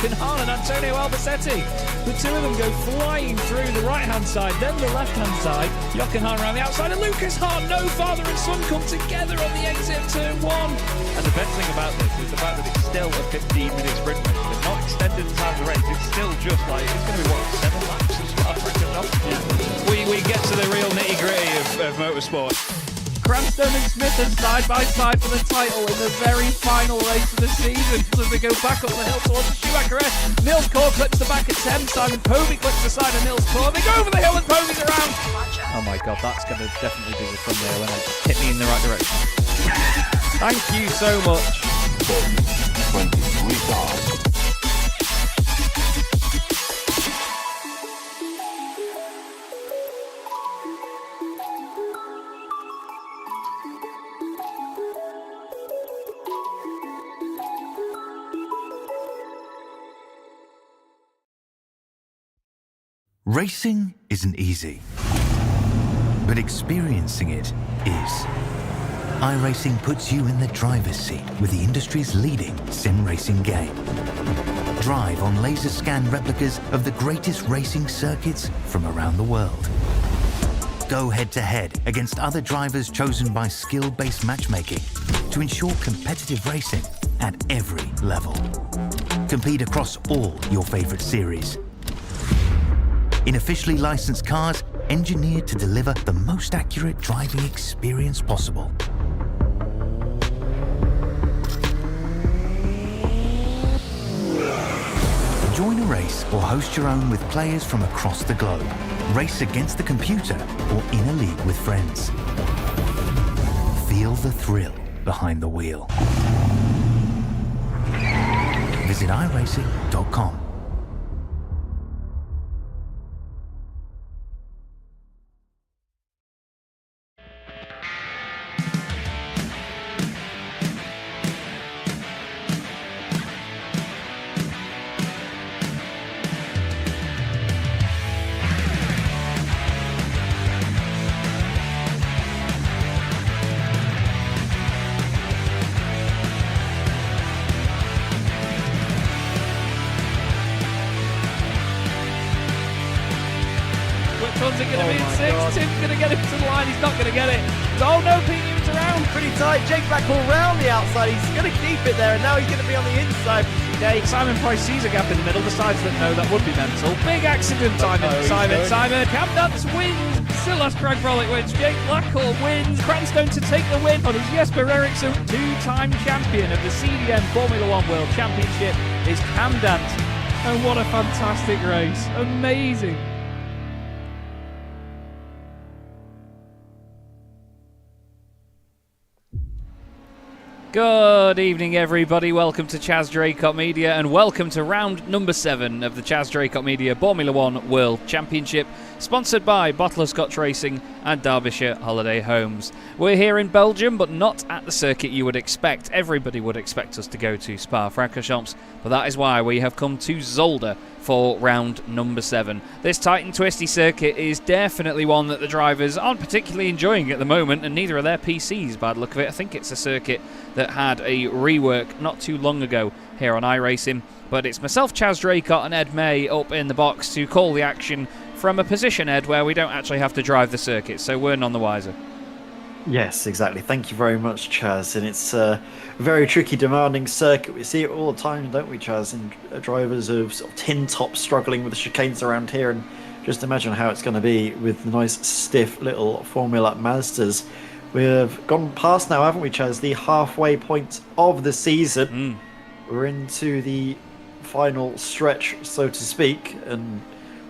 Jochen Hahn and Antonio Albacete. The two of them go flying through the right-hand side, then the left-hand side. Jochen Hahn around the outside, and Lucas Hahn, no father and son, come together on the exit of turn 1. And the best thing about this is the fact that it's still a 15-minute sprint race. They've not extended the time of the race. It's still just like, it's going to be, 7 laps as well, I reckon, no? We get to the real nitty-gritty of motorsport. Crymsun and Smith are side by side for the title in the very final race of the season as they go back up the hill towards the Schumacher. Nils Kor clips the back of 10, Simon Povey clips the side of Nils Kor. They go over the hill and Povey's around. Oh my god, that's going to definitely be the thumbnail when it hit me in the right direction. Thank you so much. 23 cars. Racing isn't easy, but experiencing it is. iRacing puts you in the driver's seat with the industry's leading sim racing game. Drive on laser scan replicas of the greatest racing circuits from around the world. Go head to head against other drivers chosen by skill-based matchmaking to ensure competitive racing at every level. Compete across all your favorite series. In officially licensed cars, engineered to deliver the most accurate driving experience possible. Join a race or host your own with players from across the globe. Race against the computer or in a league with friends. Feel the thrill behind the wheel. Visit iRacing.com. One's it going to be in 6? Tim's going to get him to the line. He's not going to get it. Oh no, Pete Newton's around. Pretty tight. Jake Blackwell round the outside. He's going to keep it there, and now he's going to be on the inside. Simon Price sees a gap in the middle, decides that no, that would be mental. Big accident, Simon. Cam Dance wins. Still has Craig Brolick wins. Jake Blackwell wins. Cranstone to take the win on his Jesper Eriksson. 2-time champion of the CDM Formula 1 World Championship is Cam Dance. And what a fantastic race. Amazing. Good evening, everybody. Welcome to Chaz Draycott Media, and welcome to round number 7 of the Chaz Draycott Media Boremula 1 World Championship, sponsored by Bottle of Scotch Racing and Derbyshire Holiday Homes. We're here in Belgium, but not at the circuit you would expect. Everybody would expect us to go to Spa-Francorchamps, but that is why we have come to Zolder for round number 7. This tight and twisty circuit is definitely one that the drivers aren't particularly enjoying at the moment, and neither are their PCs by the look of it. I think it's a circuit that had a rework not too long ago here on iRacing, but it's myself, Chaz Draycott, and Ed May up in the box to call the action from a position, Ed, where we don't actually have to drive the circuit, so we're none the wiser. Yes, exactly. Thank you very much, Chaz. And it's a very tricky, demanding circuit. We see it all the time, don't we, Chaz? And drivers of sort of tin tops struggling with the chicanes around here. And just imagine how it's going to be with the nice, stiff little Formula Mazdas. We've gone past now, haven't we, Chaz? The halfway point of the season. We're into the final stretch, so to speak. And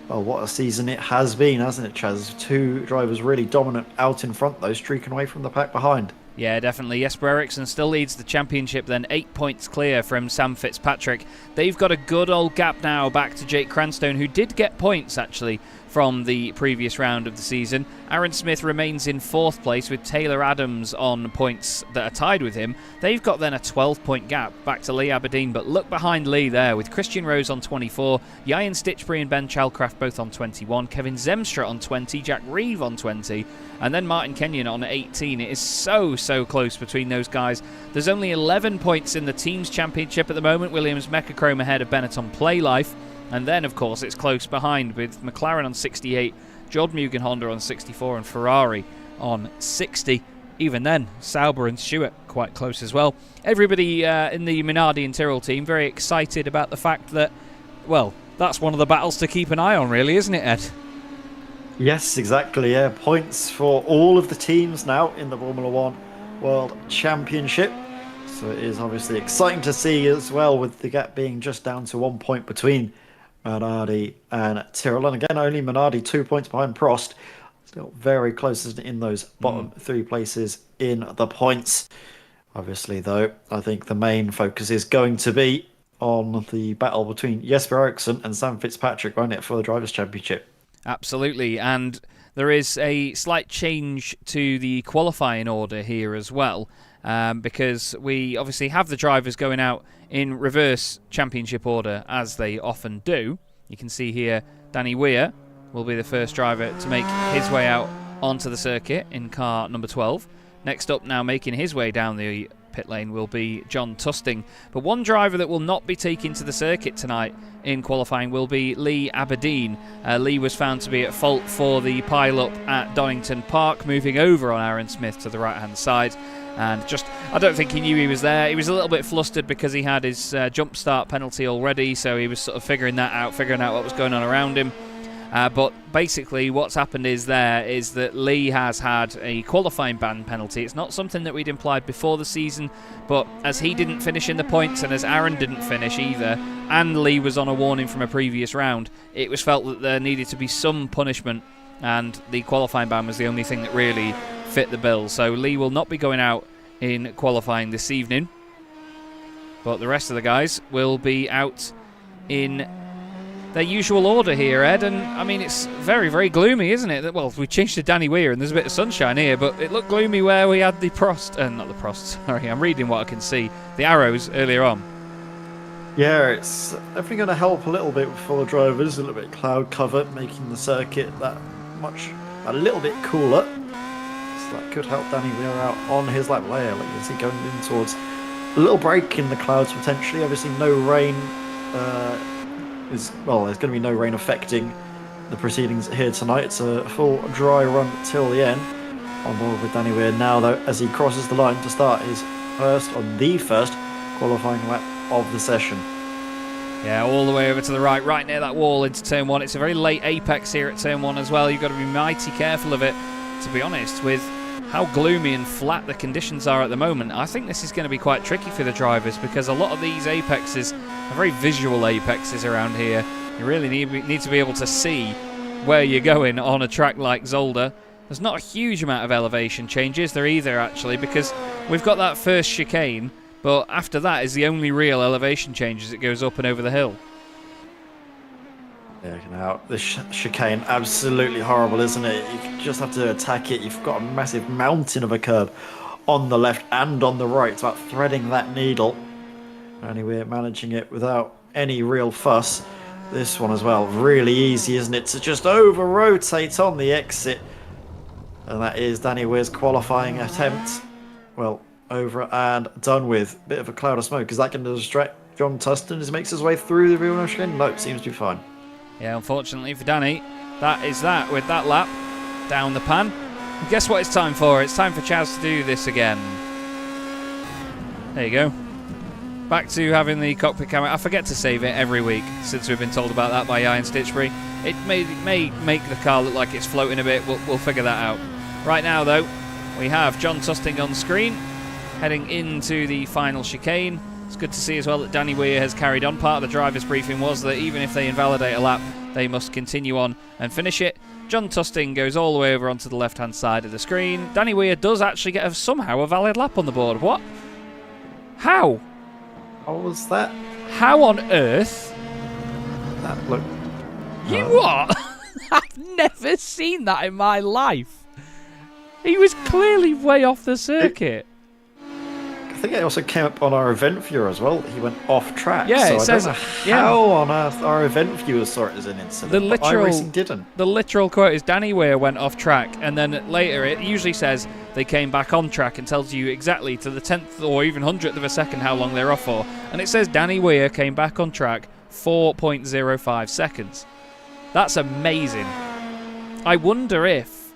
well, what a season it has been, hasn't it, Chaz? 2 drivers really dominant out in front, though, streaking away from the pack behind. Yeah, definitely. Jesper Eriksson still leads the championship, then 8 points clear from Sam Fitzpatrick. They've got a good old gap now back to Jake Cranstone, who did get points, actually, from the previous round of the season. Aaron Smith remains in 4th place with Taylor Adams on points that are tied with him. They've got then a 12-point gap back to Lee Aberdeen, but look behind Lee there with Christian Rose on 24, Ryan Stitchbury and Ben Chalcraft both on 21, Kevin Zemstra on 20, Jack Reeve on 20, and then Martin Kenyon on 18. It is so so close between those guys. There's only 11 points in the Teams Championship at the moment. Williams Mechachrome ahead of Benetton Playlife. And then, of course, it's close behind with McLaren on 68, Jordan Mugen Honda on 64, and Ferrari on 60. Even then, Sauber and Stewart quite close as well. Everybody in the Minardi and Tyrrell team very excited about the fact that, well, that's one of the battles to keep an eye on, really, isn't it, Ed? Yes, exactly. Yeah, points for all of the teams now in the Formula One World Championship. So it is obviously exciting to see as well, with the gap being just down to 1 point between Minardi and Tyrrell. And again, only Minardi 2 points behind Prost. Still very close in those bottom 3 places in the points. Obviously, though, I think the main focus is going to be on the battle between Jesper Eriksson and Sam Fitzpatrick, won't it, for the Drivers' Championship? Absolutely, and there is a slight change to the qualifying order here as well, because we obviously have the drivers going out in reverse championship order, as they often do. You can see here Danny Weir will be the first driver to make his way out onto the circuit in car number 12. Next up, now making his way down the pit lane, will be John Tusting. But one driver that will not be taking to the circuit tonight in qualifying will be Lee Aberdeen. Lee was found to be at fault for the pile-up at Donington Park, moving over on Aaron Smith to the right-hand side. And I don't think he knew he was there. He was a little bit flustered because he had his jump start penalty already, so he was sort of figuring out what was going on around him. But basically what's happened is that Lee has had a qualifying ban penalty. It's not something that we'd implied before the season, but as he didn't finish in the points and as Aaron didn't finish either, and Lee was on a warning from a previous round, it was felt that there needed to be some punishment, and the qualifying ban was the only thing that really fit the bill. So Lee will not be going out in qualifying this evening, but the rest of the guys will be out in their usual order here, Ed. And I mean, it's very, very gloomy, isn't it? Well, we changed to Danny Weir and there's a bit of sunshine here, but it looked gloomy where we had the sorry, I'm reading what I can see, the arrows earlier on. Yeah, it's definitely going to help a little bit for the drivers, a little bit of cloud cover, making the circuit a little bit cooler. So that could help Danny Weir out on his lap layer. Like you see, going in towards a little break in the clouds potentially. Obviously, no rain. There's going to be no rain affecting the proceedings here tonight. It's a full dry run till the end. On board with Danny Weir now, though, as he crosses the line to start his first qualifying lap of the session. Yeah, all the way over to the right near that wall into turn 1. It's a very late apex here at turn 1 as well. You've got to be mighty careful of it, to be honest, with how gloomy and flat the conditions are at the moment. I think this is going to be quite tricky for the drivers, because a lot of these apexes are very visual apexes around here. You really need to be able to see where you're going on a track like Zolder. There's not a huge amount of elevation changes there either, actually, because we've got that first chicane, but after that is the only real elevation change as it goes up and over the hill. Yeah, now this chicane, absolutely horrible, isn't it? You just have to attack it. You've got a massive mountain of a curb on the left and on the right. It's about threading that needle. Anyway, managing it without any real fuss. This one as well, really easy, isn't it, to just over-rotate on the exit. And that is Danny Weir's qualifying attempt. Well, over and done with. Bit of a cloud of smoke. Is that going to distract John Tustin as he makes his way through the real chicane? No, it seems to be fine. Yeah, unfortunately for Danny, that is that with that lap down the pan. And guess what it's time for? It's time for Chaz to do this again. There you go. Back to having the cockpit camera. I forget to save it every week since we've been told about that by Ian Stitchbury. It may make the car look like it's floating a bit. We'll figure that out. Right now, though, we have John Tusting on screen, heading into the final chicane. It's good to see as well that Danny Weir has carried on. Part of the driver's briefing was that even if they invalidate a lap, they must continue on and finish it. John Tusting goes all the way over onto the left-hand side of the screen. Danny Weir does actually get somehow a valid lap on the board. What? How? What was that? How on earth? That looked... You what? I've never seen that in my life. He was clearly way off the circuit. think it also came up on our event viewer as well. He went off track. Yeah, so it says I don't know how on earth our event viewers saw it as an incident. But iRacing didn't. The literal quote is Danny Weir went off track, and then later it usually says they came back on track and tells you exactly to the 10th or even 100th of a second how long they're off for. And it says Danny Weir came back on track 4.05 seconds. That's amazing. I wonder if...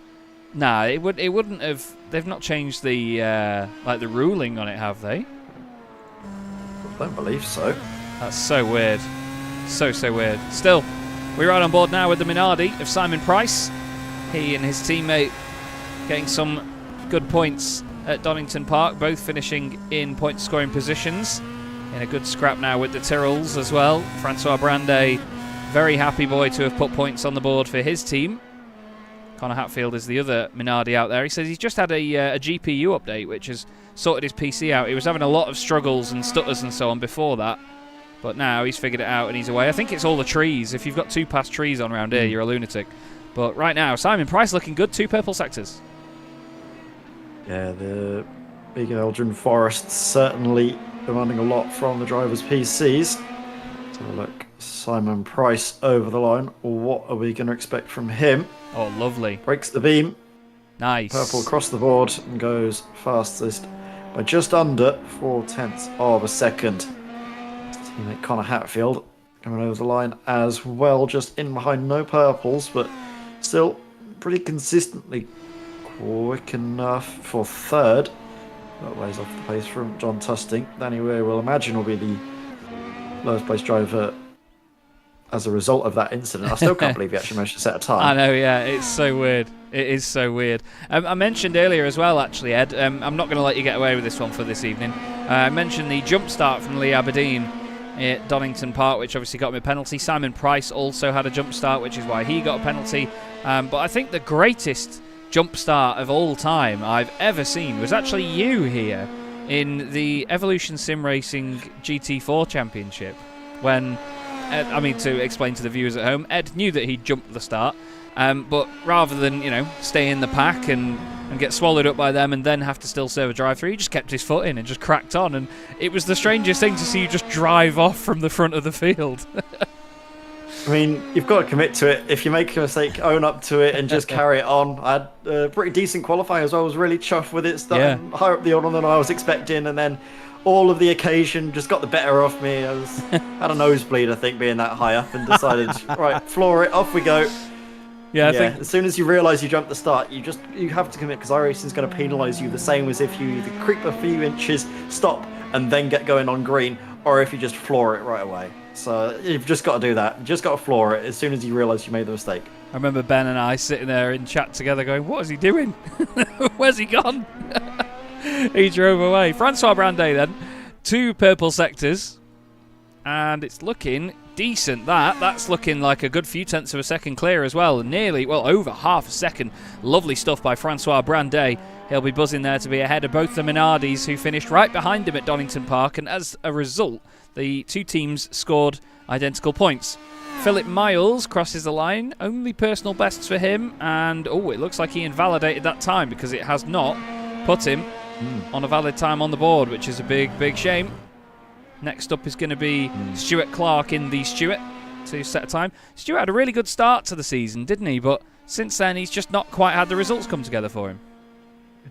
Nah, it wouldn't have... They've not changed the the ruling on it, have they? I don't believe so. That's so weird. So weird. Still, we're right on board now with the Minardi of Simon Price. He and his teammate getting some good points at Donington Park, both finishing in point-scoring positions. In a good scrap now with the Tyrrells as well. Francois Brandet, very happy boy to have put points on the board for his team. Connor Hatfield is the other Minardi out there. He says he's just had a GPU update, which has sorted his PC out. He was having a lot of struggles and stutters and so on before that. But now he's figured it out and he's away. I think it's all the trees. If you've got 2 past trees on around here, you're a lunatic. But right now, Simon Price looking good. 2 purple sectors. Yeah, the big Elgin Forest certainly demanding a lot from the drivers' PCs. Let's have a look. Simon Price over the line. What are we going to expect from him? Oh, lovely. Breaks the beam. Nice. Purple across the board and goes fastest by just under 0.4 of a second. Teammate Connor Hatfield coming over the line as well, just in behind, no purples, but still pretty consistently quick enough for third. That ways off the pace from John Tusting. Danny Weir, we'll imagine, will be the lowest place driver as a result of that incident. I still can't believe he actually managed to set a time. I know, yeah, it's so weird. It is so weird. I mentioned earlier as well, actually, Ed, I'm not going to let you get away with this one for this evening. I mentioned the jump start from Lee Aberdeen at Donington Park, which obviously got him a penalty. Simon Price also had a jump start, which is why he got a penalty. But I think the greatest jump start of all time I've ever seen was actually you here in the Evolution Sim Racing GT4 Championship when... to explain to the viewers at home, Ed knew that he'd jumped the start, but rather than, stay in the pack and get swallowed up by them and then have to still serve a drive-through, he just kept his foot in and just cracked on, and it was the strangest thing to see you just drive off from the front of the field. I mean, you've got to commit to it. If you make a mistake, own up to it and just carry it on. I had a pretty decent qualifying as well. I was really chuffed with it, starting higher up the order than I was expecting, and then all of the occasion just got the better of me. I had a nosebleed, I think, being that high up, and decided, right, floor it, off we go. Yeah, I think as soon as you realise you jumped the start, you have to commit, because iRacing is going to penalise you the same as if you either creep a few inches, stop, and then get going on green, or if you just floor it right away. So you've just got to do that. You've just got to floor it as soon as you realise you made the mistake. I remember Ben and I sitting there in chat together going, what is he doing? Where's he gone? He drove away. Francois Brandet then. 2 purple sectors. And it's looking decent, That's looking like a good few tenths of a second clear as well. Nearly, over half a second. Lovely stuff by Francois Brandet. He'll be buzzing there to be ahead of both the Minardis, who finished right behind him at Donington Park. And as a result, the 2 teams scored identical points. Philip Miles crosses the line. Only personal bests for him. And, it looks like he invalidated that time because it has not put him on a valid time on the board, which is a big shame. Next up is going to be Stuart Clark in the Stuart to set a time. Stuart had a really good start to the season, didn't he? But since then, he's just not quite had the results come together for him.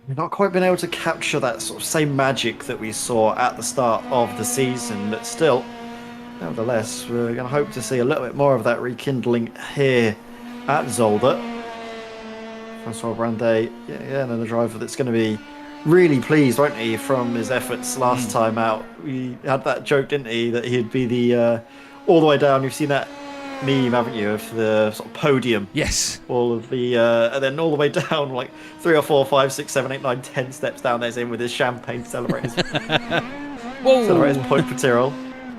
We've not quite been able to capture that sort of same magic that we saw at the start of the season, but still, nevertheless, we're going to hope to see a little bit more of that rekindling here at Zolder. Francois Brandet, another driver that's going to be really pleased, won't he, from his efforts last time out. We had that joke, didn't he, that he'd be the all the way down. You've seen that meme, haven't you, of the sort of podium? Yes. All of the and then all the way down, like 3 or 4, 5, 6, 7, 8, 9, 10 steps down. There's him with his champagne to celebrate his celebrate his point for Tyrrell.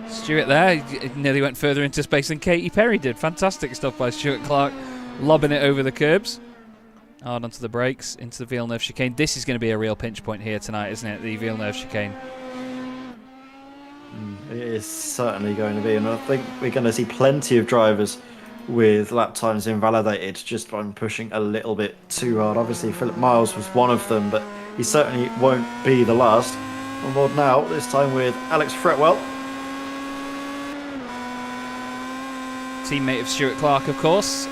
Stuart there, he nearly went further into space than Katy Perry did. Fantastic stuff by Stuart Clark, lobbing it over the curbs. Hard onto the brakes, into the Villeneuve chicane. This is going to be a real pinch point here tonight, isn't it? The Villeneuve chicane. It is certainly going to be, and I think we're going to see plenty of drivers with lap times invalidated just by pushing a little bit too hard. Obviously, Philip Miles was one of them, but he certainly won't be the last. On board now, this time with Alex Fretwell. Teammate of Stuart Clark, of course,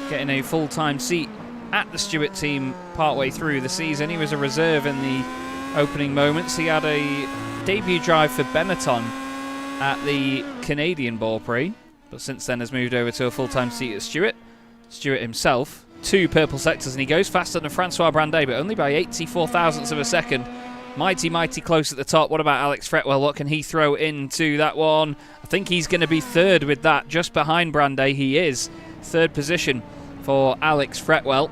getting a full-time seat at the Stuart team partway through the season. He was a reserve in the opening moments. He had a debut drive for Benetton at the Canadian Ball Prix, but since then has moved over to a full-time seat at Stuart. Stuart himself, 2 purple sectors, and he goes faster than Francois Brandet, but only by 84 thousandths of a second. Mighty, mighty close at the top. What about Alex Fretwell? What can he throw into that one? I think he's going to be third with that, just behind Brandet. He is third position for Alex Fretwell.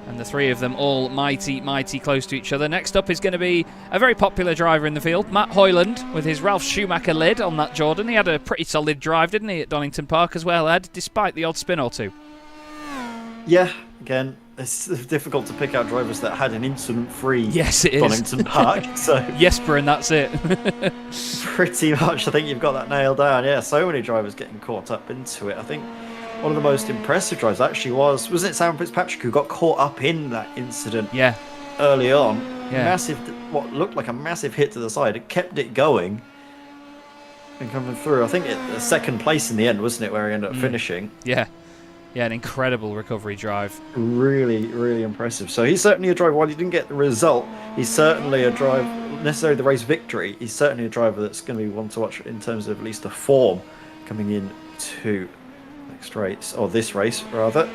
And the 3 of them all mighty, mighty close to each other. Next up is going to be a very popular driver in the field, Matt Hoyland, with his Ralph Schumacher lid on that Jordan. He had a pretty solid drive, didn't he, at Donington Park as well, Ed, despite the odd spin or two. Yeah, again, it's difficult to pick out drivers that had an incident-free Yes, it is. Donington Park. So Jesper, and that's it. pretty much, I think you've got that nailed down. Yeah, so many drivers getting caught up into it. I think one of the most impressive drives actually wasn't it Sam Fitzpatrick who got caught up in that incident Yeah. early on? Yeah. Massive, what looked like a massive hit to the side. It kept it going and coming through. I think the second place in the end, wasn't it, where he ended up finishing? Yeah. Yeah, an incredible recovery drive. Really, really impressive. So he's certainly a driver. While he didn't get the result, he's certainly a driver, necessarily the race victory. He's certainly a driver that's going to be one to watch in terms of at least the form coming into next race, or this race rather.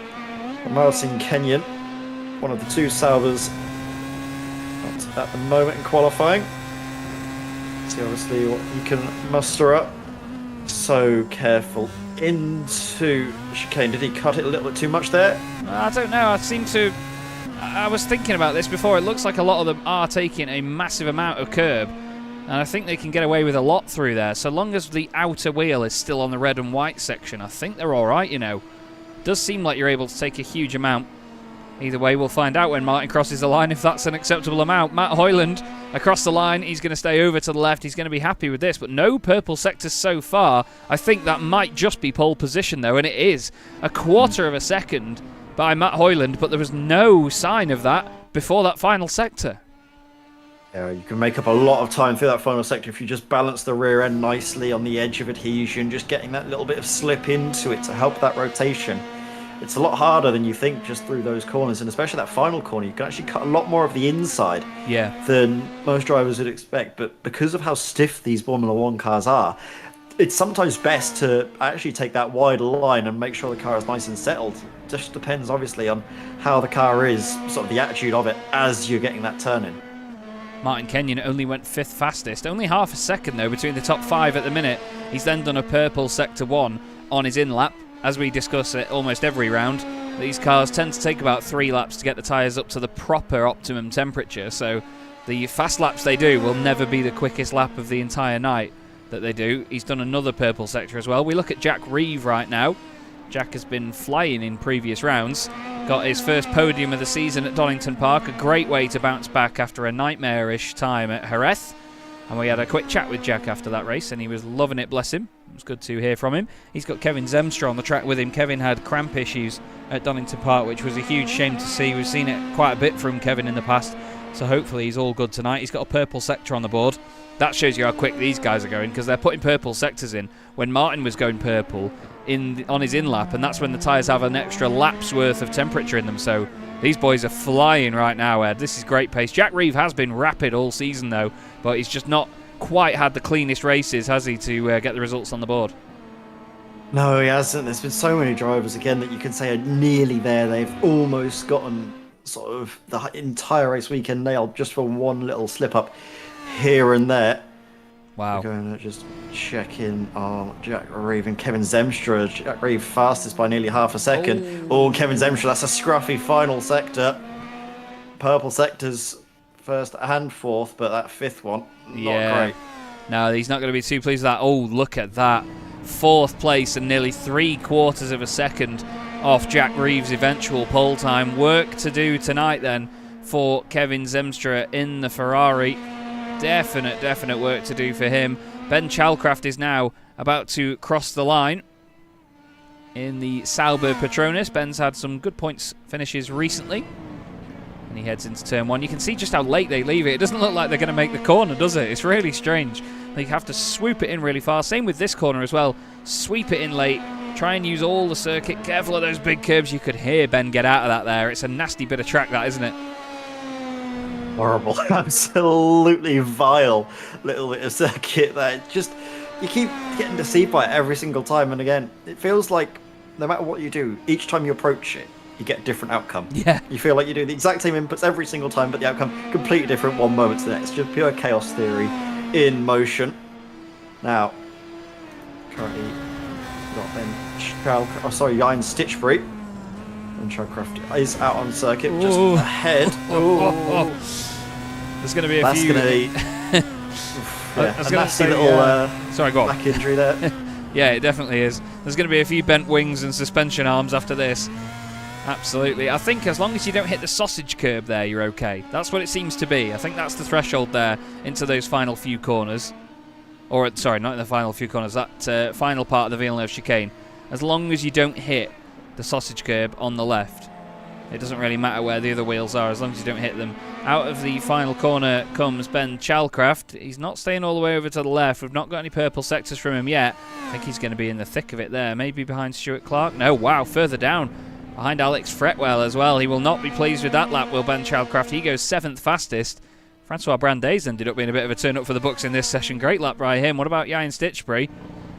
Martin Kenyon, one of the 2 salvers at the moment in qualifying. See obviously what he can muster up. So careful into chicane. Did he cut it a little bit too much there? I don't know. I was thinking about this before. It looks like a lot of them are taking a massive amount of curb, and I think they can get away with a lot through there. So long as the outer wheel is still on the red and white section, I think they're all right, you know. Does seem like you're able to take a huge amount. Either way, we'll find out when Martin crosses the line if that's an acceptable amount. Matt Hoyland across the line. He's going to stay over to the left. He's going to be happy with this, but no purple sectors so far. I think that might just be pole position, though, and it is. A quarter of a second by Matt Hoyland, but there was no sign of that before that final sector. Yeah, you can make up a lot of time through that final sector if you just balance the rear end nicely on the edge of adhesion, just getting that little bit of slip into it to help that rotation. It's a lot harder than you think just through those corners, and especially that final corner, you can actually cut a lot more of the inside than most drivers would expect. But because of how stiff these Formula 1 cars are, it's sometimes best to actually take that wider line and make sure the car is nice and settled. Just depends, obviously, on how the car is, sort of the attitude of it as you're getting that turn in. Martin Kenyon only went 5th fastest. Only half a second, though, between the top 5 at the minute. He's then done a purple sector 1 on his in-lap. As we discuss it almost every round, these cars tend to take about 3 laps to get the tyres up to the proper optimum temperature, so the fast laps they do will never be the quickest lap of the entire night that they do. He's done another purple sector as well. We look at Jack Reeve right now. Jack has been flying in previous rounds. Got his first podium of the season at Donington Park, a great way to bounce back after a nightmarish time at Jerez. And we had a quick chat with Jack after that race, and he was loving it, bless him. It was good to hear from him. He's got Kevin Zemstra on the track with him. Kevin had cramp issues at Donington Park, which was a huge shame to see. We've seen it quite a bit from Kevin in the past, so hopefully he's all good tonight. He's got a purple sector on the board. That shows you how quick these guys are going, because they're putting purple sectors in when Martin was going purple on his in-lap, and that's when the tyres have an extra lap's worth of temperature in them. So these boys are flying right now, Ed. This is great pace. Jack Reeve has been rapid all season, though, but he's just not quite had the cleanest races, has he, to get the results on the board? No, he hasn't. There's been so many drivers, again, that you can say are nearly there. They've almost gotten sort of the entire race weekend nailed just for one little slip-up here and there. Wow. We're going to just check in on Jack Reeve and Kevin Zemstra. Jack Reeve fastest by nearly half a second. Oh, Kevin Zemstra, that's a scruffy final sector. Purple sectors first and 4th, but that 5th one, not great. No, he's not going to be too pleased with that. Oh, look at that. 4th place and nearly 3/4 of a second off Jack Reeve's eventual pole time. Work to do tonight then for Kevin Zemstra in the Ferrari. Definite work to do for him. Ben Chalcraft is now about to cross the line in the Sauber Petronas. Ben's had some good points finishes recently. And he heads into turn 1. You can see just how late they leave it. It doesn't look like they're going to make the corner, does it? It's really strange. They have to swoop it in really far. Same with this corner as well. Sweep it in late. Try and use all the circuit. Careful of those big curves. You could hear Ben get out of that there. It's a nasty bit of track, that, isn't it? Horrible. Absolutely vile little bit of circuit there. Just, you keep getting deceived by it every single time. And again, it feels like no matter what you do, each time you approach it, you get a different outcome. Yeah. You feel like you do the exact same inputs every single time, but the outcome completely different one moment to the next. Just pure chaos theory in motion. Now, currently got Ben Ian Stitchbury. And Childcraft is out on circuit, just ahead. There's going to be a That's few. That's going to be a nasty little sorry, go on. back injury there. Yeah, it definitely is. There's going to be a few bent wings and suspension arms after this. Absolutely. I think as long as you don't hit the sausage curb there, you're okay. That's what it seems to be. I think that's the threshold there into those final few corners. Or, sorry, not in the final few corners. That final part of the Villeneuve chicane. As long as you don't hit the sausage curb on the left, it doesn't really matter where the other wheels are, as long as you don't hit them. Out of the final corner comes Ben Chalcraft. He's not staying all the way over to the left. We've not got any purple sectors from him yet. I think he's going to be in the thick of it there. Maybe behind Stuart Clark. No, wow, further down. Behind Alex Fretwell as well. He will not be pleased with that lap, will Ben Chalcraft. He goes 7th fastest. Francois Brandes ended up being a bit of a turn-up for the books in this session. Great lap by him. What about Ian Stitchbury?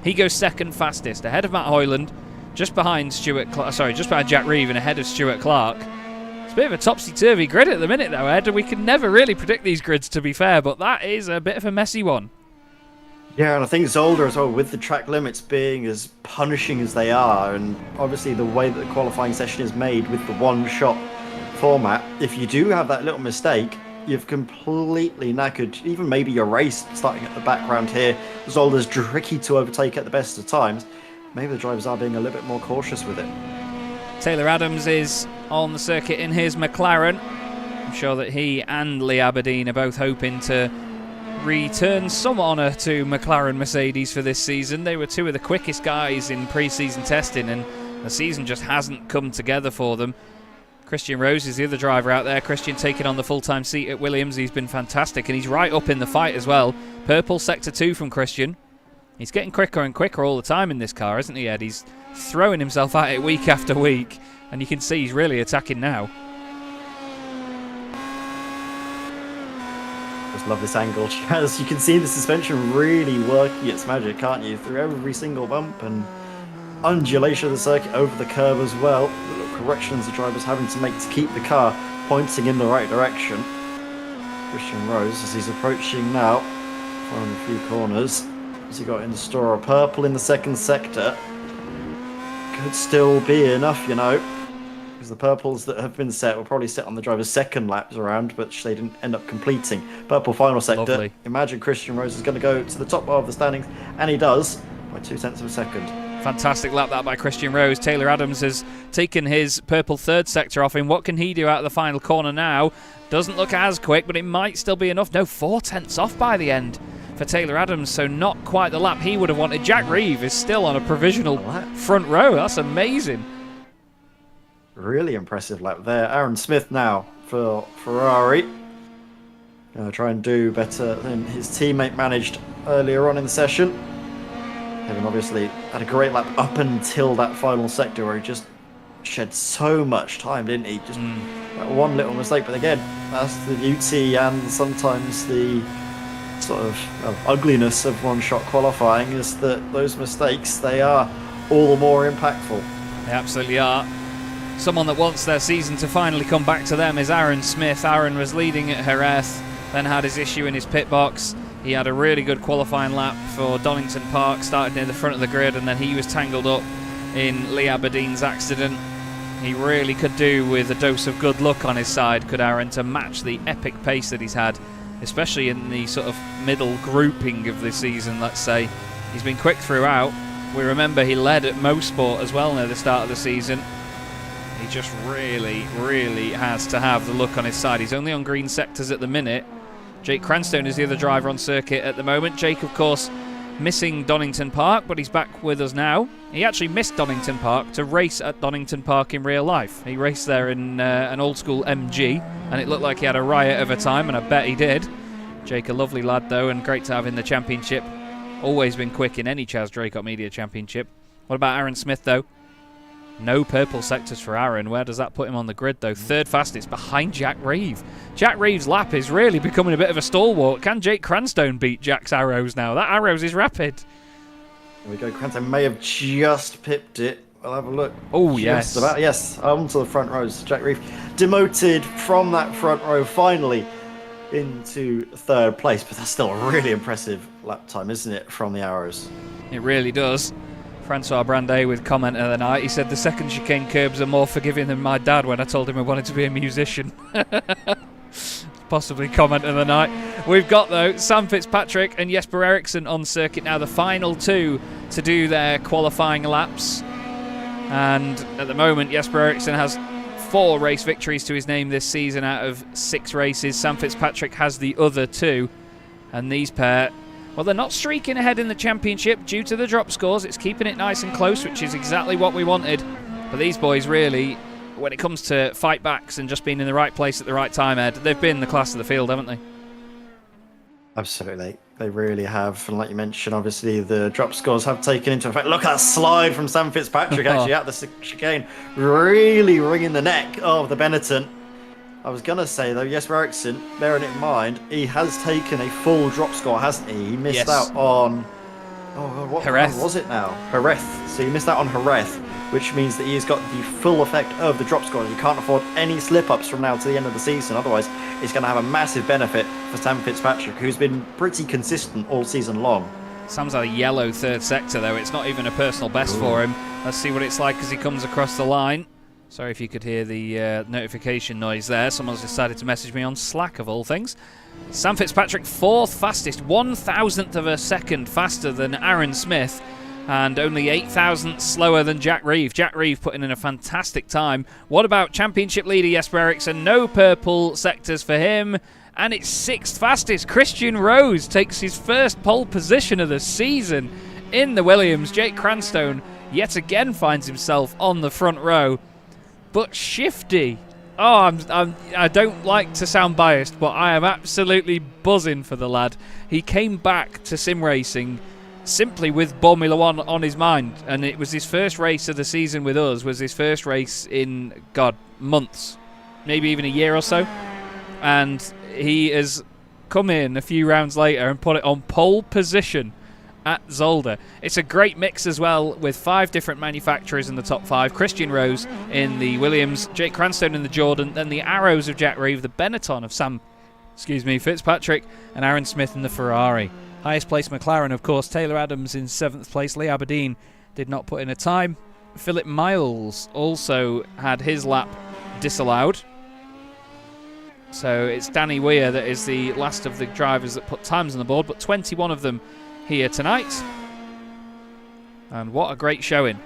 He goes 2nd fastest, ahead of Matt Hoyland. Just behind just behind Jack Reeve and ahead of Stuart Clark. It's a bit of a topsy-turvy grid at the minute, though, Ed. We can never really predict these grids, to be fair, but that is a bit of a messy one. Yeah, and I think Zolder as well, with the track limits being as punishing as they are, and obviously the way that the qualifying session is made with the one-shot format, if you do have that little mistake, you've completely knackered even maybe your race starting at the background here. Zolder's tricky to overtake at the best of times. Maybe the drivers are being a little bit more cautious with it. Taylor Adams is on the circuit in his McLaren. I'm sure that he and Lee Aberdeen are both hoping to return some honour to McLaren Mercedes for this season. They were two of the quickest guys in pre-season testing, and the season just hasn't come together for them. Christian Rose is the other driver out there. Christian taking on the full-time seat at Williams. He's been fantastic, and he's right up in the fight as well. Purple Sector 2 from Christian. He's getting quicker and quicker all the time in this car, isn't he, Ed? He's throwing himself at it week after week, and you can see he's really attacking now. Just love this angle, Chaz. You can see the suspension really working its magic, can't you? Through every single bump and undulation of the circuit over the curb as well. The little corrections the driver's having to make to keep the car pointing in the right direction. Christian Rose, as he's approaching now, following a few corners. As he got in store, a purple in the 2nd sector. Could still be enough, you know, because the purples that have been set will probably sit on the driver's 2nd laps around, which they didn't end up completing. Purple final sector. Lovely. Imagine Christian Rose is going to go to the top of the standings, and he does by 0.2 of a second. Fantastic lap that by Christian Rose. Taylor Adams has taken his purple 3rd sector off him. What can he do out of the final corner now? Doesn't look as quick, but it might still be enough. No, 4/10 off by the end for Taylor Adams, so not quite the lap he would have wanted. Jack Reeve is still on a provisional front row. That's amazing. Really impressive lap there. Aaron Smith now for Ferrari. Gonna try and do better than his teammate managed earlier on in the session. Kevin obviously had a great lap up until that final sector where he just shed so much time, didn't he? Just that one little mistake, but again, that's the beauty and sometimes the sort of ugliness of one-shot qualifying, is that those mistakes, they are all the more impactful. They absolutely are. Someone that wants their season to finally come back to them is Aaron Smith. Aaron was leading at Jerez, then had his issue in his pit box. He had a really good qualifying lap for Donington Park, started near the front of the grid, and then he was tangled up in Lee Aberdeen's accident. He really could do with a dose of good luck on his side, could Aaron, to match the epic pace that he's had, especially in the sort of middle grouping of the season, let's say. He's been quick throughout. We remember he led at Mosport as well near the start of the season. He just really, really has to have the luck on his side. He's only on green sectors at the minute. Jake Cranstone is the other driver on circuit at the moment. Jake, of course, missing Donington Park, but he's back with us now. He actually missed Donington Park to race at Donington Park in real life. He raced there in an old school MG, and it looked like he had a riot of a time, and I bet he did. Jake, a lovely lad though, and great to have in the championship. Always been quick in any Chaz Draycott Media Championship. What about Aaron Smith though? No purple sectors for Aaron. Where does that put him on the grid though? Third fastest behind Jack Reeve. Jack Reeve's lap is really becoming a bit of a stalwart. Can Jake Cranstone beat Jack's arrows now? That arrows is rapid. There we go. Cranstone may have just pipped it. I'll have a look. Oh, yes. Yes, onto the front rows. Jack Reeve demoted from that front row finally into third place, but that's still a really impressive lap time, isn't it, from the arrows? It really does. Francois Brandet with comment of the night. He said the second chicane curbs are more forgiving than my dad when I told him I wanted to be a musician. Possibly comment of the night. We've got, though, Sam Fitzpatrick and Jesper Eriksson on circuit now, the final two to do their qualifying laps. And at the moment, Jesper Eriksson has 4 race victories to his name this season out of 6 races. Sam Fitzpatrick has the other 2. And these pair, well, they're not streaking ahead in the championship due to the drop scores. It's keeping it nice and close, which is exactly what we wanted. But these boys really, when it comes to fight backs and just being in the right place at the right time, Ed, they've been the class of the field, haven't they? Absolutely. They really have. And like you mentioned, obviously, the drop scores have taken into effect. Look at that slide from Sam Fitzpatrick, actually, at the chicane. Really wringing the neck of the Benetton. I was going to say, though, Jesper Eriksson, bearing it in mind, he has taken a full drop score, hasn't he? He missed out on... Oh, what Jerez. was it now? Jerez. So he missed out on Jerez, which means that he's got the full effect of the drop score. You can't afford any slip-ups from now to the end of the season. Otherwise, it's going to have a massive benefit for Sam Fitzpatrick, who's been pretty consistent all season long. Sam's had a yellow third sector, though. It's not even a personal best for him. Let's see what it's like as he comes across the line. Sorry if you could hear the notification noise there. Someone's decided to message me on Slack, of all things. Sam Fitzpatrick, 4th fastest, 1,000th of a second faster than Aaron Smith, and only 8,000 slower than Jack Reeve. Jack Reeve putting in a fantastic time. What about championship leader Jesper Eriksson? No purple sectors for him. And it's 6th fastest. Christian Rose takes his first pole position of the season in the Williams. Jake Cranstone yet again finds himself on the front row. But Shifty, I don't like to sound biased, but I am absolutely buzzing for the lad. He came back to sim racing simply with Boremula 1 on his mind, and it was his first race of the season with us, was his first race in, months, maybe even a year or so. And he has come in a few rounds later and put it on pole position at Zolder. It's a great mix as well, with 5 different manufacturers in the top 5. Christian Rose in the Williams, Jake Cranstone in the Jordan, then the Arrows of Jack Reeve, the Benetton of Sam Fitzpatrick, and Aaron Smith in the Ferrari. Highest place McLaren, of course, Taylor Adams in 7th place. Lee Aberdeen did not put in a time. Philip Miles also had his lap disallowed. So it's Danny Weir that is the last of the drivers that put times on the board, but 21 of them here tonight. And what a great showing.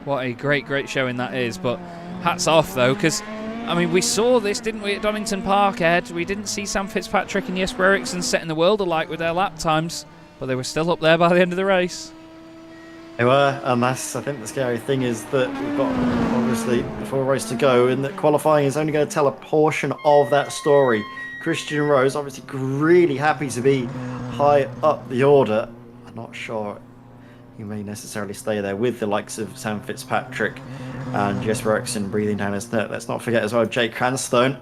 What a great showing that is. But hats off, though, because, I mean, we saw this, didn't we, at Donington Park, Ed? We didn't see Sam Fitzpatrick and Jesper Eriksson setting the world alight with their lap times, but they were still up there by the end of the race. They were, and that's, I think the scary thing is that we've got, obviously, the full race to go, and that qualifying is only going to tell a portion of that story. Christian Rose, obviously really happy to be high up the order. I'm not sure he may necessarily stay there with the likes of Sam Fitzpatrick and Jesper Eriksson breathing down his neck. Let's not forget as well Jake Cranstone,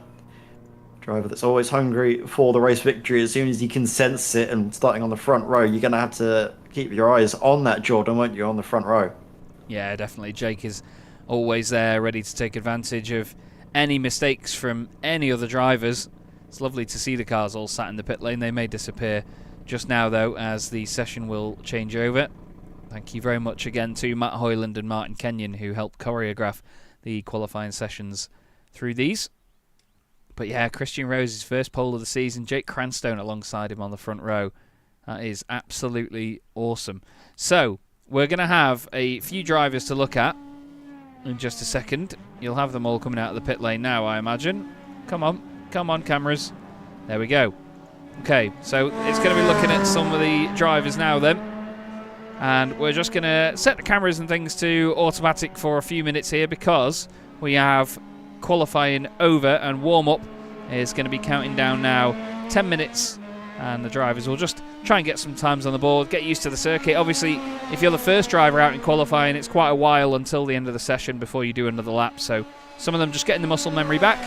driver that's always hungry for the race victory. As soon as he can sense it, and starting on the front row, you're going to have to keep your eyes on that Jordan, won't you, on the front row? Yeah, definitely. Jake is always there, ready to take advantage of any mistakes from any other drivers. It's lovely to see the cars all sat in the pit lane. They may disappear just now, though, as the session will change over. Thank you very much again to Matt Hoyland and Martin Kenyon, who helped choreograph the qualifying sessions through these. But yeah, Christian Rose's first pole of the season, Jake Cranstone alongside him on the front row. That is absolutely awesome. So, we're going to have a few drivers to look at in just a second. You'll have them all coming out of the pit lane now, I imagine. Come on, cameras. There we go. Okay, so it's going to be looking at some of the drivers now then. And we're just going to set the cameras and things to automatic for a few minutes here because we have qualifying over and warm-up is going to be counting down now 10 minutes, and the drivers will just try and get some times on the board, get used to the circuit. Obviously, if you're the first driver out in qualifying, it's quite a while until the end of the session before you do another lap, so some of them just getting the muscle memory back.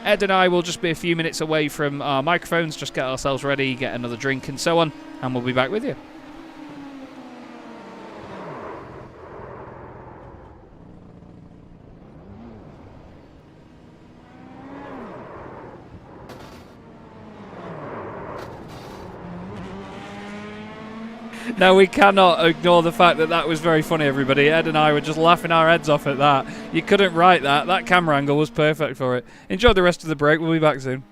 Ed and I will just be a few minutes away from our microphones, just get ourselves ready, get another drink and so on, and we'll be back with you. No, we cannot ignore the fact that that was very funny, everybody. Ed and I were just laughing our heads off at that. You couldn't write that. That camera angle was perfect for it. Enjoy the rest of the break. We'll be back soon.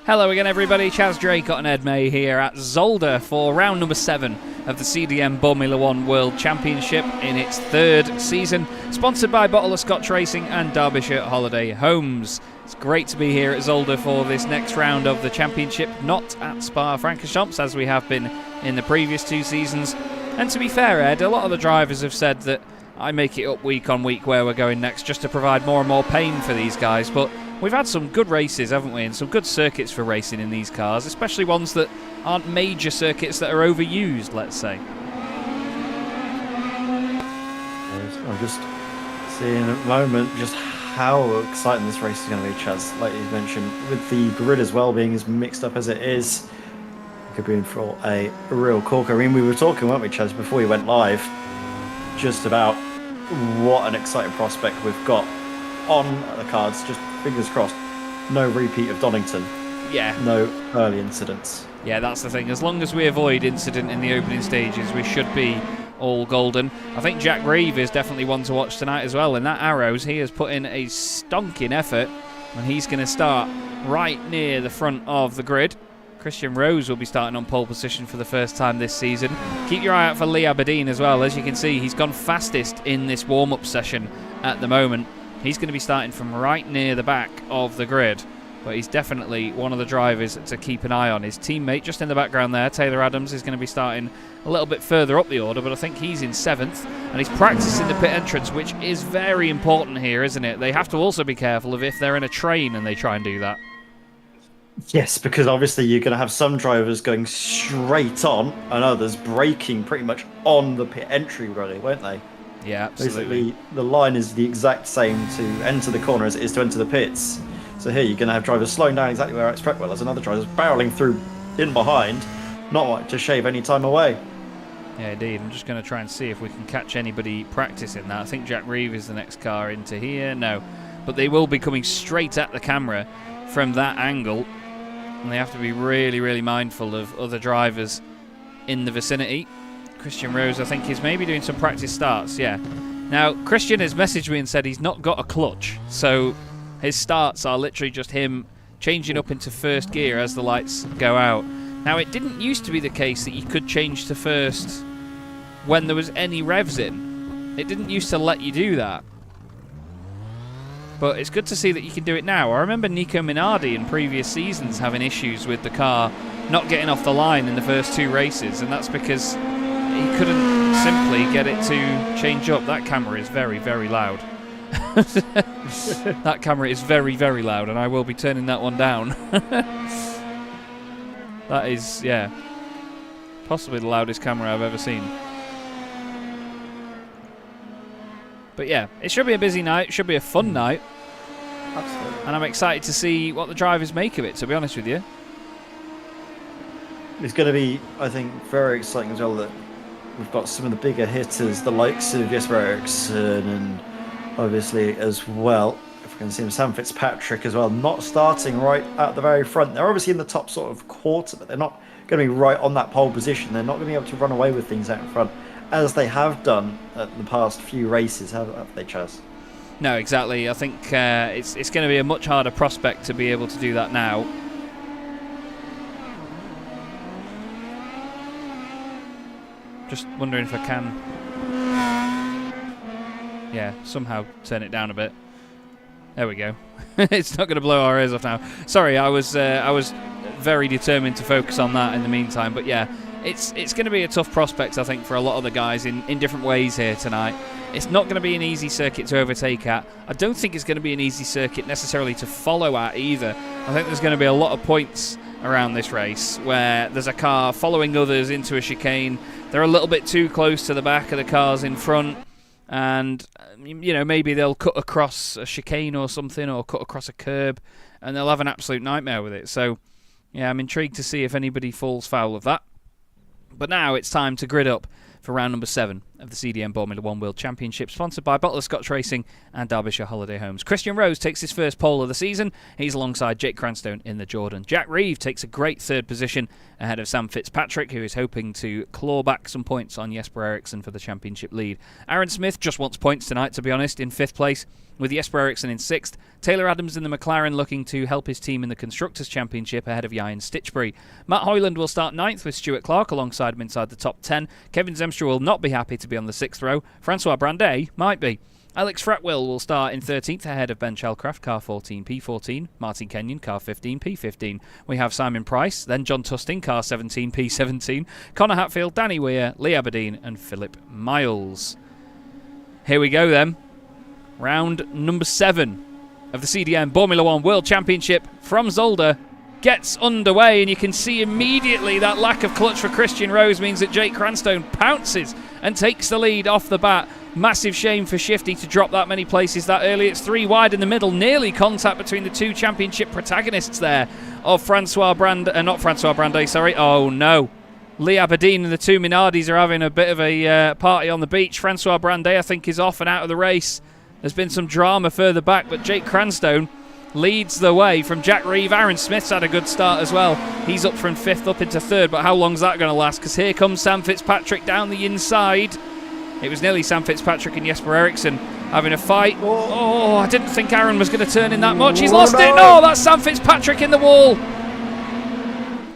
Hello again, everybody. Chaz Draycott and Ed May here at Zolder for round number 7 of the CDM Boremula 1 World Championship in its 3rd season, sponsored by Bottle of Scotch Racing and Derbyshire Holiday Homes. It's great to be here at Zolder for this next round of the championship, not at Spa-Francorchamps as we have been in the previous 2 seasons. And to be fair, Ed, a lot of the drivers have said that I make it up week on week where we're going next just to provide more and more pain for these guys, but we've had some good races, haven't we, and some good circuits for racing in these cars, especially ones that aren't major circuits that are overused, let's say. I'm just seeing at the moment just how exciting this race is going to be, Chaz. Like you mentioned, with the grid as well being as mixed up as it is, it could be in for a real corker. I mean, we were talking, weren't we, Chaz, before we went live, just about what an exciting prospect we've got on the cards. Just fingers crossed, no repeat of Donington. Yeah. No early incidents. Yeah, that's the thing. As long as we avoid incident in the opening stages, we should be all golden. I think Jack Reeve is definitely one to watch tonight as well. In that Arrows, he has put in a stonking effort, and he's going to start right near the front of the grid. Christian Rose will be starting on pole position for the first time this season. Keep your eye out for Lee Aberdeen as well. As you can see, he's gone fastest in this warm-up session at the moment. He's going to be starting from right near the back of the grid, but he's definitely one of the drivers to keep an eye on. His teammate just in the background there, Taylor Adams, is going to be starting a little bit further up the order, but I think he's in 7th, and he's practicing the pit entrance, which is very important here, isn't it? They have to also be careful of if they're in a train and they try and do that. Yes, because obviously you're going to have some drivers going straight on and others braking pretty much on the pit entry, really, won't they? Yeah, absolutely. Basically, the line is the exact same to enter the corner as it is to enter the pits. So here you're going to have drivers slowing down exactly where I expect, well, as another driver's barreling through in behind, not wanting to shave any time away. Yeah, indeed. I'm just going to try and see if we can catch anybody practicing that. I think Jack Reeve is the next car into here. No, but they will be coming straight at the camera from that angle, and they have to be really, really mindful of other drivers in the vicinity. Christian Rose, I think, is maybe doing some practice starts, yeah. Now, Christian has messaged me and said he's not got a clutch, so his starts are literally just him changing up into first gear as the lights go out. Now, it didn't used to be the case that you could change to first when there was any revs in. It didn't used to let you do that. But it's good to see that you can do it now. I remember Nico Minardi in previous seasons having issues with the car not getting off the line in the first 2 races, and that's because he couldn't simply get it to change up. That camera is very, very loud. That camera is very, very loud, and I will be turning that one down. That is, yeah, possibly the loudest camera I've ever seen. But yeah, it should be a busy night. It should be a fun night. Absolutely. And I'm excited to see what the drivers make of it, to be honest with you. It's going to be, I think, very exciting as well that we've got some of the bigger hitters, the likes of Jesper Eriksson, and obviously as well, if we can see him, Sam Fitzpatrick as well, not starting right at the very front. They're obviously in the top sort of quarter, but they're not going to be right on that pole position. They're not going to be able to run away with things out in front, as they have done at the past few races, have they, Chaz? No, exactly. I think it's going to be a much harder prospect to be able to do that now. Just wondering if I can, yeah, somehow turn it down a bit. There we go. It's not going to blow our ears off now. Sorry, I was very determined to focus on that in the meantime. But yeah, it's going to be a tough prospect, I think, for a lot of the guys in different ways here tonight. It's not going to be an easy circuit to overtake at. I don't think it's going to be an easy circuit necessarily to follow at either. I think there's going to be a lot of points around this race where there's a car following others into a chicane. They're a little bit too close to the back of the cars in front, and you know, maybe they'll cut across a chicane or something, or cut across a curb, and they'll have an absolute nightmare with it. So yeah, I'm intrigued to see if anybody falls foul of that. But now it's time to grid up for round number 7 of the CDM Boremula 1 World Championship, sponsored by Bottle of Scotch Racing and Derbyshire Holiday Homes. Christian Rose takes his first pole of the season. He's alongside Jake Cranstone in the Jordan. Jack Reeve takes a great third position ahead of Sam Fitzpatrick, who is hoping to claw back some points on Jesper Eriksson for the championship lead. Aaron Smith just wants points tonight, to be honest, in 5th place, with Jesper Eriksson in 6th. Taylor Adams in the McLaren looking to help his team in the Constructors' Championship ahead of Ian Stitchbury. Matt Hoyland will start 9th with Stuart Clark alongside him inside the top 10. Kevin Zemstra will not be happy to be on the 6th row. Francois Brandet might be. Alex Fretwell will start in 13th ahead of Ben Chalcraft, car 14, P14. Martin Kenyon, car 15, P15. We have Simon Price, then John Tusting, car 17, P17. Connor Hatfield, Danny Weir, Lee Aberdeen and Philip Miles. Here we go then. Round number 7 of the CDM Boremula 1 World Championship from Zolder gets underway, and you can see immediately that lack of clutch for Christian Rose means that Jake Cranstone pounces and takes the lead off the bat. Massive shame for Shifty to drop that many places that early. It's 3 wide in the middle, nearly contact between the 2 championship protagonists there of not Francois Brandet, sorry. Oh no. Lee Aberdeen and the 2 Minardis are having a bit of a party on the beach. Francois Brandet, I think, is off and out of the race. There's been some drama further back, but Jake Cranstone leads the way from Jack Reeve. Aaron Smith's had a good start as well. He's up from 5th up into 3rd, but how long's that going to last? Because here comes Sam Fitzpatrick down the inside. It was nearly Sam Fitzpatrick and Jesper Eriksson having a fight. Oh, I didn't think Aaron was going to turn in that much. He's lost it. No, that's Sam Fitzpatrick in the wall.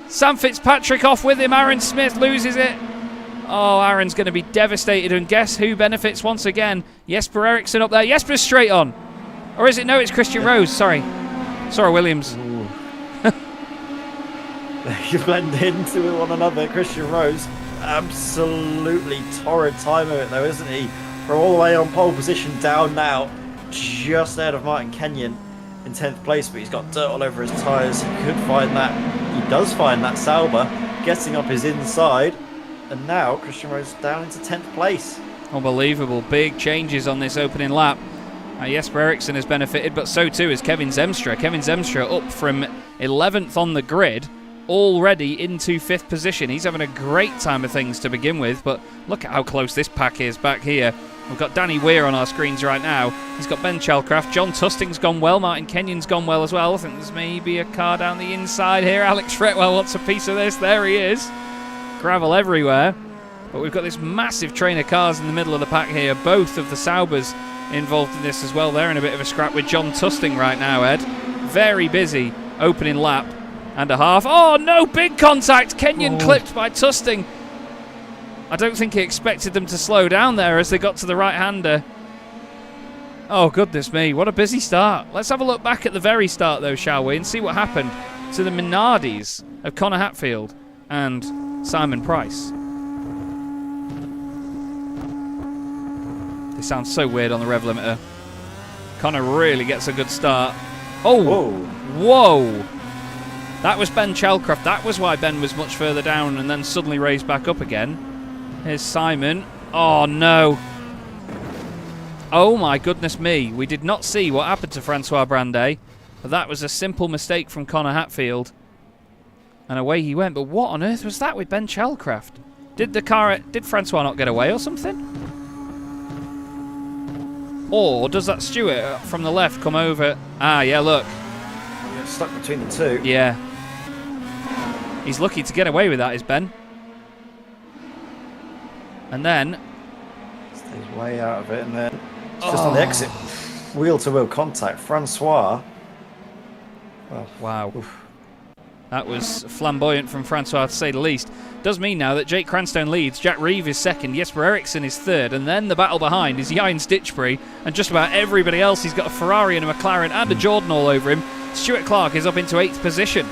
Sam Fitzpatrick off with him. Aaron Smith loses it. Oh, Aaron's going to be devastated, and guess who benefits once again? Jesper Eriksson up there. Jesper's straight on. Or is it? No, it's Christian Rose. Sorry. Williams. You blend into one another. Christian Rose, absolutely torrid time of it though, isn't he? From all the way on pole position down now, just ahead of Martin Kenyon in 10th place, but he's got dirt all over his tyres. He could find that. He does find that Sauber, getting up his inside. And now Christian Rose down into 10th place. Unbelievable. Big changes on this opening lap. Jesper Eriksson has benefited, but so too is Kevin Zemstra. Kevin Zemstra up from 11th on the grid, already into 5th position. He's having a great time of things to begin with, but look at how close this pack is back here. We've got Danny Weir on our screens right now. He's got Ben Chalcraft. John Tusting's gone well. Martin Kenyon's gone well as well. I think there's maybe a car down the inside here. Alex Fretwell wants a piece of this. There he is. Gravel everywhere, but we've got this massive train of cars in the middle of the pack here. Both of the Saubers involved in this as well. They're in a bit of a scrap with John Tusting right now, Ed. Very busy opening lap and a half. Oh no, big contact. Kenyon clipped by Tusting. I don't think he expected them to slow down there as they got to the right-hander. Oh goodness me, what a busy start. Let's have a look back at the very start though, shall we, and see what happened to the Minardis of Connor Hatfield and Simon Price. This sounds so weird on the rev limiter. Connor really gets a good start. Oh, whoa. That was Ben Chalcraft. That was why Ben was much further down and then suddenly raised back up again. Here's Simon. Oh no. Oh my goodness me. We did not see what happened to Francois Brandet, but that was a simple mistake from Connor Hatfield. And away he went. But what on earth was that with Ben Chalcraft? Did Francois not get away or something? Or does that Stewart from the left come over? Ah, yeah, look. You're stuck between the 2. Yeah. He's lucky to get away with that, is Ben. And then stays way out of it, and then it's just on the exit. Wheel-to-wheel contact. Francois. Well, wow. Oof. That was flamboyant from Francois, to say the least. Does mean now that Jake Cranstone leads, Jack Reeve is 2nd, Jesper Eriksson is 3rd, and then the battle behind is Ian Stitchbury, and just about everybody else. He's got a Ferrari and a McLaren and a Jordan all over him. Stuart Clark is up into 8th position.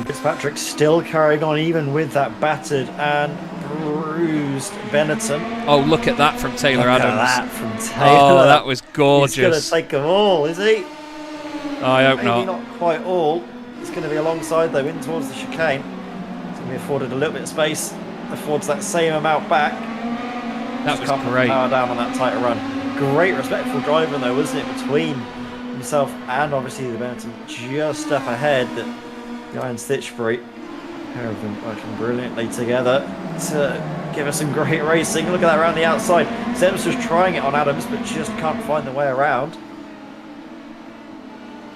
Fitzpatrick still carrying on, even with that battered and bruised Benetton. Oh, look at that from Taylor Adams. Look at that from Taylor. Oh, that was gorgeous. He's going to take them all, is he? Oh, I hope Maybe not. Not quite all. It's going to be alongside though, in towards the chicane. It's going to be afforded a little bit of space. Affords that same amount back. That was great. Power down on that tighter run. Great respectful driving though, wasn't it? Between himself and obviously the Benetton, just up ahead. That Ian Stitchbury, pair of them working brilliantly together to give us some great racing. Look at that around the outside. Zemstra's trying it on Adams, but just can't find the way around.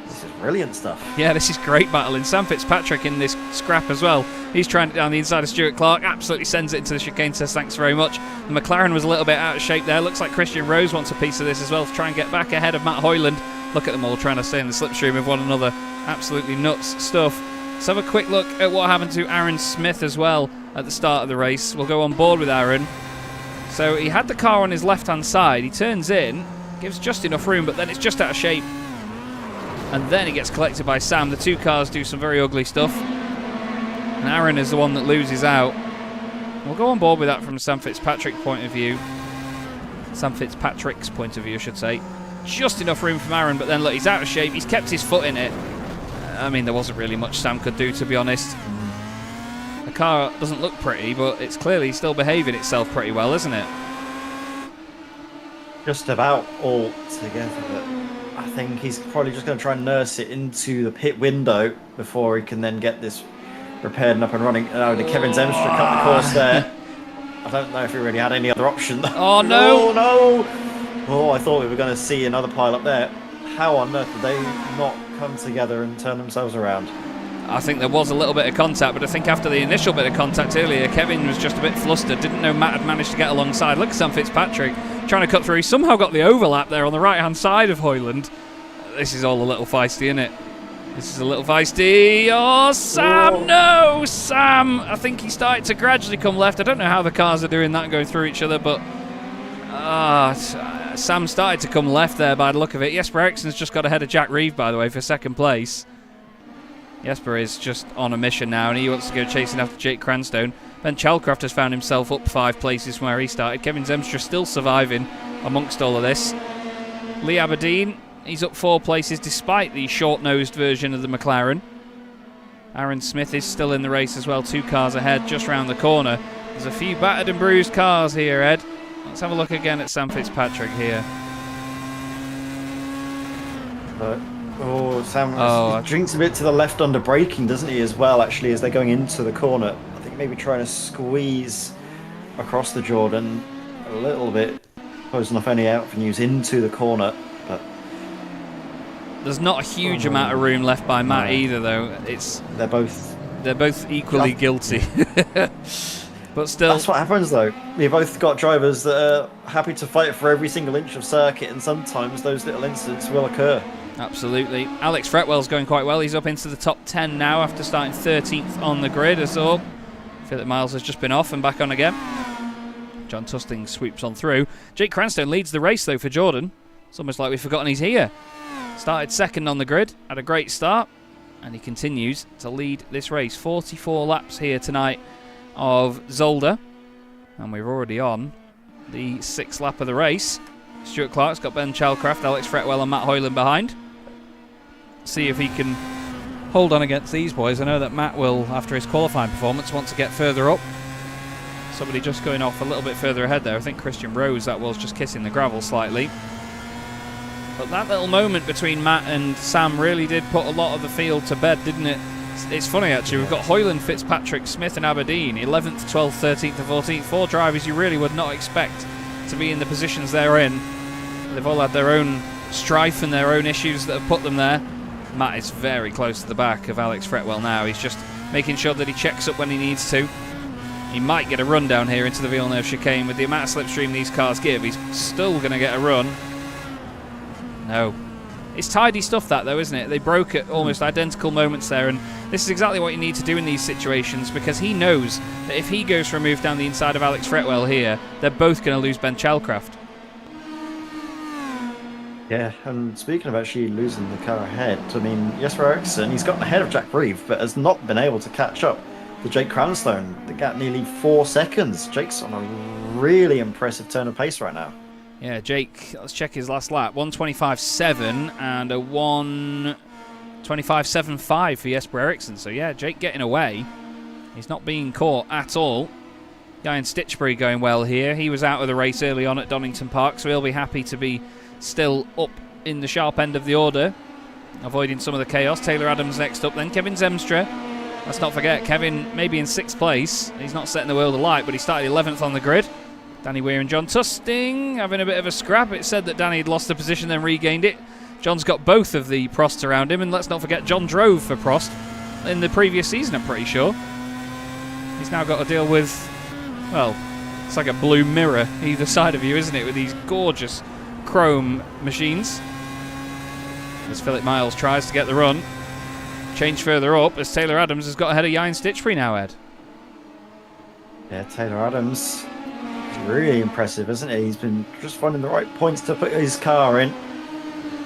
This is brilliant stuff. Yeah, this is great battling. Sam Fitzpatrick in this scrap as well. He's trying it down the inside of Stuart Clark. Absolutely sends it into the chicane, says thanks very much. The McLaren was a little bit out of shape there. Looks like Christian Rose wants a piece of this as well to try and get back ahead of Matt Hoyland. Look at them all trying to stay in the slipstream of one another. Absolutely nuts stuff. Let's have a quick look at what happened to Aaron Smith as well at the start of the race. We'll go on board with Aaron. So he had the car on his left-hand side. He turns in, gives just enough room, but then it's just out of shape. And then he gets collected by Sam. The two cars do some very ugly stuff. And Aaron is the one that loses out. We'll go on board with that from Sam Fitzpatrick's point of view. Sam Fitzpatrick's point of view, I should say. Just enough room from Aaron, but then look, he's out of shape. He's kept his foot in it. I mean, there wasn't really much Sam could do, to be honest. The car doesn't look pretty, but it's clearly still behaving itself pretty well, isn't it? Just about all together, but I think he's probably just going to try and nurse it into the pit window before he can then get this repaired and up and running. Oh, did Kevin Zemstra cut the course there? I don't know if he really had any other option. Oh, no! Oh, no! Oh, I thought we were going to see another pile up there. How on earth did they not come together and turn themselves around? I think there was a little bit of contact, but I think after the initial bit of contact earlier, Kevin was just a bit flustered. Didn't know Matt had managed to get alongside. Look at Sam Fitzpatrick trying to cut through. He somehow got the overlap there on the right-hand side of Hoyland. This is all a little feisty, isn't it? This is a little feisty. Oh, Sam, Whoa. no! Sam, I think he started to gradually come left. I don't know how the cars are doing that and going through each other, but Sam started to come left there by the look of it. Jesper Eriksson's just got ahead of Jack Reeve, by the way, for second place. Jesper is just on a mission now, and he wants to go chasing after Jake Cranstone. Ben Chalcroft has found himself up 5 places from where he started. Kevin Zemstra still surviving amongst all of this. Lee Aberdeen, he's up 4 places despite the short-nosed version of the McLaren. Aaron Smith is still in the race as well, 2 cars ahead, just round the corner. There's a few battered and bruised cars here, Ed. Let's have a look again at Sam Fitzpatrick here. Sam drinks a bit to the left under braking, doesn't he, as well, actually, as they're going into the corner. I think maybe trying to squeeze across the Jordan a little bit, closing off any avenues into the corner. But there's not a huge amount of room left by Matt either, though. They're both equally guilty. But still, that's what happens, though. You've both got drivers that are happy to fight for every single inch of circuit, and sometimes those little incidents will occur. Absolutely. Alex Fretwell's going quite well. He's up into the top 10 now after starting 13th on the grid. I saw Philip Miles has just been off and back on again. John Tusting sweeps on through. Jake Cranstone leads the race, though, for Jordan. It's almost like we've forgotten he's here. Started second on the grid, had a great start, and he continues to lead this race. 44 laps here tonight of Zolder, and we're already on the 6th lap of the race. Stuart Clark's got Ben Chalcroft, Alex Fretwell and Matt Hoyland behind. See if he can hold on against these boys. I know that Matt will, after his qualifying performance, want to get further up. Somebody just going off a little bit further ahead there. I think Christian Rose, that was just kissing the gravel slightly. But that little moment between Matt and Sam really did put a lot of the field to bed, didn't it? It's funny, actually. We've got Hoyland, Fitzpatrick, Smith and Aberdeen, 11th, 12th, 13th and 14th. 4 drivers you really would not expect to be in the positions they're in. They've all had their own strife and their own issues that have put them there. Matt is very close to the back of Alex Fretwell now. He's just making sure that he checks up when he needs to. He might get a run down here into the Villeneuve chicane. With the amount of slipstream these cars give, he's still going to get a run. No. It's tidy stuff, that, though, isn't it? They broke at almost identical moments there, and this is exactly what you need to do in these situations, because he knows that if he goes for a move down the inside of Alex Fretwell here, they're both going to lose Ben Chalcroft. Yeah, and speaking of actually losing the car ahead, I mean, Jesper Eriksson, he's gotten ahead of Jack Reeve, but has not been able to catch up to Jake Cranstone. They got nearly 4 seconds. Jake's on a really impressive turn of pace right now. Yeah, Jake, let's check his last lap. 1:25.7 and a 1:25.75 for Jesper Eriksson. So yeah, Jake getting away. He's not being caught at all. Guy in Stitchbury going well here. He was out of the race early on at Donington Park, so he'll be happy to be still up in the sharp end of the order, avoiding some of the chaos. Taylor Adams next up, then Kevin Zemstra. Let's not forget, Kevin maybe in 6th place. He's not setting the world alight, but he started 11th on the grid. Danny Weir and John Tusting having a bit of a scrap. It said that Danny had lost the position, then regained it. John's got both of the Prosts around him, and let's not forget John drove for Prost in the previous season, I'm pretty sure. He's now got to deal with, well, it's like a blue mirror either side of you, isn't it, with these gorgeous chrome machines. As Philip Miles tries to get the run. Change further up as Taylor Adams has got ahead of Jan Stitchbury now, Ed. Yeah, Taylor Adams is really impressive, isn't he? He's been just finding the right points to put his car in.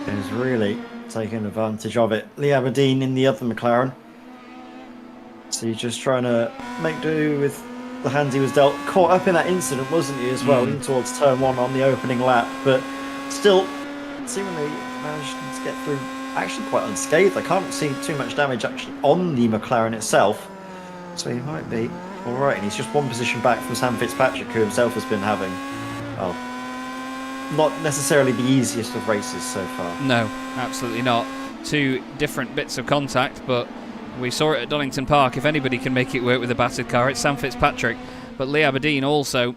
And he's really taking advantage of it. Lee Aberdeen in the other McLaren. So he's just trying to make do with the hands he was dealt. Caught up in that incident, wasn't he, as well, in towards turn 1 on the opening lap. But still, seemingly managed to get through actually quite unscathed. I can't see too much damage actually on the McLaren itself. So he might be alright. And he's just one position back from Sam Fitzpatrick, who himself has been having, well, not necessarily the easiest of races so far. No, absolutely not. 2 different bits of contact, but we saw it at Donington Park. If anybody can make it work with a battered car, it's Sam Fitzpatrick. But Lee Aberdeen also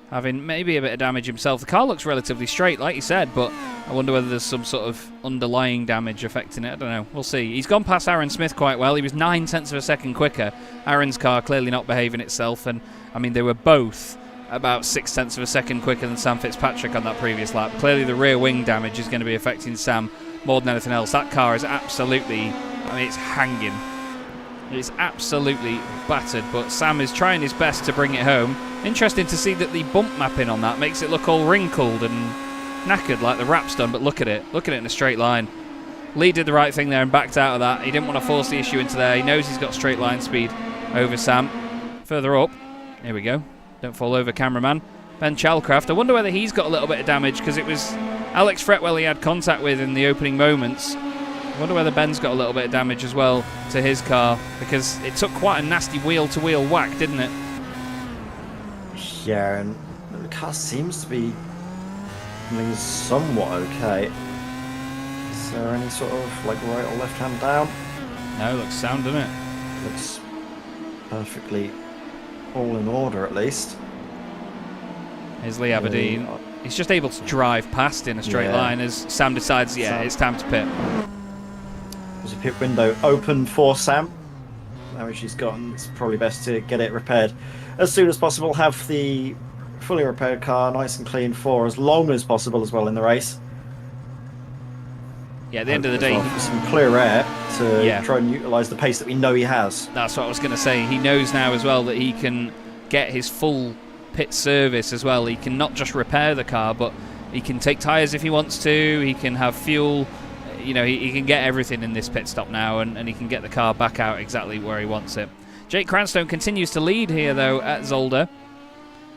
having maybe a bit of damage himself. The car looks relatively straight, like you said, but I wonder whether there's some sort of underlying damage affecting it. I don't know. We'll see. He's gone past Aaron Smith quite well. He was 9/10 of a second quicker. Aaron's car clearly not behaving itself, and I mean, they were both about 6/10 of a second quicker than Sam Fitzpatrick on that previous lap. Clearly the rear wing damage is going to be affecting Sam more than anything else. That car is absolutely, I mean, it's hanging. It's absolutely battered, but Sam is trying his best to bring it home. Interesting to see that the bump mapping on that makes it look all wrinkled and knackered like the wrap's done, but look at it. Look at it in a straight line. Lee did the right thing there and backed out of that. He didn't want to force the issue into there. He knows he's got straight line speed over Sam. Further up, here we go. Don't fall over, cameraman. Ben Chalcraft. I wonder whether he's got a little bit of damage, because it was Alex Fretwell he had contact with in the opening moments. I wonder whether Ben's got a little bit of damage as well to his car, because it took quite a nasty wheel-to-wheel whack, didn't it? Yeah, and the car seems to be doing somewhat okay. Is there any sort of like right or left hand down? No, looks sound, doesn't it? Looks perfectly all in order, at least. Here's Lee Aberdeen. He's just able to drive past in a straight line as Sam decides, it's time to pit. There's a pit window open for Sam. Now which he's gotten, it's probably best to get it repaired as soon as possible. Have the fully repaired car nice and clean for as long as possible as well in the race. Yeah, at the end of the day, some clear air to try and utilise the pace that we know he has. That's what I was going to say. He knows now as well that he can get his full pit service as well. He can not just repair the car, but he can take tyres if he wants to. He can have fuel. You know, he can get everything in this pit stop now, and he can get the car back out exactly where he wants it. Jake Cranstone continues to lead here, though, at Zolder.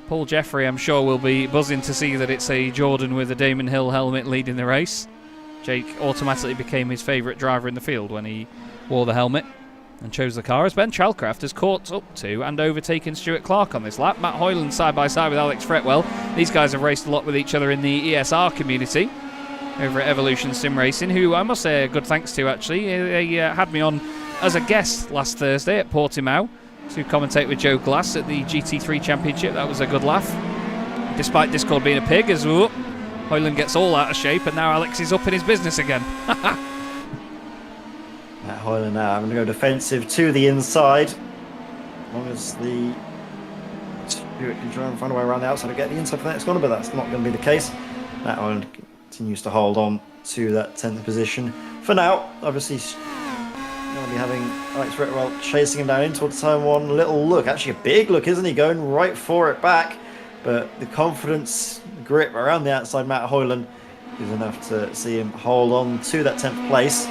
Paul Jeffrey, I'm sure, will be buzzing to see that it's a Jordan with a Damon Hill helmet leading the race. Jake automatically became his favourite driver in the field when he wore the helmet and chose the car, as Ben Chalcraft has caught up to and overtaken Stuart Clark on this lap. Matt Hoyland side by side with Alex Fretwell. These guys have raced a lot with each other in the ESR community over at Evolution Sim Racing, who I must say a good thanks to, actually. They had me on as a guest last Thursday at Portimao to commentate with Joe Glass at the GT3 Championship. That was a good laugh, despite Discord being a pig, as Hoyland gets all out of shape, and now Alex is up in his business again. Matt Hoyland now having to go defensive to the inside. As long as the Stuart can try and find a way around the outside to get the inside for the next corner, but that's not going to be the case. Matt Hoyland continues to hold on to that 10th position for now. Obviously, going to be having Alex Fretwell chasing him down in towards turn 1. Little look, actually a big look, isn't he? Going right for it back, but the confidence, grip around the outside Matt Hoyland is enough to see him hold on to that 10th place.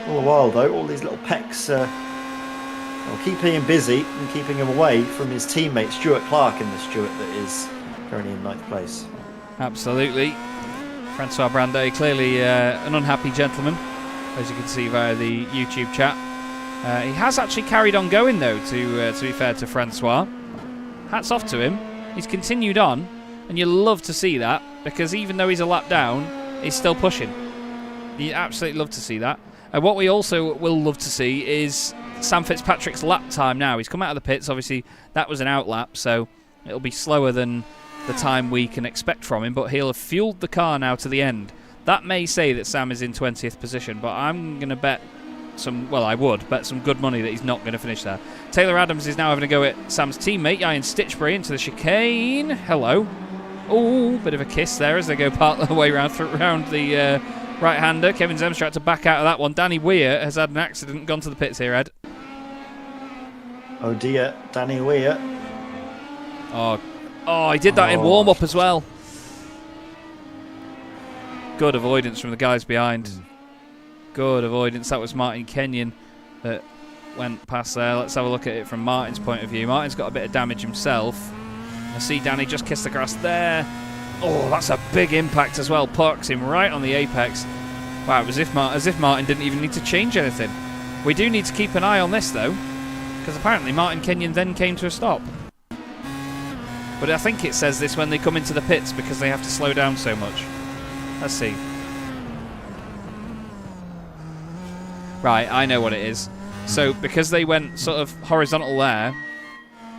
All the while, though, all these little pecks keeping him busy and keeping him away from his teammate Stuart Clark in the Stuart that is currently in 9th place. Absolutely. Francois Brandet, clearly an unhappy gentleman, as you can see via the YouTube chat. He has actually carried on going, though, to be fair to Francois. Hats off to him. He's continued on, and you love to see that, because even though he's a lap down, he's still pushing. You absolutely love to see that. And what we also will love to see is Sam Fitzpatrick's lap time now. He's come out of the pits. Obviously, that was an out lap, so it'll be slower than the time we can expect from him, but he'll have fueled the car now to the end. That may say that Sam is in 20th position, but I'm going to bet I would bet some good money that he's not going to finish there. Taylor Adams is now having a go at Sam's teammate, Ian Stitchbury, into the chicane. Hello. Oh, bit of a kiss there as they go part of the way round the right-hander. Kevin Zemstra had to back out of that one. Danny Weir has had an accident and gone to the pits here, Ed. Oh dear, Danny Weir. Oh, he did that in warm-up as well. Good avoidance from the guys behind. Good avoidance. That was Martin Kenyon that went past there. Let's have a look at it from Martin's point of view. Martin's got a bit of damage himself. I see Danny just kiss the grass there. Oh, that's a big impact as well. Parks him right on the apex. Wow, as if Martin didn't even need to change anything. We do need to keep an eye on this, though, because apparently Martin Kenyon then came to a stop. But I think it says this when they come into the pits because they have to slow down so much. Let's see. Right, I know what it is. So, because they went sort of horizontal there,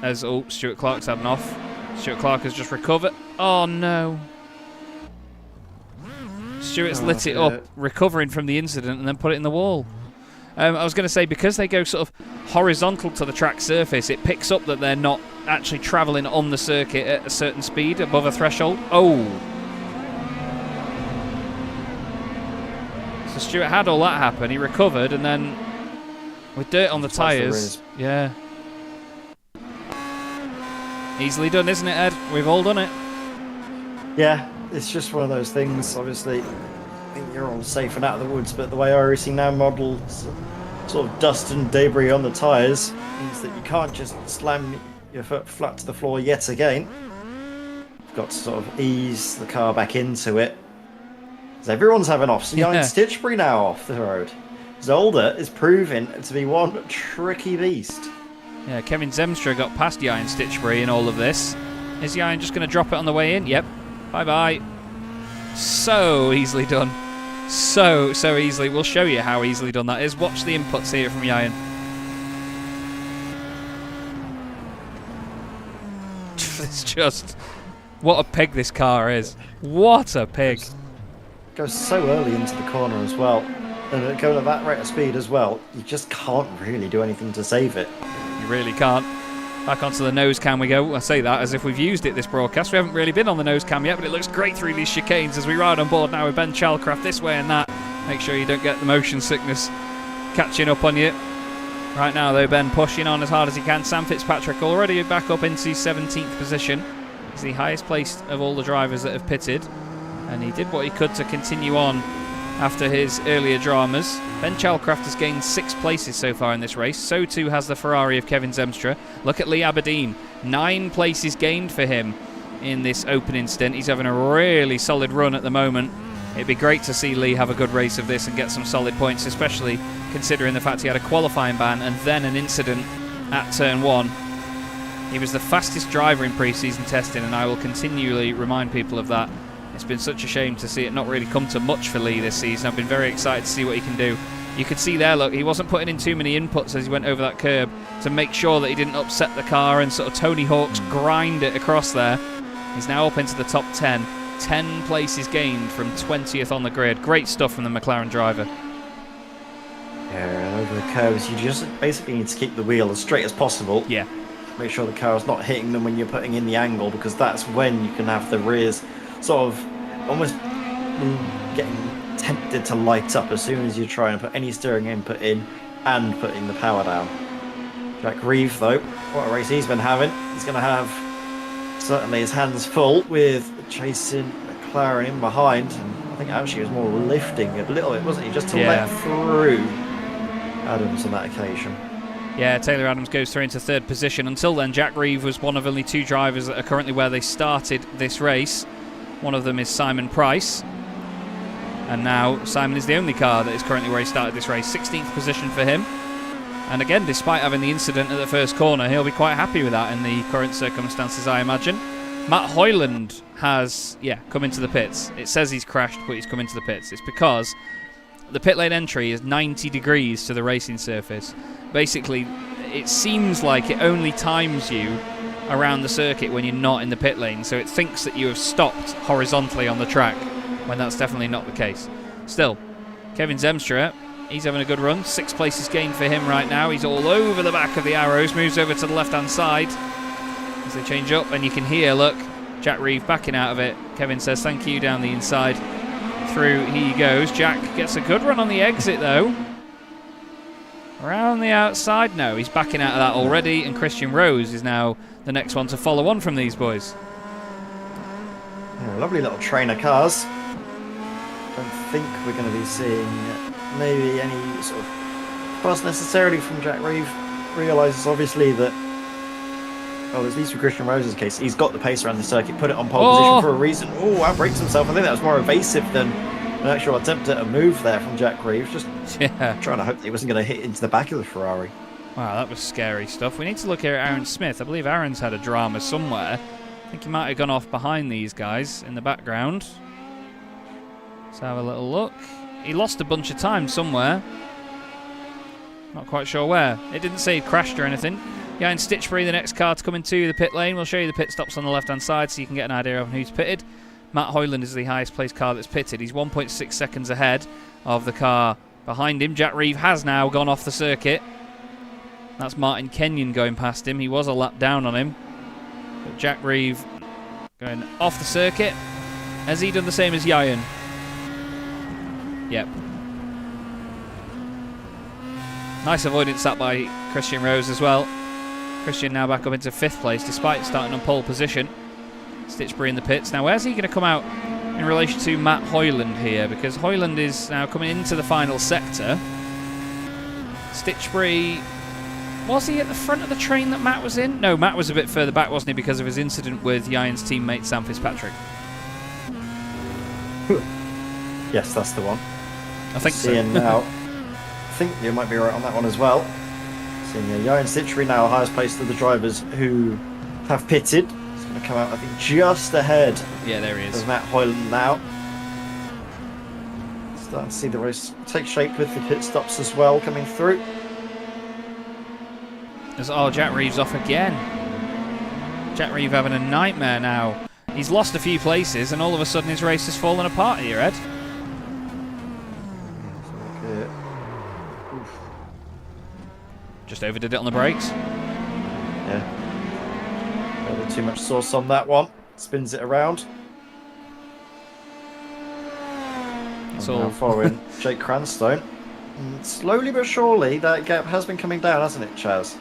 as Stuart Clark's had an off. Stuart Clark has just recovered. Oh no. Stuart's lit it up, recovering from the incident, and then put it in the wall. I was going to say, because they go sort of horizontal to the track surface, it picks up that they're not actually travelling on the circuit at a certain speed above a threshold. Oh. So Stuart had all that happen. He recovered, and then with dirt on the tyres, yeah. Easily done, isn't it, Ed? We've all done it. Yeah, it's just one of those things. Obviously, I think you're all safe and out of the woods, but the way iRacing now models sort of dust and debris on the tyres means that you can't just slam your foot flat to the floor yet again. You've got to sort of ease the car back into it. So everyone's having off. So Ian Stitchbury now off the road. Zolder is proving to be one tricky beast. Yeah, Kevin Zemstra got past Ian Stitchbury in all of this. Is Ian just going to drop it on the way in? Yep. Bye-bye. So easily done. So easily. We'll show you how easily done that is. Watch the inputs here from Ian. It's just... what a pig this car is. What a pig. Goes so early into the corner as well. And going at that rate of speed as well, you just can't really do anything to save it. You really can't. Back onto the nose cam we go. I say that as if we've used it this broadcast. We haven't really been on the nose cam yet, but it looks great through these chicanes as we ride on board now with Ben Chalcraft this way and that. Make sure you don't get the motion sickness catching up on you. Right now, though, Ben pushing on as hard as he can. Sam Fitzpatrick already back up into 17th position. He's the highest placed of all the drivers that have pitted. And he did what he could to continue on after his earlier dramas. Ben Chalcraft has gained 6 places so far in this race. So too has the Ferrari of Kevin Zemstra. Look at Lee Aberdeen. 9 places gained for him in this opening stint. He's having a really solid run at the moment. It'd be great to see Lee have a good race of this and get some solid points, especially considering the fact he had a qualifying ban and then an incident at turn 1. He was the fastest driver in pre-season testing, and I will continually remind people of that. It's been such a shame to see it not really come to much for Lee this season. I've been very excited to see what he can do. You could see there, look, he wasn't putting in too many inputs as he went over that curb to make sure that he didn't upset the car and sort of Tony Hawk's grind it across there. He's now up into the top 10. 10 places gained from 20th on the grid. Great stuff from the McLaren driver. Yeah, over the curves, you just basically need to keep the wheel as straight as possible. Yeah. Make sure the car is not hitting them when you're putting in the angle, because that's when you can have the rears sort of almost getting tempted to light up as soon as you try and put any steering input in and putting the power down. Jack Reeve, though, what a race he's been having. He's going to have certainly his hands full with chasing McLaren in behind, and I think actually he was more lifting a little bit, wasn't he, just to let through Adams on that occasion. Yeah, Taylor Adams goes through into 3rd position. Until then, Jack Reeve was one of only 2 drivers that are currently where they started this race. One of them is Simon Price. And now Simon is the only car that is currently where he started this race. 16th position for him. And again, despite having the incident at the first corner, he'll be quite happy with that in the current circumstances, I imagine. Matt Hoyland has, come into the pits. It says he's crashed, but he's come into the pits. It's because the pit lane entry is 90 degrees to the racing surface. Basically, it seems like it only times you around the circuit when you're not in the pit lane, so it thinks that you have stopped horizontally on the track, when that's definitely not the case. Still, Kevin Zemstra, he's having a good run. 6 places gained for him right now. He's all over the back of the arrows, moves over to the left-hand side as they change up, and you can hear, look, Jack Reeve backing out of it. Kevin says thank you down the inside. Through he goes. Jack gets a good run on the exit, though. Around the outside, no, he's backing out of that already, and Christian Rose is now the next one to follow on from these boys. Yeah, lovely little trainer cars. Don't think we're going to be seeing maybe any sort of fuss necessarily from Jack Reeve. Realises obviously that, well, at least for Christian Rose's case, he's got the pace around the circuit, put it on pole position for a reason. Oh, outbreaks himself. I think that was more evasive than an actual attempt at a move there from Jack Reeve. Just trying to hope that he wasn't going to hit into the back of the Ferrari. Wow, that was scary stuff. We need to look here at Aaron Smith. I believe Aaron's had a drama somewhere. I think he might have gone off behind these guys in the background. Let's have a little look. He lost a bunch of time somewhere. Not quite sure where. It didn't say he crashed or anything. Yeah, and Stitchbury, the next car to come into the pit lane. We'll show you the pit stops on the left-hand side so you can get an idea of who's pitted. Matt Hoyland is the highest placed car that's pitted. He's 1.6 seconds ahead of the car behind him. Jack Reeve has now gone off the circuit. That's Martin Kenyon going past him. He was a lap down on him. But Jack Reeve going off the circuit. Has he done the same as Yayan? Yep. Nice avoidance that by Christian Rose as well. Christian now back up into 5th place despite starting on pole position. Stitchbury in the pits. Now where's he going to come out in relation to Matt Hoyland here? Because Hoyland is now coming into the final sector. Stitchbury, was he at the front of the train that Matt was in? No, Matt was a bit further back, wasn't he, because of his incident with Yayan's teammate Sam Fitzpatrick. Yes, that's the one. I think so. Seeing now, I think you might be right on that one as well. Seeing Yayan Stitchbury now highest placed of the drivers who have pitted. He's going to come out, I think, just ahead. Yeah, there he is. Of Matt Hoyland now. Starting to see the race take shape with the pit stops as well coming through. Jack Reeve's off again. Jack Reeve having a nightmare now. He's lost a few places and all of a sudden his race has fallen apart here, Ed. Just overdid it on the brakes. Yeah. A bit too much sauce on that one. Spins it around. It's all all following Jake Cranstone. And slowly but surely that gap has been coming down, hasn't it, Chaz?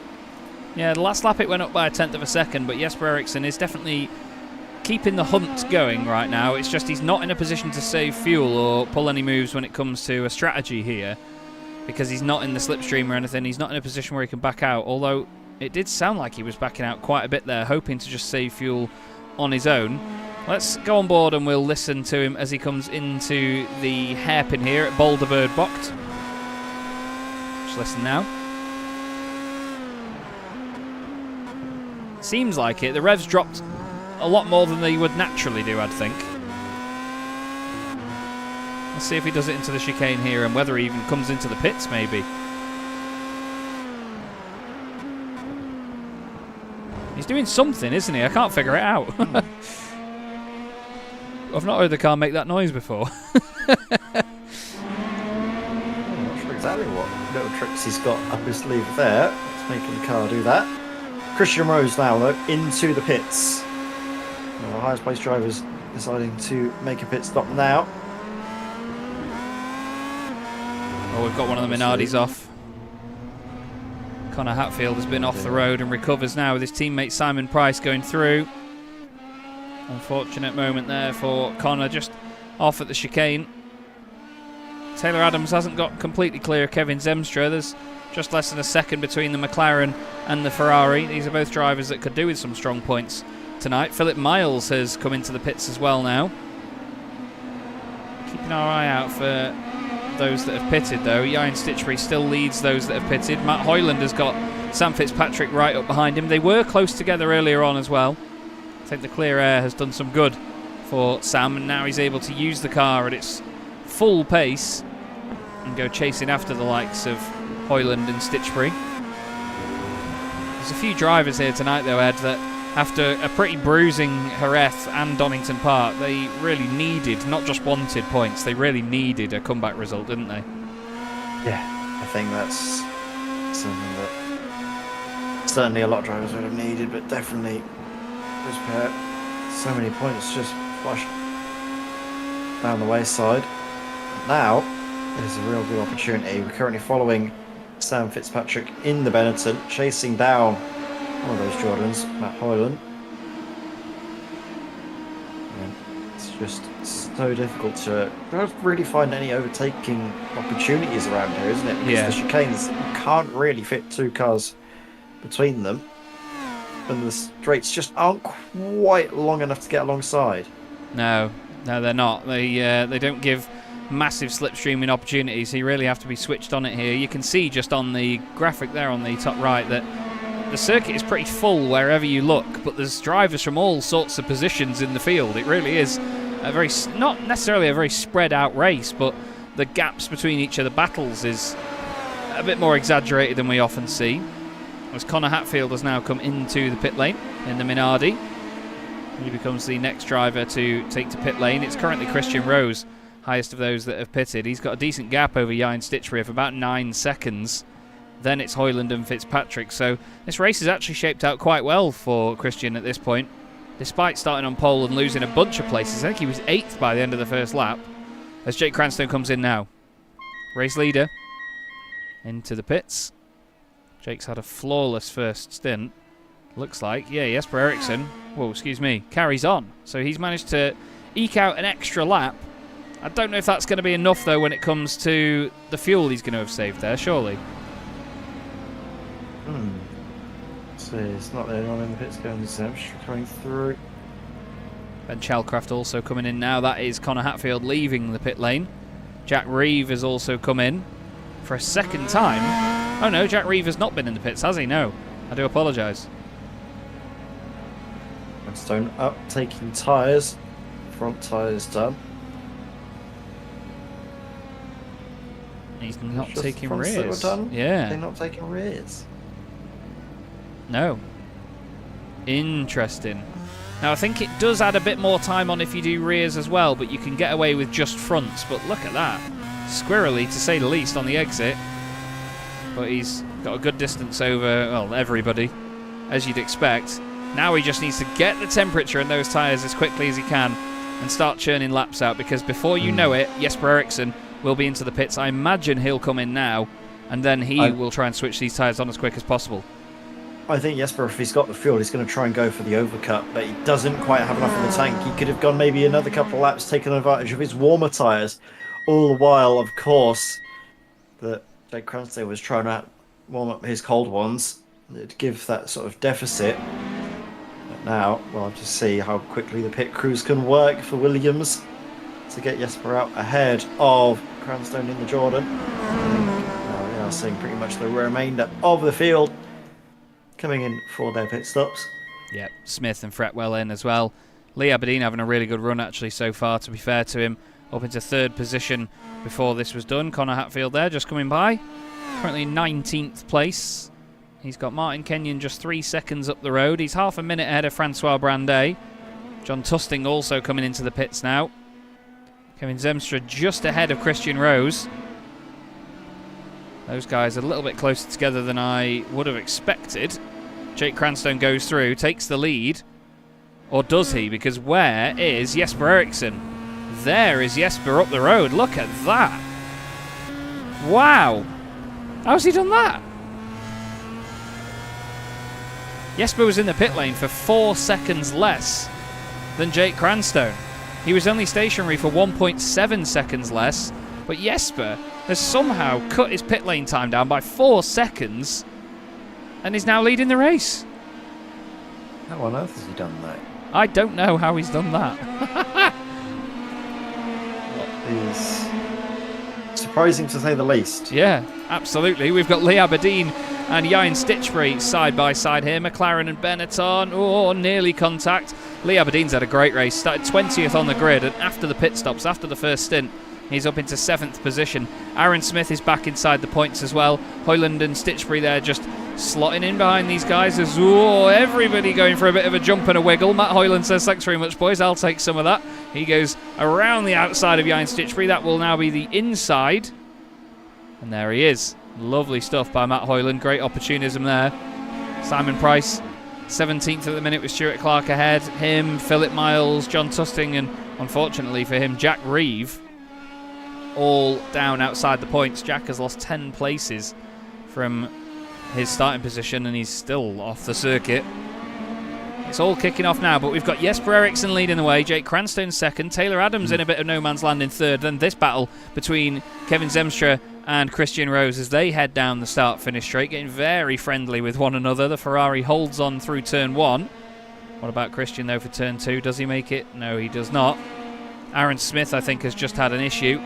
Yeah, the last lap it went up by 1/10 of a second, but Jesper Eriksson is definitely keeping the hunt going right now. It's just he's not in a position to save fuel or pull any moves when it comes to a strategy here, because he's not in the slipstream or anything. He's not in a position where he can back out, although it did sound like he was backing out quite a bit there, hoping to just save fuel on his own. Let's go on board and we'll listen to him as he comes into the hairpin here at Boulderbird Bocht. Just listen now. Seems like it. The revs dropped a lot more than they would naturally do, I'd think. Let's see if he does it into the chicane here and whether he even comes into the pits, maybe. He's doing something, isn't he? I can't figure it out. I've not heard the car make that noise before. I'm not sure exactly what little tricks he's got up his sleeve there. It's making the car do that. Christian Rose now, though, into the pits. Well, the highest placed drivers deciding to make a pit stop now. Oh, we've got one of the Minardis off. Connor Hatfield has been off the road and recovers now with his teammate Simon Price going through. Unfortunate moment there for Connor, just off at the chicane. Taylor Adams hasn't got completely clear of Kevin Zemstra. There's just less than a second between the McLaren and the Ferrari. These are both drivers that could do with some strong points tonight. Philip Miles has come into the pits as well now. Keeping our eye out for those that have pitted, though. Yayan Stitchbury still leads those that have pitted. Matt Hoyland has got Sam Fitzpatrick right up behind him. They were close together earlier on as well. I think the clear air has done some good for Sam, and now he's able to use the car at its full pace and go chasing after the likes of Hoyland and Stitchbury. There's a few drivers here tonight, though, Ed, that after a pretty bruising Jerez and Donington Park, they really needed, not just wanted points, they really needed a comeback result, didn't they? Yeah, I think that's something that certainly a lot of drivers would have needed, but definitely this pair, so many points just flushed down the wayside. Now is a real good opportunity. We're currently following Sam Fitzpatrick in the Benetton, chasing down one of those Jordans, Matt Hoyland. And it's just so difficult to really find any overtaking opportunities around here, isn't it? Because the chicanes, you can't really fit two cars between them, and the straights just aren't quite long enough to get alongside. No, they're not. They don't give massive slipstreaming opportunities. You really have to be switched on it here. You can see just on the graphic there on the top right that the circuit is pretty full wherever you look, but there's drivers from all sorts of positions in the field. It really is a very, not necessarily a very spread out race, but the gaps between each of the battles is a bit more exaggerated than we often see. As Connor Hatfield has now come into the pit lane in the Minardi. He becomes the next driver to take to pit lane. It's currently Christian Rose, highest of those that have pitted. He's got a decent gap over Jan Stitchbury of about 9 seconds. Then it's Hoyland and Fitzpatrick. So this race is actually shaped out quite well for Christian at this point. Despite starting on pole and losing a bunch of places. I think he was 8th by the end of the first lap. As Jake Cranstoun comes in now. Race leader into the pits. Jake's had a flawless first stint. Looks like. Yeah, Jesper Eriksson. Whoa, excuse me. Carries on. So he's managed to eke out an extra lap. I don't know if that's going to be enough, though, when it comes to the fuel he's going to have saved there, surely. So it's not the only one in the pits going coming through. Ben Chalcraft also coming in now. That is Connor Hatfield leaving the pit lane. Jack Reeve has also come in for a second time. Oh no, Jack Reeve has not been in the pits, has he? No. I do apologise. Stone up, taking tyres. Front tyres done. He's not Just taking fronts that were rears. done? Yeah. They're not taking rears. No. Interesting. Now, I think it does add a bit more time on if you do rears as well, but you can get away with just fronts. But look at that. Squirrely, to say the least, on the exit. But he's got a good distance over, well, everybody, as you'd expect. Now he just needs to get the temperature in those tyres as quickly as he can and start churning laps out, because before you know it, Jesper Eriksson will be into the pits. I imagine he'll come in now, and then he will try and switch these tyres on as quick as possible. I think Jesper, if he's got the fuel, he's going to try and go for the overcut, but he doesn't quite have enough in the tank. He could have gone maybe another couple of laps, taken advantage of his warmer tyres, all the while, of course, that Jake Cranstoun was trying to warm up his cold ones to give that sort of deficit. But now, we'll have to see how quickly the pit crews can work for Williams to get Jesper out ahead of Cranstoun in the Jordan. Now we are seeing pretty much the remainder of the field coming in for their pit stops. Yep, Smith and Fretwell in as well. Lee Aberdeen having a really good run actually so far, to be fair to him. Up into 3rd position before this was done. Connor Hatfield there just coming by. Currently 19th place. He's got Martin Kenyon just 3 seconds up the road. He's half a minute ahead of Francois Brandet. John Tusting also coming into the pits now. Kevin Zemstra just ahead of Christian Rose. Those guys are a little bit closer together than I would have expected. Jake Cranstoun goes through, takes the lead. Or does he? Because where is Jesper Eriksson? There is Jesper up the road. Look at that. Wow. How's he done that? Jesper was in the pit lane for 4 seconds less than Jake Cranstoun. He was only stationary for 1.7 seconds less, but Jesper has somehow cut his pit lane time down by 4 seconds and is now leading the race. How on earth has he done that? I don't know how he's done that. That is surprising to say the least. Yeah, absolutely. We've got Lee Aberdeen and Jan Stitchbury side by side here. McLaren and Benetton, oh, nearly contact. Lee Aberdeen's had a great race. Started 20th on the grid, and after the pit stops, after the first stint, He's up into 7th position. Aaron Smith is back inside the points as well. Hoyland and Stitchbury there just slotting in behind these guys. As everybody going for a bit of a jump and a wiggle. Matt Hoyland says, thanks very much, boys. I'll take some of that. He goes around the outside of behind Stitchbury. That will now be the inside. And there he is. Lovely stuff by Matt Hoyland. Great opportunism there. Simon Price, 17th at the minute with Stuart Clark ahead. Him, Philip Miles, John Tusting, and unfortunately for him, Jack Reeve, all down outside the points. Jack has lost 10 places from his starting position and he's still off the circuit. It's all kicking off now, but we've got Jesper Eriksson leading the way, Jake Cranstone second, Taylor Adams in a bit of no man's land in third. Then this battle between Kevin Zemstra and Christian Rose as they head down the start-finish straight, getting very friendly with one another. The Ferrari holds on through turn 1. What about Christian, though, for turn 2? Does he make it? No, he does not. Aaron Smith, I think, has just had an issue.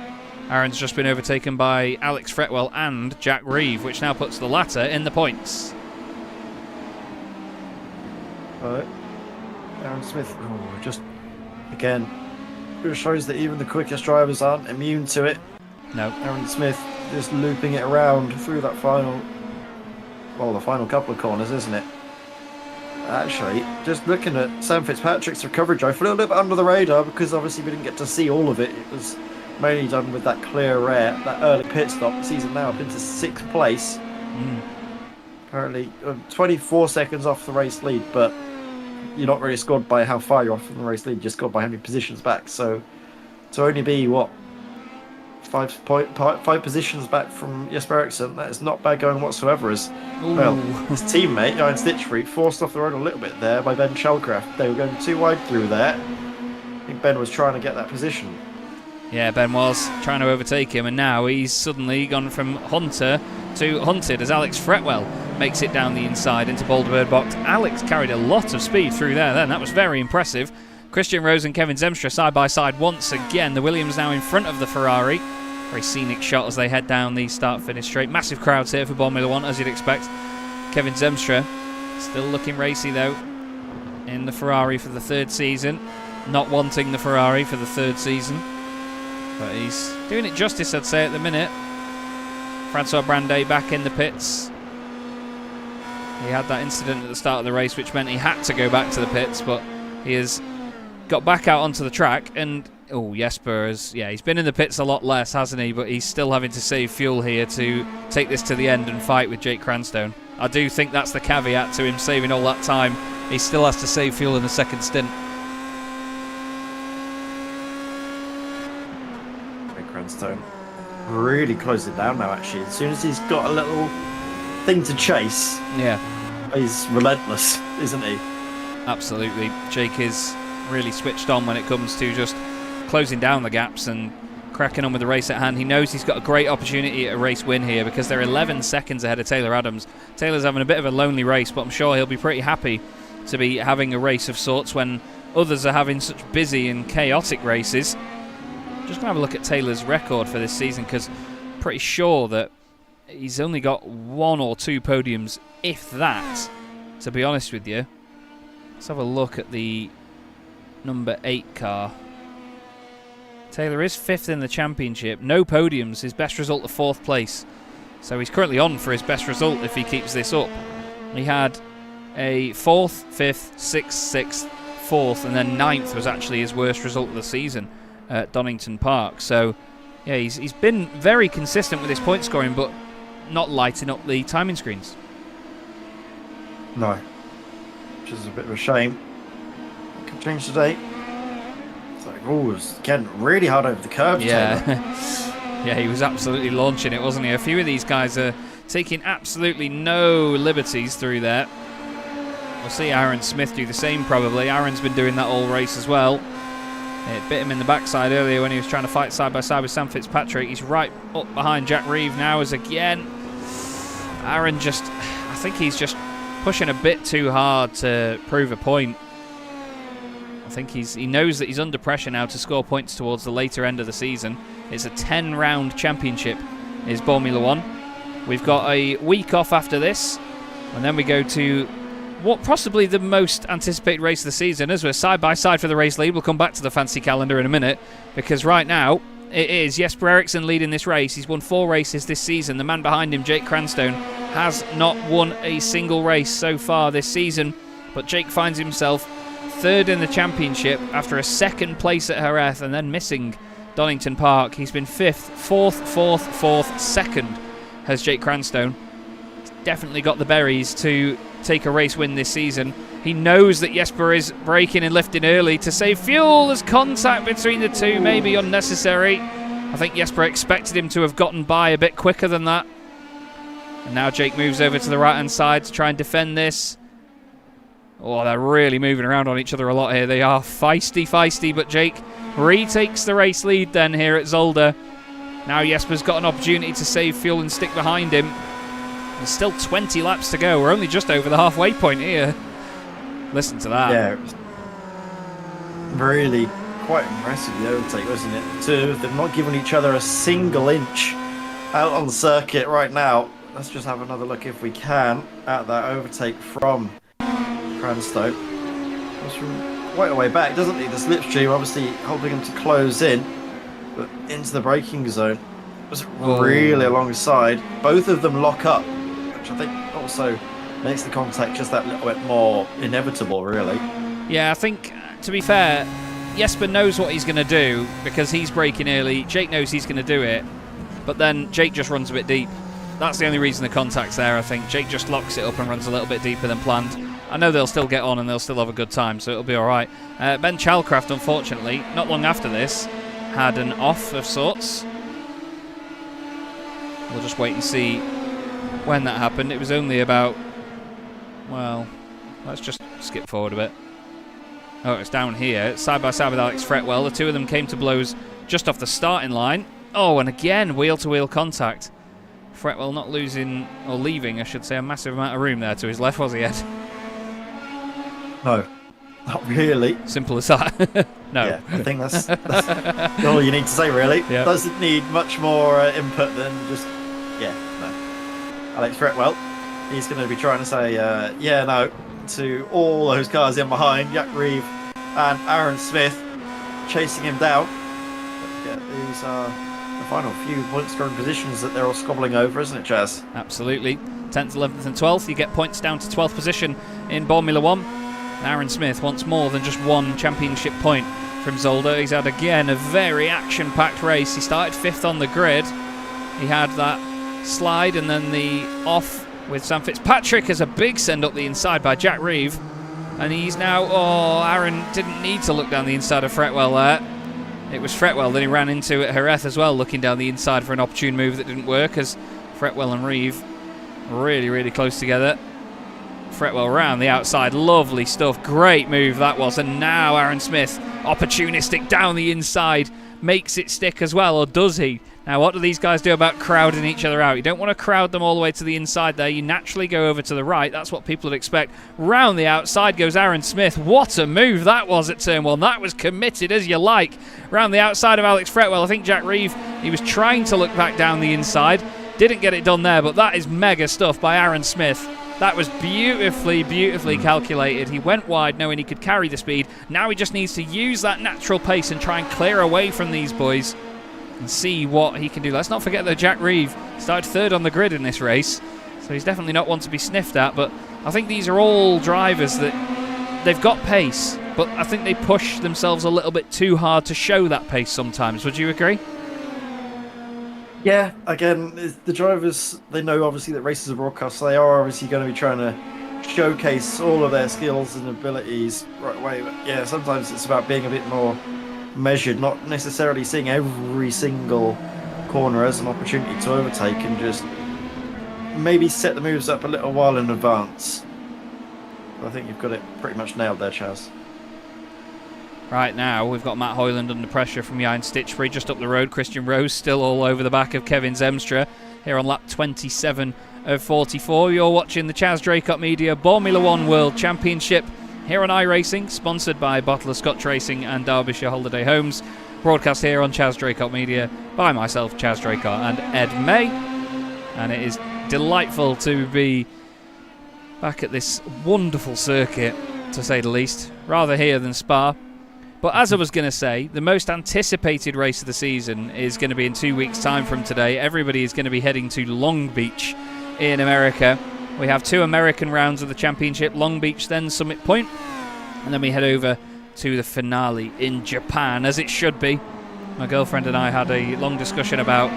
Aaron's just been overtaken by Alex Fretwell and Jack Reeve, which now puts the latter in the points. Right. Aaron Smith, just, again, it shows that even the quickest drivers aren't immune to it. No. Aaron Smith just looping it around through that final, well, the final couple of corners, isn't it? Actually, just looking at Sam Fitzpatrick's recovery drive, flew a little bit under the radar because obviously we didn't get to see all of it. It was mainly done with that clear air, that early pit stop. The season now up into 6th place. Currently 24 seconds off the race lead, but you're not really scored by how far you're off from the race lead, you're scored by how many positions back. So to only be, what, 5 positions back from Jesper Eriksson, that is not bad going whatsoever. As well, his teammate, Ryan Stitchbury, forced off the road a little bit there by Ben Shellcraft. They were going too wide through there. I think Ben was trying to get that position. Yeah, Ben was trying to overtake him, and now he's suddenly gone from Hunter to hunted as Alex Fretwell makes it down the inside into Boulderbird box. Alex carried a lot of speed through there then. That was very impressive. Christian Rose and Kevin Zemstra side by side once again. The Williams now in front of the Ferrari. Very scenic shot as they head down the start-finish straight. Massive crowds here for Boremula 1, as you'd expect. Kevin Zemstra still looking racy though in the Ferrari for the 3rd season. Not wanting the Ferrari for the 3rd season. But he's doing it justice, I'd say, at the minute. Francois Brandet back in the pits. He had that incident at the start of the race, which meant he had to go back to the pits, but he has got back out onto the track. And, Jesper has, he's been in the pits a lot less, hasn't he? But he's still having to save fuel here to take this to the end and fight with Jake Cranstone. I do think that's the caveat to him saving all that time. He still has to save fuel in the second stint. Cranstone really closed it down now, actually. As soon as he's got a little thing to chase, he's relentless, isn't he? Absolutely. Jake is really switched on when it comes to just closing down the gaps and cracking on with the race at hand. He knows he's got a great opportunity at a race win here because they're 11 seconds ahead of Taylor Adams. Taylor's having a bit of a lonely race, but I'm sure he'll be pretty happy to be having a race of sorts when others are having such busy and chaotic races. Just going to have a look at Taylor's record for this season because I'm pretty sure that he's only got 1 or 2 podiums, if that, to be honest with you. Let's have a look at the number 8 car. Taylor is 5th in the championship. No podiums. His best result, the 4th place. So he's currently on for his best result if he keeps this up. He had a 4th, 5th, 6th, 6th, 4th, and then 9th was actually his worst result of the season at Donington Park. So yeah, he's been very consistent with his point scoring, but not lighting up the timing screens. No, which is a bit of a shame. Could change today. It's like, it's getting really hard over the curves. Yeah. Yeah, he was absolutely launching it, wasn't he? A few of these guys are taking absolutely no liberties through there. We'll see Aaron Smith do the same probably. Aaron's been doing that all race as well. It bit him in the backside earlier when he was trying to fight side by side with Sam Fitzpatrick. He's right up behind Jack Reeve now as again Aaron I think he's just pushing a bit too hard to prove a point. I think he knows that he's under pressure now to score points towards the later end of the season. It's a 10-round championship is Boremula 1. We've got a week off after this, and then we go to what possibly the most anticipated race of the season, as we're side by side for the race lead. We'll come back to the fancy calendar in a minute, because right now it is. Jesper Eriksson leading this race. He's won 4 races this season. The man behind him, Jake Cranstone, has not won a single race so far this season. But Jake finds himself 3rd in the championship after a 2nd place at Jerez and then missing Donington Park. He's been 5th, 4th, 4th, 4th, 2nd has Jake Cranstone. He's definitely got the berries to take a race win this season. He knows that Jesper is braking and lifting early to save fuel. There's contact between the two, maybe unnecessary. I think Jesper expected him to have gotten by a bit quicker than that. And now Jake moves over to the right-hand side to try and defend this. Oh, they're really moving around on each other a lot here. They are feisty, but Jake retakes the race lead then here at Zolder. Now Jesper's got an opportunity to save fuel and stick behind him. There's still 20 laps to go. We're only just over the halfway point here. Listen to that. Yeah, it was really quite impressive, the overtake, wasn't it? Two of them not giving each other a single inch out on the circuit right now. Let's just have another look, if we can, at that overtake from Cranstone. It was from quite a way back, doesn't he? The slipstream obviously helping him to close in, but into the braking zone. It was really alongside. Both of them lock up, which I think also makes the contact just that little bit more inevitable, really. Yeah, I think, to be fair, Jesper knows what he's going to do because he's braking early. Jake knows he's going to do it, but then Jake just runs a bit deep. That's the only reason the contact's there, I think. Jake just locks it up and runs a little bit deeper than planned. I know they'll still get on and they'll still have a good time, so it'll be all right. Ben Chalcraft, unfortunately, not long after this, had an off of sorts. We'll just wait and see when that happened. It was only about... Well, let's just skip forward a bit. Oh, it's down here. Side by side with Alex Fretwell. The two of them came to blows just off the starting line. Oh, and again, wheel-to-wheel contact. Fretwell not losing, or leaving, I should say, a massive amount of room there to his left, was he, Ed? No, not really. Simple as that. No. Yeah, I think that's all you need to say, really. Yep. Doesn't need much more input than just, yeah, no. Alex Fretwell, he's going to be trying to say, yeah, no, to all those cars in behind, Jack Reeve and Aaron Smith chasing him down. But, yeah, these are the final few point scoring positions that they're all squabbling over, isn't it, Chaz? Absolutely. 10th, 11th and 12th. You get points down to 12th position in Boremula 1. Aaron Smith wants more than just one championship point from Zolder. He's had, again, a very action-packed race. He started 5th on the grid. He had that slide and then the off with Sam Fitzpatrick as a big send up the inside by Jack Reeve. And he's now... Oh, Aaron didn't need to look down the inside of Fretwell there. It was Fretwell that he ran into at Jerez as well, looking down the inside for an opportune move that didn't work, as Fretwell and Reeve really, really close together. Fretwell round the outside, lovely stuff, great move that was. And now Aaron Smith, opportunistic down the inside, makes it stick as well, or does he? Now what do these guys do about crowding each other out? You don't want to crowd them all the way to the inside there, you naturally go over to the right, that's what people would expect. Round the outside goes Aaron Smith, what a move that was at turn 1, that was committed as you like. Round the outside of Alex Fretwell, I think Jack Reeve, he was trying to look back down the inside, didn't get it done there, but that is mega stuff by Aaron Smith. That was beautifully, beautifully calculated. He went wide knowing he could carry the speed. Now he just needs to use that natural pace and try and clear away from these boys and see what he can do. Let's not forget that Jack Reeve started 3rd on the grid in this race, so he's definitely not one to be sniffed at. But I think these are all drivers that they've got pace, but I think they push themselves a little bit too hard to show that pace sometimes. Would you agree? Yeah, again, the drivers, they know obviously that races are broadcast, so they are obviously going to be trying to showcase all of their skills and abilities right away. But yeah, sometimes it's about being a bit more measured, not necessarily seeing every single corner as an opportunity to overtake, and just maybe set the moves up a little while in advance. I think you've got it pretty much nailed there, Chaz. Right now, we've got Matt Hoyland under pressure from Jan Stitchbury just up the road. Christian Rose still all over the back of Kevin Zemstra here on lap 27 of 44. You're watching the Chaz Draycott Media Boremula 1 World Championship here on iRacing, sponsored by Bottle of Scotch Racing and Derbyshire Holiday Homes. Broadcast here on Chaz Draycott Media by myself, Chaz Draycott, and Ed May. And it is delightful to be back at this wonderful circuit, to say the least. Rather here than Spa. But as I was going to say, the most anticipated race of the season is going to be in 2 weeks' time from today. Everybody is going to be heading to Long Beach in America. We have 2 American rounds of the championship, Long Beach, then Summit Point, and then we head over to the finale in Japan, as it should be. My girlfriend and I had a long discussion about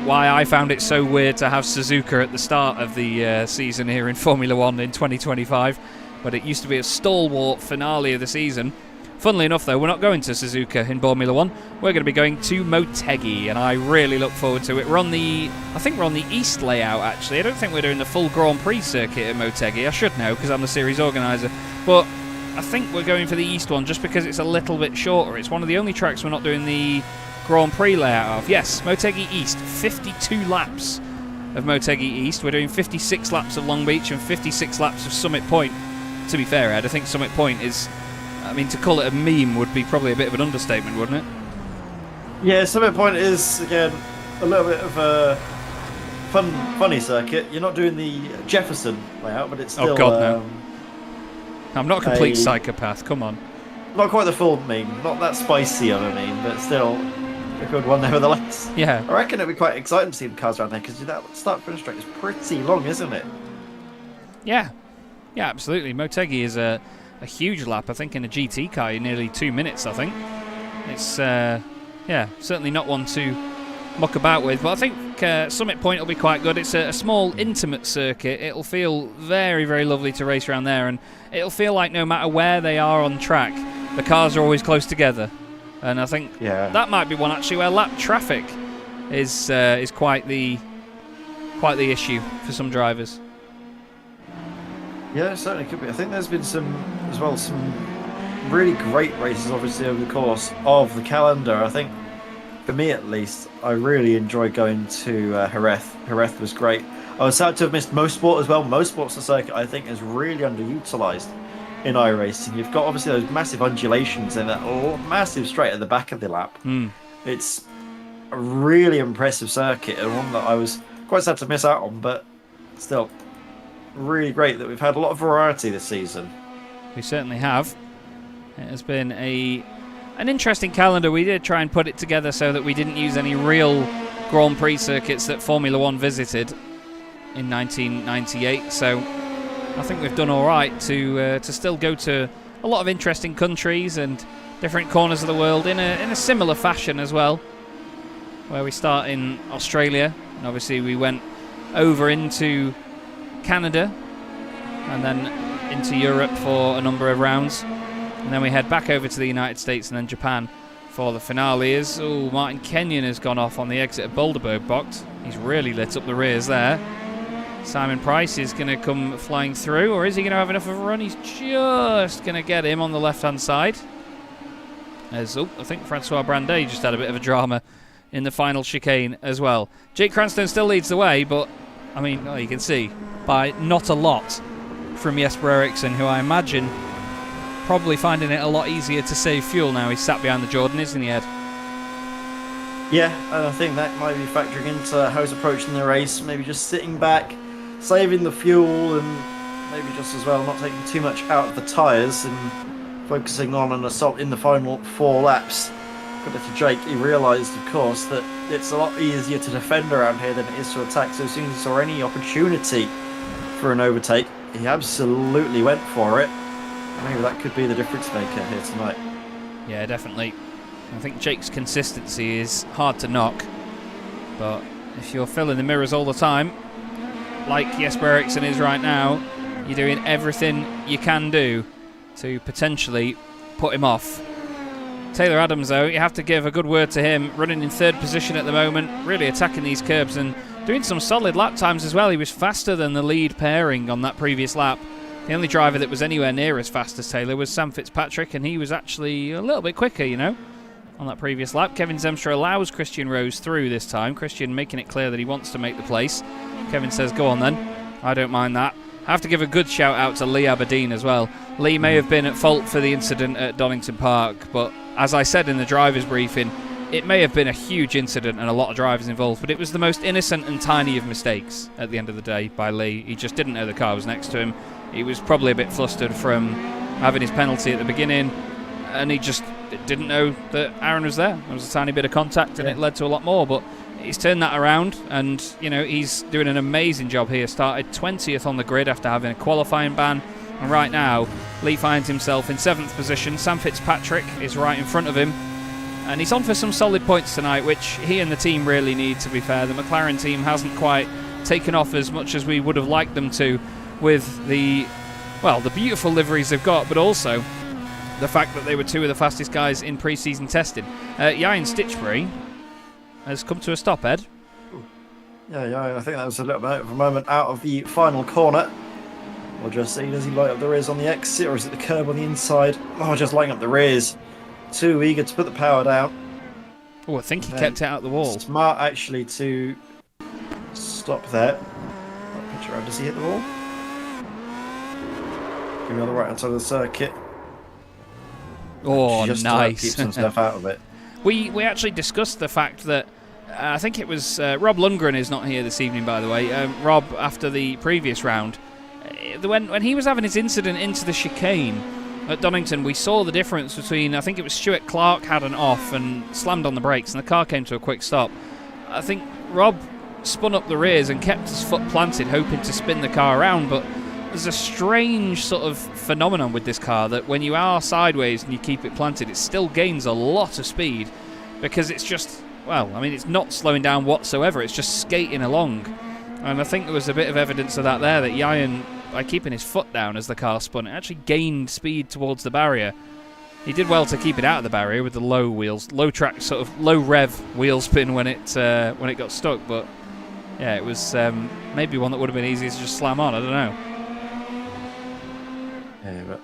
why I found it so weird to have Suzuka at the start of the season here in Formula 1 in 2025, but it used to be a stalwart finale of the season. Funnily enough, though, we're not going to Suzuka in Formula 1. We're going to be going to Motegi, and I really look forward to it. I think we're on the East layout, actually. I don't think we're doing the full Grand Prix circuit at Motegi. I should know, because I'm the series organiser. But I think we're going for the East one, just because it's a little bit shorter. It's one of the only tracks we're not doing the Grand Prix layout of. Yes, Motegi East, 52 laps of Motegi East. We're doing 56 laps of Long Beach and 56 laps of Summit Point. To be fair, Ed, I think Summit Point is... I mean, to call it a meme would be probably a bit of an understatement, wouldn't it? Yeah, Summit Point is, again, a little bit of a funny circuit. You're not doing the Jefferson layout, but it's still... Oh, God, no. I'm not a complete psychopath, come on. Not quite the full meme, not that spicy of a meme, but still a good one nevertheless. Yeah. I reckon it'd be quite exciting to see the cars around there, because that start-finish straight is pretty long, isn't it? Yeah. Yeah, absolutely. Motegi is a huge lap. I think in a GT car, you're nearly 2 minutes, I think. It's, certainly not one to muck about with. But I think Summit Point will be quite good. It's a small, intimate circuit. It'll feel very, very lovely to race around there. And it'll feel like no matter where they are on track, the cars are always close together. And I think that might be one, actually, where lap traffic is quite the issue for some drivers. Yeah, it certainly could be. I think there's been some really great races, obviously, over the course of the calendar. I think, for me at least, I really enjoyed going to Jerez. Jerez was great. I was sad to have missed Mosport as well. Mosport's a circuit I think is really underutilised in iRacing. You've got, obviously, those massive undulations and that massive straight at the back of the lap. It's a really impressive circuit, and one that I was quite sad to miss out on, but still... really great that we've had a lot of variety this season. We certainly have. It has been an interesting calendar. We did try and put it together so that we didn't use any real Grand Prix circuits that Formula 1 visited in 1998, so I think we've done all right to still go to a lot of interesting countries and different corners of the world in a similar fashion as well, where we start in Australia, and obviously we went over into Canada and then into Europe for a number of rounds, and then we head back over to the United States and then Japan for the finale. Martin Kenyon has gone off on the exit of Boulderberg box. He's really lit up the rears there. Simon Price is going to come flying through, or is he going to have enough of a run? He's just going to get him on the left hand side. I think Francois Brandet just had a bit of a drama in the final chicane as well. Jake Cranstone still leads the way, but I mean, you can see by not a lot from Jesper Eriksson, who I imagine probably finding it a lot easier to save fuel now he's sat behind the Jordan, isn't he, Ed? Yeah, and I think that might be factoring into how he's approaching the race, maybe just sitting back, saving the fuel, and maybe just as well not taking too much out of the tyres and focusing on an assault in the final 4 laps. Credit to Jake, he realised, of course, that it's a lot easier to defend around here than it is to attack, so as soon as he saw any opportunity for an overtake, he absolutely went for it. Maybe that could be the difference maker here tonight. Yeah, definitely. I think Jake's consistency is hard to knock, but if you're filling the mirrors all the time, like Jesper Eriksson is right now, you're doing everything you can do to potentially put him off. Taylor Adams, though, you have to give a good word to him, running in 3rd position at the moment, really attacking these curbs and doing some solid lap times as well. He was faster than the lead pairing on that previous lap. The only driver that was anywhere near as fast as Taylor was Sam Fitzpatrick, and he was actually a little bit quicker, on that previous lap. Kevin Zemstra allows Christian Rose through this time. Christian making it clear that he wants to make the place. Kevin says, go on then. I don't mind that. I have to give a good shout out to Lee Aberdeen as well. Lee may have been at fault for the incident at Donington Park, but as I said in the driver's briefing, it may have been a huge incident and a lot of drivers involved, but it was the most innocent and tiny of mistakes at the end of the day by Lee. He just didn't know the car was next to him. He was probably a bit flustered from having his penalty at the beginning, and he just didn't know that Aaron was there. There was a tiny bit of contact, and it led to a lot more. But he's turned that around, and he's doing an amazing job here. Started 20th on the grid after having a qualifying ban, and right now Lee finds himself in 7th position. Sam Fitzpatrick is right in front of him, and he's on for some solid points tonight, which he and the team really need, to be fair. The McLaren team hasn't quite taken off as much as we would have liked them to, with the beautiful liveries they've got, but also the fact that they were 2 of the fastest guys in pre-season testing. Ian Stitchbury has come to a stop, Ed. Yeah, I think that was a little bit of a moment out of the final corner. We'll just see, does he light up the rears on the exit, or is it the curb on the inside? Oh, just lighting up the rears. Too eager to put the power down. Oh, I think he kept it out the wall. Smart, actually, to stop there. Picture around, does he hit the wall? Give me on the right hand side of the circuit. Oh, just nice. Keep some stuff out of it. We actually discussed the fact that I think it was Rob Lundgren is not here this evening, by the way. Rob, after the previous round, when he was having his incident into the chicane at Donington, we saw the difference between, I think it was Stuart Clark had an off and slammed on the brakes, and the car came to a quick stop. I think Rob spun up the rears and kept his foot planted, hoping to spin the car around, but there's a strange sort of phenomenon with this car that when you are sideways and you keep it planted, it still gains a lot of speed, because it's just, it's not slowing down whatsoever, it's just skating along. And I think there was a bit of evidence of that there, that Ian, by keeping his foot down as the car spun, it actually gained speed towards the barrier. He did well to keep it out of the barrier with the low wheels, low track, sort of low rev wheel spin when it got stuck, but yeah, it was maybe one that would have been easy to just slam on, I don't know. Yeah, but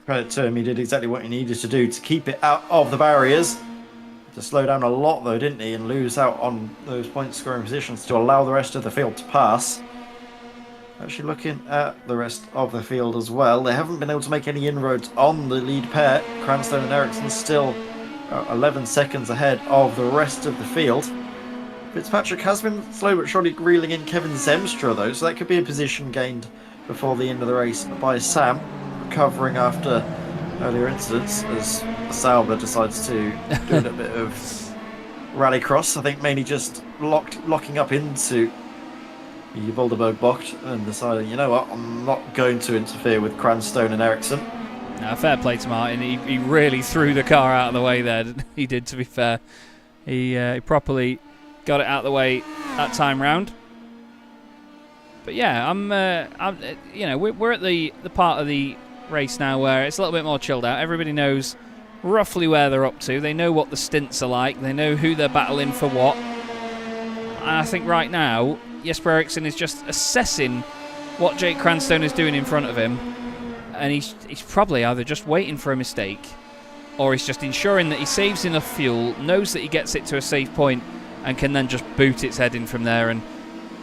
credit to him, he did exactly what he needed to do to keep it out of the barriers. To slow down a lot though, didn't he, and lose out on those point scoring positions to allow the rest of the field to pass. Actually looking at the rest of the field as well, they haven't been able to make any inroads on the lead pair. Cranstone and Ericsson still 11 seconds ahead of the rest of the field. Fitzpatrick has been slow but surely reeling in Kevin Zemstra though, so that could be a position gained before the end of the race by Sam, recovering after earlier incidents as Sauber decides to do a little bit of rallycross. I think mainly just locking up into the Volderberg Bocht and deciding, you know what, I'm not going to interfere with Cranstone and Ericsson. No, fair play to Martin. He really threw the car out of the way there. He did, to be fair. He properly got it out of the way that time round. But yeah, we're at the part of the race now where it's a little bit more chilled out. Everybody knows roughly where they're up to. They know what the stints are like. They know who they're battling for what. And I think right now, Jesper Eriksson is just assessing what Jake Cranstone is doing in front of him, and he's probably either just waiting for a mistake, or he's just ensuring that he saves enough fuel, knows that he gets it to a safe point, and can then just boot its head in from there and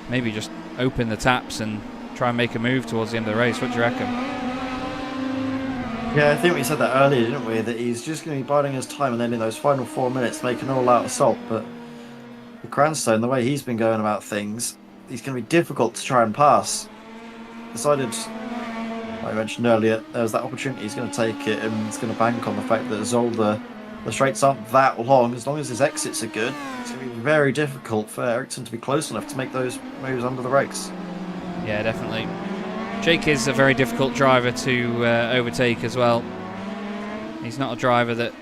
maybe just open the taps and try and make a move towards the end of the race. What do you reckon? Yeah, I think we said that earlier, didn't we? That he's just going to be biding his time and then in those final 4 minutes make an all-out assault. But with Cranstone, the way he's been going about things, he's going to be difficult to try and pass. Decided, like I mentioned earlier, there's that opportunity, he's going to take it, and he's going to bank on the fact that Zolder, the straights aren't that long. As long as his exits are good, it's going to be very difficult for Ericsson to be close enough to make those moves under the brakes. Yeah, definitely. Jake is a very difficult driver to overtake as well. He's not a driver that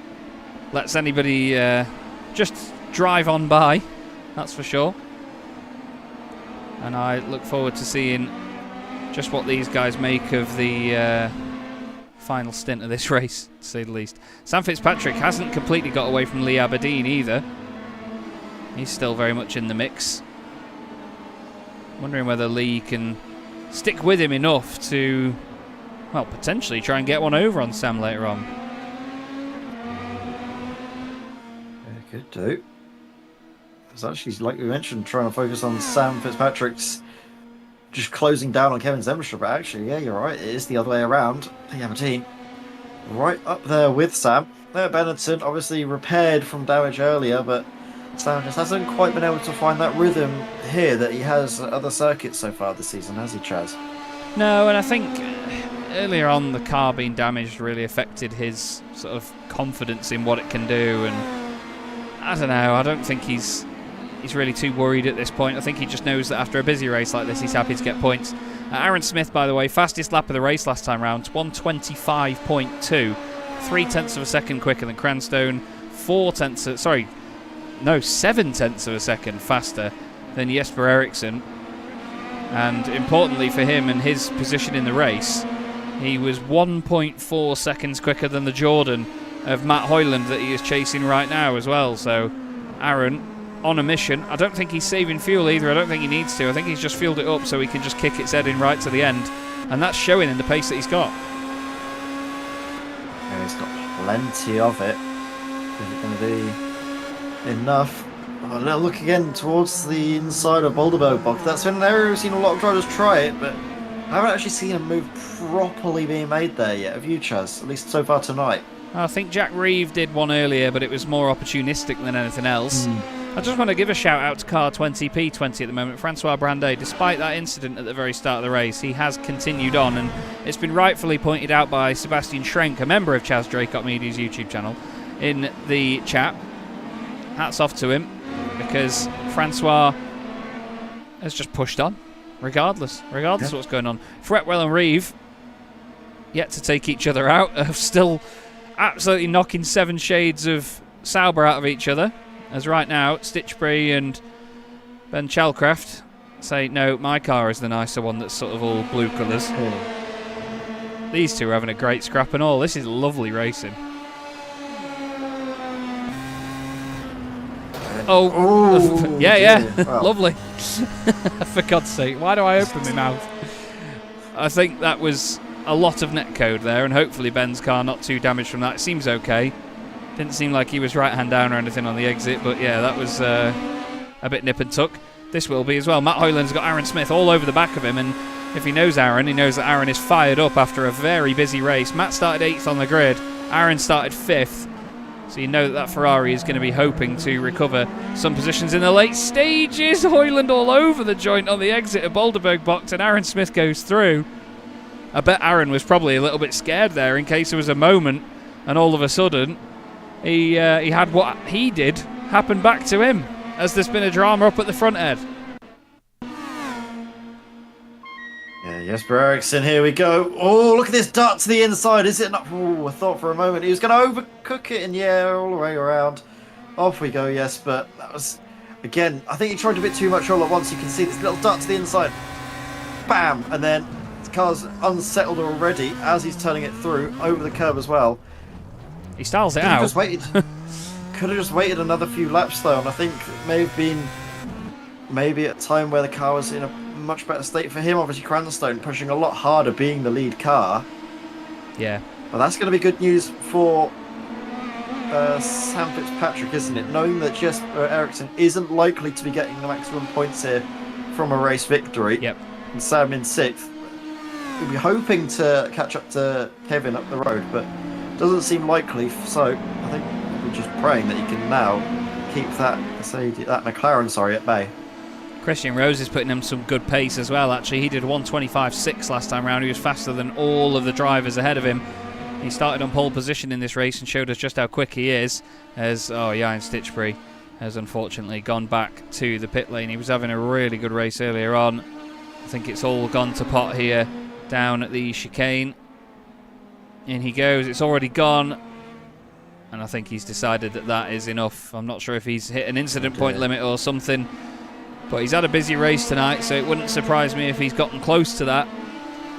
lets anybody just drive on by, that's for sure. And I look forward to seeing just what these guys make of the final stint of this race, to say the least. Sam Fitzpatrick hasn't completely got away from Lee Aberdeen either. He's still very much in the mix. Wondering whether Lee can stick with him enough to, well, potentially try and get one over on Sam later on. Yeah, could do. It's actually, like we mentioned, trying to focus on Sam Fitzpatrick's just closing down on Kevin Zemstra, but actually, yeah, you're right, it is the other way around. The Aberdeen right up there with Sam. There, Benetton obviously repaired from damage earlier, but Sam just hasn't quite been able to find that rhythm here that he has at other circuits so far this season, has he, Chaz? No, and I think earlier on, the car being damaged really affected his sort of confidence in what it can do, and I don't know, I don't think he's really too worried at this point. I think he just knows that after a busy race like this, he's happy to get points. Aaron Smith, by the way, fastest lap of the race last time round, 1:25.2, 0.3 of a second quicker than Cranstone, 7/10 of a second faster than Jesper Eriksson. And importantly for him and his position in the race, he was 1.4 seconds quicker than the Jordan of Matt Hoyland that he is chasing right now as well. So Aaron on a mission. I don't think he's saving fuel either. I don't think he needs to. I think he's just fueled it up so he can just kick its head in right to the end. And that's showing in the pace that he's got. Yeah, he's got plenty of it. Is it going to be enough? Oh, a little look again towards the inside of Boulderberg box. That's been an area we've seen a lot of drivers try it, but I haven't actually seen a move properly being made there yet. Have you, Chaz? At least so far tonight. I think Jack Reeve did one earlier, but it was more opportunistic than anything else. I just want to give a shout out to car 20P20 at the moment. Francois Brandet, despite that incident at the very start of the race, he has continued on, and it's been rightfully pointed out by Sebastian Schrenk, a member of Chaz Draycott Media's YouTube channel, in the chat. Hats off to him, because Francois has just pushed on, regardless of what's going on. Fretwell and Reeve, yet to take each other out, are still absolutely knocking 7 shades of Sauber out of each other. As right now, Stitchbury and Ben Chalcraft say, no, my car is the nicer one that's sort of all blue colours. These two are having a great scrap and all. This is lovely racing. Oh, yeah. Wow. Lovely. For God's sake, why do I open my mouth? I think that was a lot of netcode there, and hopefully Ben's car not too damaged from that. It seems okay. Didn't seem like he was right-hand down or anything on the exit, but yeah, that was a bit nip and tuck. This will be as well. Matt Hoyland's got Aaron Smith all over the back of him, and if he knows Aaron, he knows that Aaron is fired up after a very busy race. Matt started 8th on the grid. Aaron started 5th. So you know that Ferrari is going to be hoping to recover some positions in the late stages. Hoyland all over the joint on the exit of Boulderberg box, and Aaron Smith goes through. I bet Aaron was probably a little bit scared there in case there was a moment, and all of a sudden he had what he did happen back to him, as there's been a drama up at the front end. Yeah, Jesper Eriksson, here we go. Oh, look at this dart to the inside. Is it not? Oh, I thought for a moment he was going to overcook it, and yeah, all the way around. Off we go, Jesper. That was, again, I think he tried a bit too much all at once. You can see this little dart to the inside. Bam! And then the car's unsettled already as he's turning it through over the curb as well. He styles it out. Could have just waited another few laps though, and I think it may have been maybe at a time where the car was in a much better state for him. Obviously Cranstone pushing a lot harder, being the lead car. Yeah. Well, that's going to be good news for Sam Fitzpatrick, isn't it? Knowing that Jesper Eriksson isn't likely to be getting the maximum points here from a race victory. Yep. And Sam in 6th. We'll be hoping to catch up to Kevin up the road, but doesn't seem likely. So I think we're just praying that he can now keep that McLaren at bay. Christian Rose is putting him some good pace as well, actually. He did 1:25.6 last time round. He was faster than all of the drivers ahead of him. He started on pole position in this race and showed us just how quick he is, as Jan Stitchbury has unfortunately gone back to the pit lane. He was having a really good race earlier on. I think it's all gone to pot here down at the chicane. In he goes. It's already gone. And I think he's decided that that is enough. I'm not sure if he's hit an incident point limit or something. But he's had a busy race tonight, so it wouldn't surprise me if he's gotten close to that.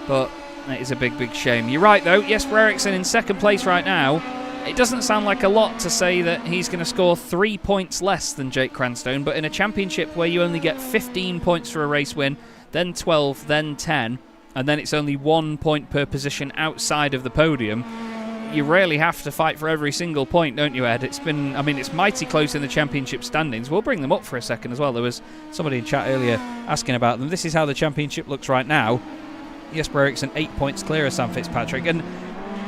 But it is a big, big shame. You're right, though. Jesper Eriksson in 2nd place right now. It doesn't sound like a lot to say that he's going to score 3 points less than Jake Cranstone, but in a championship where you only get 15 points for a race win, then 12, then 10, and then it's only 1 point per position outside of the podium, you really have to fight for every single point, don't you, Ed? It's mighty close in the championship standings. We'll bring them up for a second as well. There was somebody in chat earlier asking about them. This is how the championship looks right now. Jesper Eriksson 8 points clear of Sam Fitzpatrick, and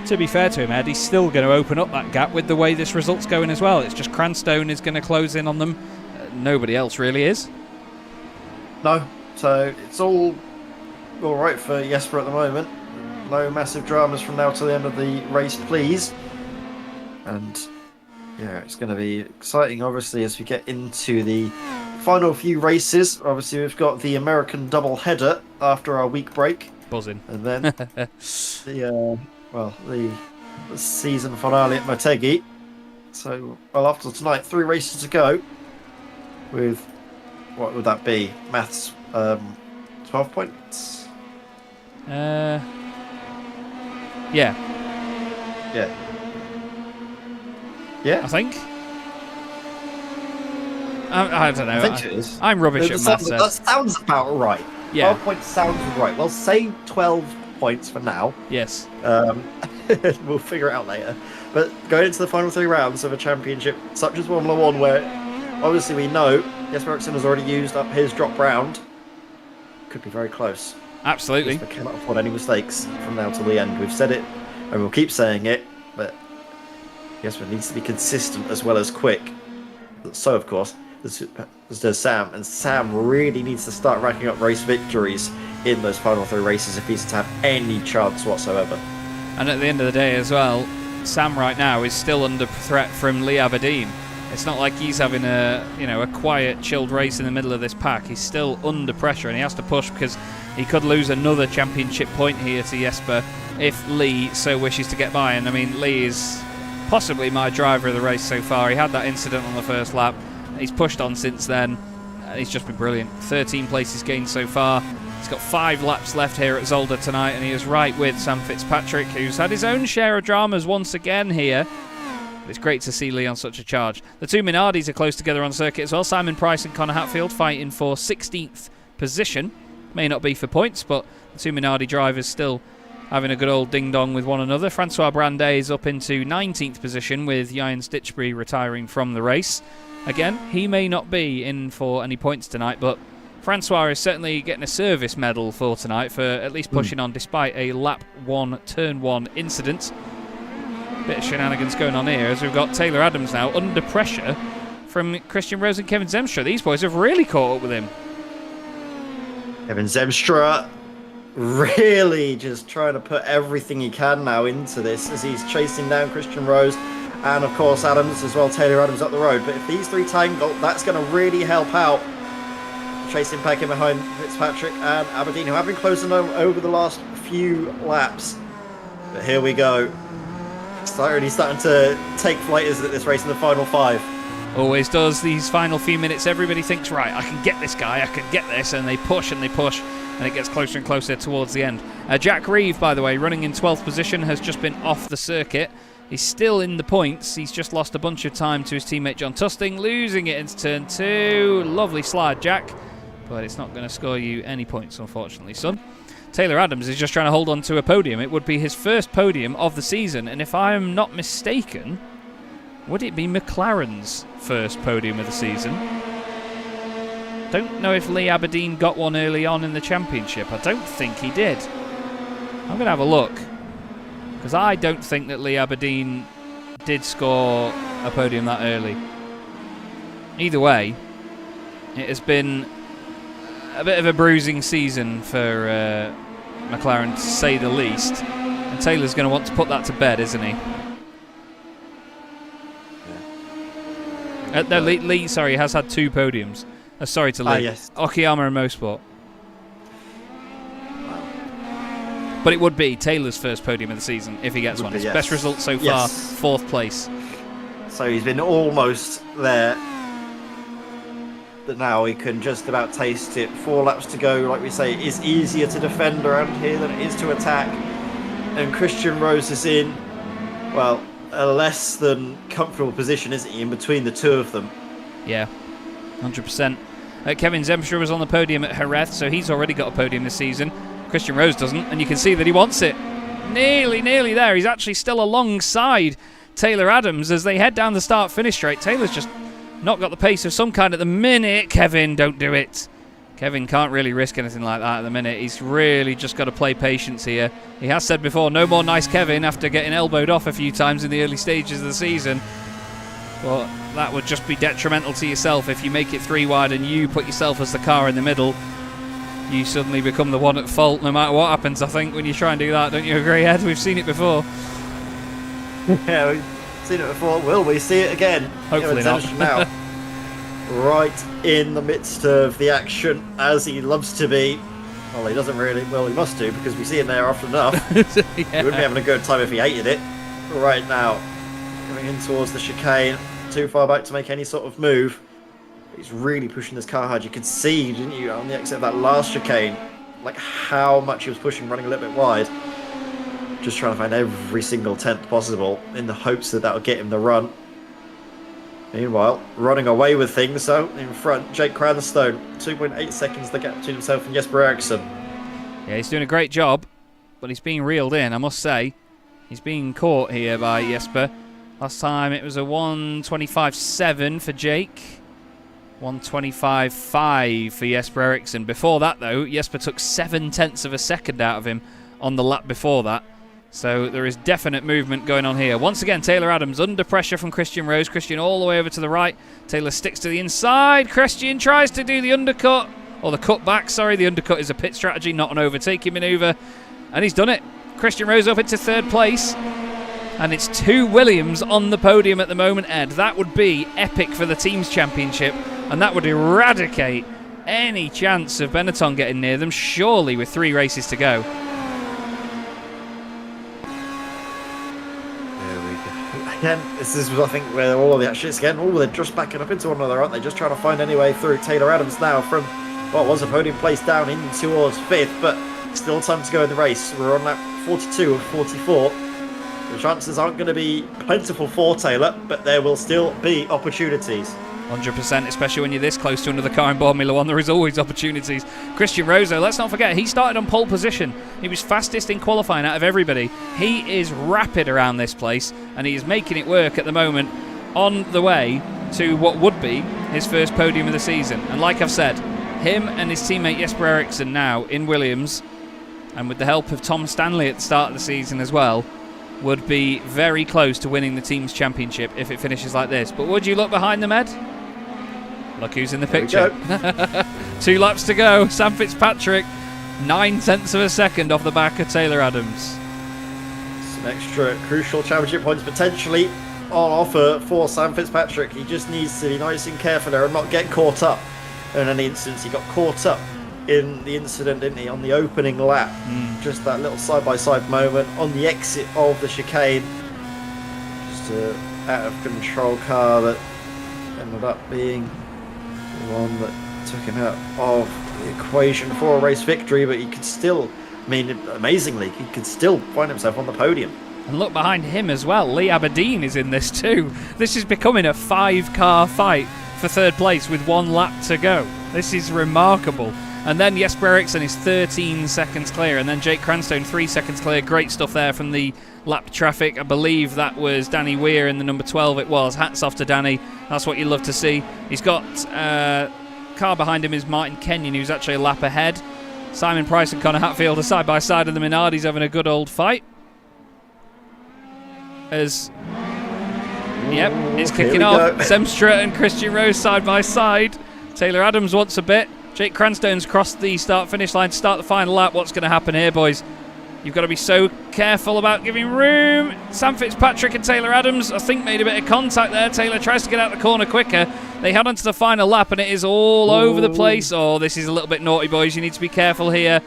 to be fair to him, Ed, he's still going to open up that gap with the way this result's going as well. It's just Cranstone is going to close in on them. Nobody else really is. No, so it's all right for Jesper at the moment. No massive dramas from now to the end of the race, please. And yeah, it's going to be exciting, obviously, as we get into the final few races. Obviously, we've got the American double header after our week break. Buzzing. And then the season finale at Motegi. So, after tonight, 3 races to go. With, what would that be? Maths, 12 points? Yeah. Yeah. I think. I don't know. I think it is. I'm rubbish at maths. That sounds about right. Yeah. 12 points sounds right. Well, say 12 points for now. Yes. We'll figure it out later. But going into the final 3 rounds of a championship such as Formula 1, where obviously we know Jesper Eriksson has already used up his drop round, could be very close. Absolutely. We cannot afford any mistakes from now till the end. We've said it, and we'll keep saying it, but Jesper needs to be consistent as well as quick. So, of course, does Sam, and Sam really needs to start racking up race victories in those final 3 races if he's to have any chance whatsoever. And at the end of the day as well, Sam right now is still under threat from Lee Aberdeen. It's not like he's having a quiet, chilled race in the middle of this pack. He's still under pressure, and he has to push because he could lose another championship point here to Jesper if Lee so wishes to get by. And I mean, Lee is possibly my driver of the race so far. He had that incident on the first lap. He's pushed on since then. He's just been brilliant. 13 places gained so far. He's got 5 laps left here at Zolder tonight, and he is right with Sam Fitzpatrick, who's had his own share of dramas once again here. It's great to see Lee on such a charge. The 2 Minardis are close together on circuit as well. Simon Price and Connor Hatfield fighting for 16th position. May not be for points, but the 2 Minardi drivers still having a good old ding-dong with one another. Francois Brandet is up into 19th position with Jan Stitchbury retiring from the race. Again, he may not be in for any points tonight, but Francois is certainly getting a service medal for tonight for at least pushing on despite a lap 1, turn 1 incident. Bit of shenanigans going on here as we've got Taylor Adams now under pressure from Christian Rose and Kevin Zemstra. These boys have really caught up with him. Kevin Zemstra really just trying to put everything he can now into this as he's chasing down Christian Rose and of course Adams as well, Taylor Adams up the road. But if these 3 tangle, that's going to really help out. Chasing back in behind Fitzpatrick and Aberdeen, who have been closing over the last few laps. But here we go. Already starting to take flight at this race in the final 5. Always does. These final few minutes, everybody thinks, right, I can get this guy, I can get this, and they push, and it gets closer and closer towards the end. Jack Reeve, by the way, running in 12th position, has just been off the circuit. He's still in the points. He's just lost a bunch of time to his teammate John Tusting, losing it into turn 2. Lovely slide, Jack, but it's not going to score you any points, unfortunately, son. Taylor Adams is just trying to hold on to a podium. It would be his first podium of the season, and if I'm not mistaken, would it be McLaren's first podium of the season? Don't know if Lee Aberdeen got one early on in the championship. I don't think he did. I'm going to have a look, because I don't think that Lee Aberdeen did score a podium that early. Either way, it has been a bit of a bruising season for McLaren, to say the least. And Taylor's going to want to put that to bed, isn't he? No, Lee, sorry, has had 2 podiums. Sorry to Lee. Yes. Okayama and Mosport. But it would be Taylor's first podium of the season if he gets one. His best result so far, 4th place. So he's been almost there. But now he can just about taste it. 4 laps to go, like we say, it is easier to defend around here than it is to attack. And Christian Rose is in, well, a less than comfortable position, isn't he, in between the 2 of them? Yeah, 100%. Kevin Zemstra was on the podium at Jerez, so he's already got a podium this season. Christian Rose doesn't, and you can see that he wants it. Nearly there. He's actually still alongside Taylor Adams as they head down the start-finish straight. Taylor's just not got the pace of some kind at the minute. Kevin, don't do it. Kevin can't really risk anything like that at the minute. He's really just got to play patience here. He has said before, no more nice Kevin after getting elbowed off a few times in the early stages of the season. But that would just be detrimental to yourself if you make it 3 wide and you put yourself as the car in the middle. you suddenly become the one at fault no matter what happens, I think, when you try and do that. Don't you agree, Ed? We've seen it before. Yeah, we've seen it before. Will we see it again? Hopefully not. Now, right in the midst of the action, as he loves to be. Well, he doesn't really. Well, he must do, because we see him there often enough. Yeah. He wouldn't be having a good time if he hated it. Right now, coming in towards the chicane, too far back to make any sort of move. He's really pushing this car hard. You could see, didn't you, on the exit of that last chicane, like how much he was pushing, running a little bit wide. Just trying to find every single tenth possible in the hopes that that'll get him the run. Meanwhile, running away with things, so in front, Jake Cranstone, 2.8 seconds the gap between himself and Jesper Eriksson. Yeah, he's doing a great job, but he's being reeled in, I must say. He's being caught here by Jesper. Last time it was a 1:25.7 for Jake. 1:25.5 for Jesper Eriksson. Before that, though, Jesper took 0.7 of a second out of him on the lap before that. So there is definite movement going on here. Once again, Taylor Adams under pressure from Christian Rose. Christian all the way over to the right. Taylor sticks to the inside. Christian tries to do the undercut. Or the cutback, sorry. The undercut is a pit strategy, not an overtaking manoeuvre. And he's done it. Christian Rose up into third place. And it's 2 Williams on the podium at the moment, Ed. That would be epic for the team's championship. And that would eradicate any chance of Benetton getting near them, surely, with 3 races to go. There we go. Again, this is, I think, where all of the action is again. Oh, they're just backing up into one another, aren't they? Just trying to find any way through. Taylor Adams now from what was a podium place down in towards 5th, but still time to go in the race. We're on lap 42 of 44. The chances aren't going to be plentiful for Taylor, but there will still be opportunities. 100%, especially when you're this close to another car in Boremula 1, there is always opportunities. Christian Rose, let's not forget, he started on pole position. He was fastest in qualifying out of everybody. He is rapid around this place, and he is making it work at the moment on the way to what would be his first podium of the season. And like I've said, him and his teammate Jesper Eriksson now in Williams, and with the help of Tom Stanley at the start of the season as well, would be very close to winning the team's championship if it finishes like this. But would you look behind them, Ed? Look who's in the picture. 2 laps to go. Sam Fitzpatrick, 0.9 of a second off the back of Taylor Adams. Some extra crucial championship points potentially on offer for Sam Fitzpatrick. He just needs to be nice and careful there and not get caught up in any instance. He got caught up in the incident, didn't he, on the opening lap. Just that little side-by-side moment on the exit of the chicane. Just an out-of-control car that ended up being the one that took him out of the equation for a race victory, but he could still, I mean, amazingly, he could still find himself on the podium. And look behind him as well. Lee Aberdeen is in this too. This is becoming a 5-car fight for third place with 1 lap to go. This is remarkable. And then Jesper Eriksson is 13 seconds clear, and then Jake Cranstone 3 seconds clear. Great stuff there from the lap traffic. I believe that was Danny Weir in the number 12 it was. Hats off to Danny. That's what you love to see. He's got car behind him is Martin Kenyon, who's actually a lap ahead. Simon Price and Connor Hatfield are side by side, and the Minardi's having a good old fight. It's kicking off. Zemstra and Christian Rose side by side. Taylor Adams wants a bit. Jake Cranstone's crossed the start-finish line to start the final lap. What's going to happen here, boys? You've got to be so careful about giving room. Sam Fitzpatrick and Taylor Adams, I think, made a bit of contact there. Taylor tries to get out the corner quicker. They head on to the final lap, and it is all over the place. Oh, this is a little bit naughty, boys. You need to be careful here.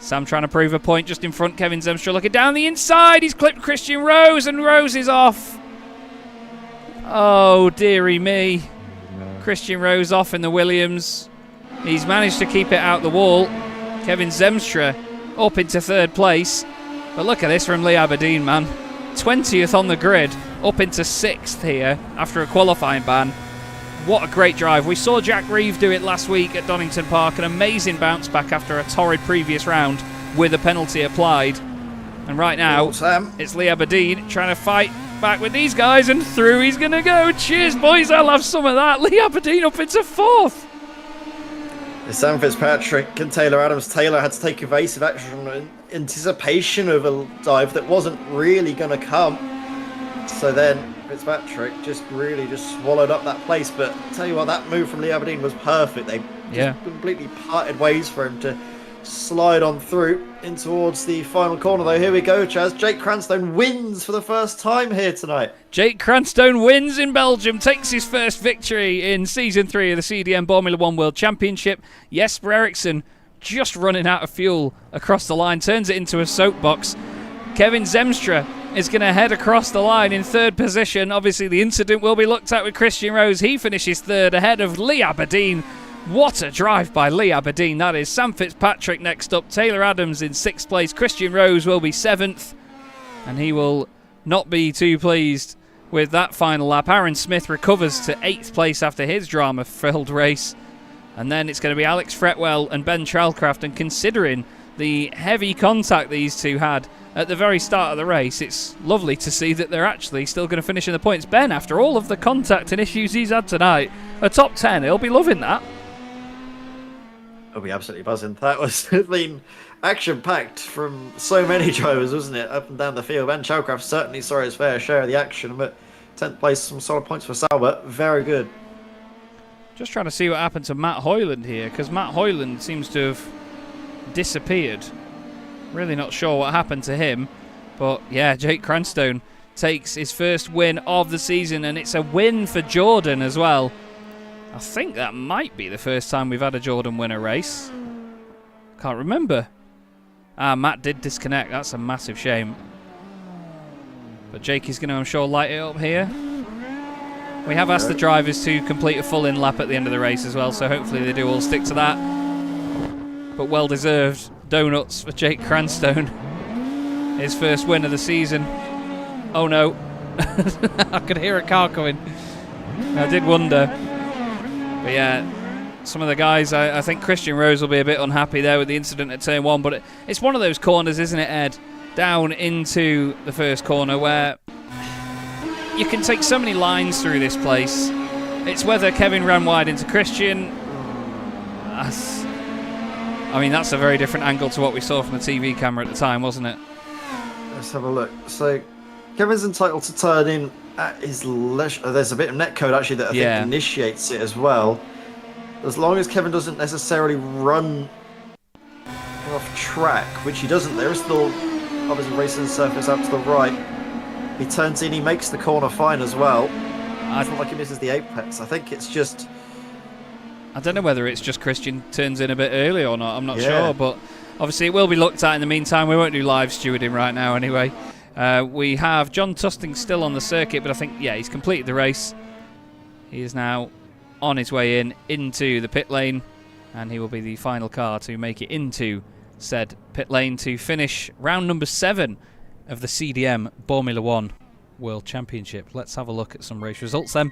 Sam trying to prove a point just in front. Kevin Zemstra looking down the inside. He's clipped Christian Rose, and Rose is off. Oh, dearie me. Christian Rose off in the Williams. He's managed to keep it out the wall. Kevin Zemstra up into third place. But look at this from Lee Aberdeen, man. 20th on the grid, up into 6th here after a qualifying ban. What a great drive. We saw Jack Reeve do it last week at Donington Park. An amazing bounce back after a torrid previous round with a penalty applied. And right now, it's Lee Aberdeen trying to fight back with these guys, and through he's going to go. Cheers, boys. I'll have some of that. Lee Aberdeen up into 4th. Sam Fitzpatrick and Taylor Adams. Taylor had to take evasive action in anticipation of a dive that wasn't really going to come. So then Fitzpatrick just swallowed up that place. But I'll tell you what, that move from Lee Aberdeen was perfect. They just completely parted ways for him to slide on through in towards the final corner, though. Here we go, Chaz. Jake Cranstone wins for the first time here tonight. Jake Cranstone wins in Belgium, takes his first victory in Season 3 of the CDM Formula 1 World Championship. Jesper Eriksson just running out of fuel across the line, turns it into a soapbox. Kevin Zemstra is going to head across the line in third position. Obviously, the incident will be looked at with Christian Rose. He finishes third ahead of Lee Aberdeen. What a drive by Lee Aberdeen, that is. Sam Fitzpatrick next up. Taylor Adams in 6th place. Christian Rose will be 7th. And he will not be too pleased with that final lap. Aaron Smith recovers to 8th place after his drama-filled race. And then it's going to be Alex Fretwell and Ben Chalcraft. And considering the heavy contact these two had at the very start of the race, it's lovely to see that they're actually still going to finish in the points. Ben, after all of the contact and issues he's had tonight, a top 10, he'll be loving that. He'll be absolutely buzzing. That was been action-packed from so many drivers, wasn't it? Up and down the field. Ben Chalcraft certainly saw his fair share of the action, but 10th place, some solid points for Salbert. Very good. Just trying to see what happened to Matt Hoyland here, because Matt Hoyland seems to have disappeared. Really not sure what happened to him. But yeah, Jake Cranstone takes his first win of the season, and it's a win for Jordan as well. I think that might be the first time we've had a Jordan win a race. Can't remember. Matt did disconnect. That's a massive shame. But Jake is going to, I'm sure, light it up here. We have asked the drivers to complete a full in-lap at the end of the race as well, so hopefully they do all stick to that. But well-deserved donuts for Jake Cranstone. His first win of the season. Oh no. I could hear a car coming. I did wonder. But yeah, some of the guys, I think Christian Rose will be a bit unhappy there with the incident at turn 1, but it's one of those corners, isn't it, Ed? Down into the first corner where you can take so many lines through this place. It's whether Kevin ran wide into Christian. I mean, that's a very different angle to what we saw from the TV camera at the time, wasn't it? Let's have a look. So, Kevin's entitled to turn in at his leisure. There's a bit of netcode actually that I think initiates it as well. As long as Kevin doesn't necessarily run off track, which he doesn't, there is still obviously racing surface out to the right. He turns in, he makes the corner fine as well. It's not like he misses the apex. I think it's just... I don't know whether it's just Christian turns in a bit early or not. I'm not sure, but obviously it will be looked at in the meantime. We won't do live stewarding right now anyway. We have John Tusting still on the circuit, but I think, yeah, he's completed the race. He is now on his way into the pit lane, and he will be the final car to make it into said pit lane to finish round number 7 of the CDM Formula 1 World Championship. Let's have a look at some race results then.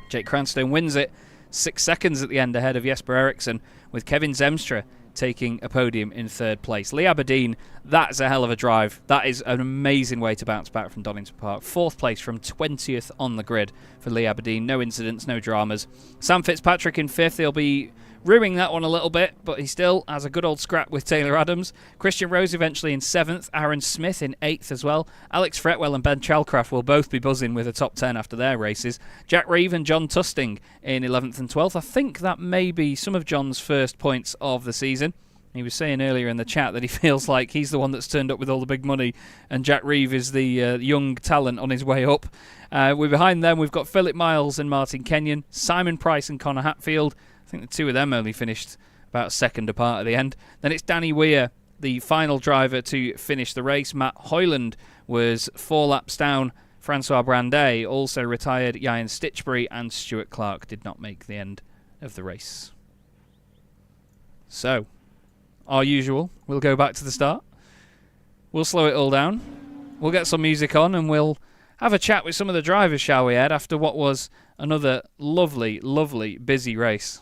Jake Cranstone wins it, 6 seconds at the end ahead of Jesper Eriksson, with Kevin Zemstra taking a podium in 3rd place. Lee Aberdeen, that's a hell of a drive. That is an amazing way to bounce back from Donington Park. 4th place from 20th on the grid for Lee Aberdeen. No incidents, no dramas. Sam Fitzpatrick in 5th. He'll be ruining that one a little bit, but he still has a good old scrap with Taylor Adams. Christian Rose eventually in 7th. Aaron Smith in 8th as well. Alex Fretwell and Ben Chalcraft will both be buzzing with a top 10 after their races. Jack Reeve and John Tusting in 11th and 12th. I think that may be some of John's first points of the season. He was saying earlier in the chat that he feels like he's the one that's turned up with all the big money, and Jack Reeve is the young talent on his way up. We're behind them. We've got Philip Miles and Martin Kenyon, Simon Price and Connor Hatfield. I think the two of them only finished about a second apart at the end. Then it's Danny Weir, the final driver to finish the race. Matt Hoyland was 4 laps down. Francois Brandet also retired. Ian Stitchbury and Stuart Clark did not make the end of the race. So, our usual, we'll go back to the start. We'll slow it all down. We'll get some music on and we'll have a chat with some of the drivers, shall we, Ed, after what was another lovely, lovely, busy race.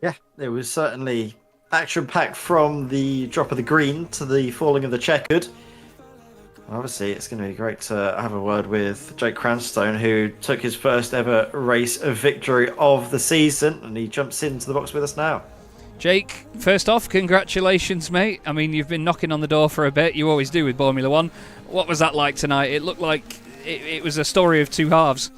Yeah, it was certainly action-packed from the drop of the green to the falling of the checkered. Obviously, it's going to be great to have a word with Jake Cranstone, who took his first ever race of victory of the season, and he jumps into the box with us now. Jake, first off, congratulations, mate. I mean, you've been knocking on the door for a bit. You always do with Formula 1. What was that like tonight? It looked like it was a story of two halves.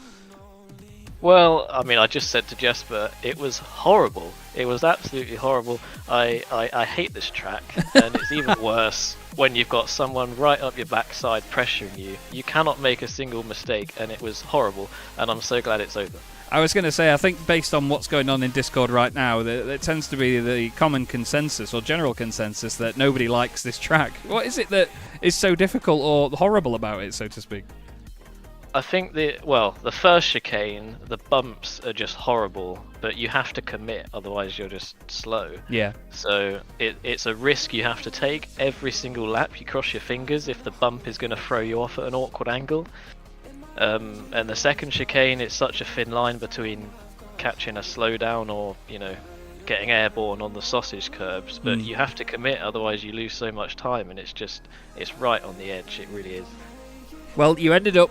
Well, I mean, I just said to Jesper, it was horrible. It was absolutely horrible. I hate this track, and it's even worse when you've got someone right up your backside pressuring you. You cannot make a single mistake, and it was horrible, and I'm so glad it's over. I was going to say, I think based on what's going on in Discord right now, it tends to be the common consensus or general consensus that nobody likes this track. What is it that is so difficult or horrible about it, so to speak? I think the first chicane, the bumps are just horrible, but you have to commit, otherwise you're just slow. Yeah. So it's a risk you have to take every single lap. You cross your fingers if the bump is going to throw you off at an awkward angle. And the second chicane, it's such a thin line between catching a slowdown or, getting airborne on the sausage curbs. But you have to commit, otherwise you lose so much time, and it's right on the edge. It really is. Well, you ended up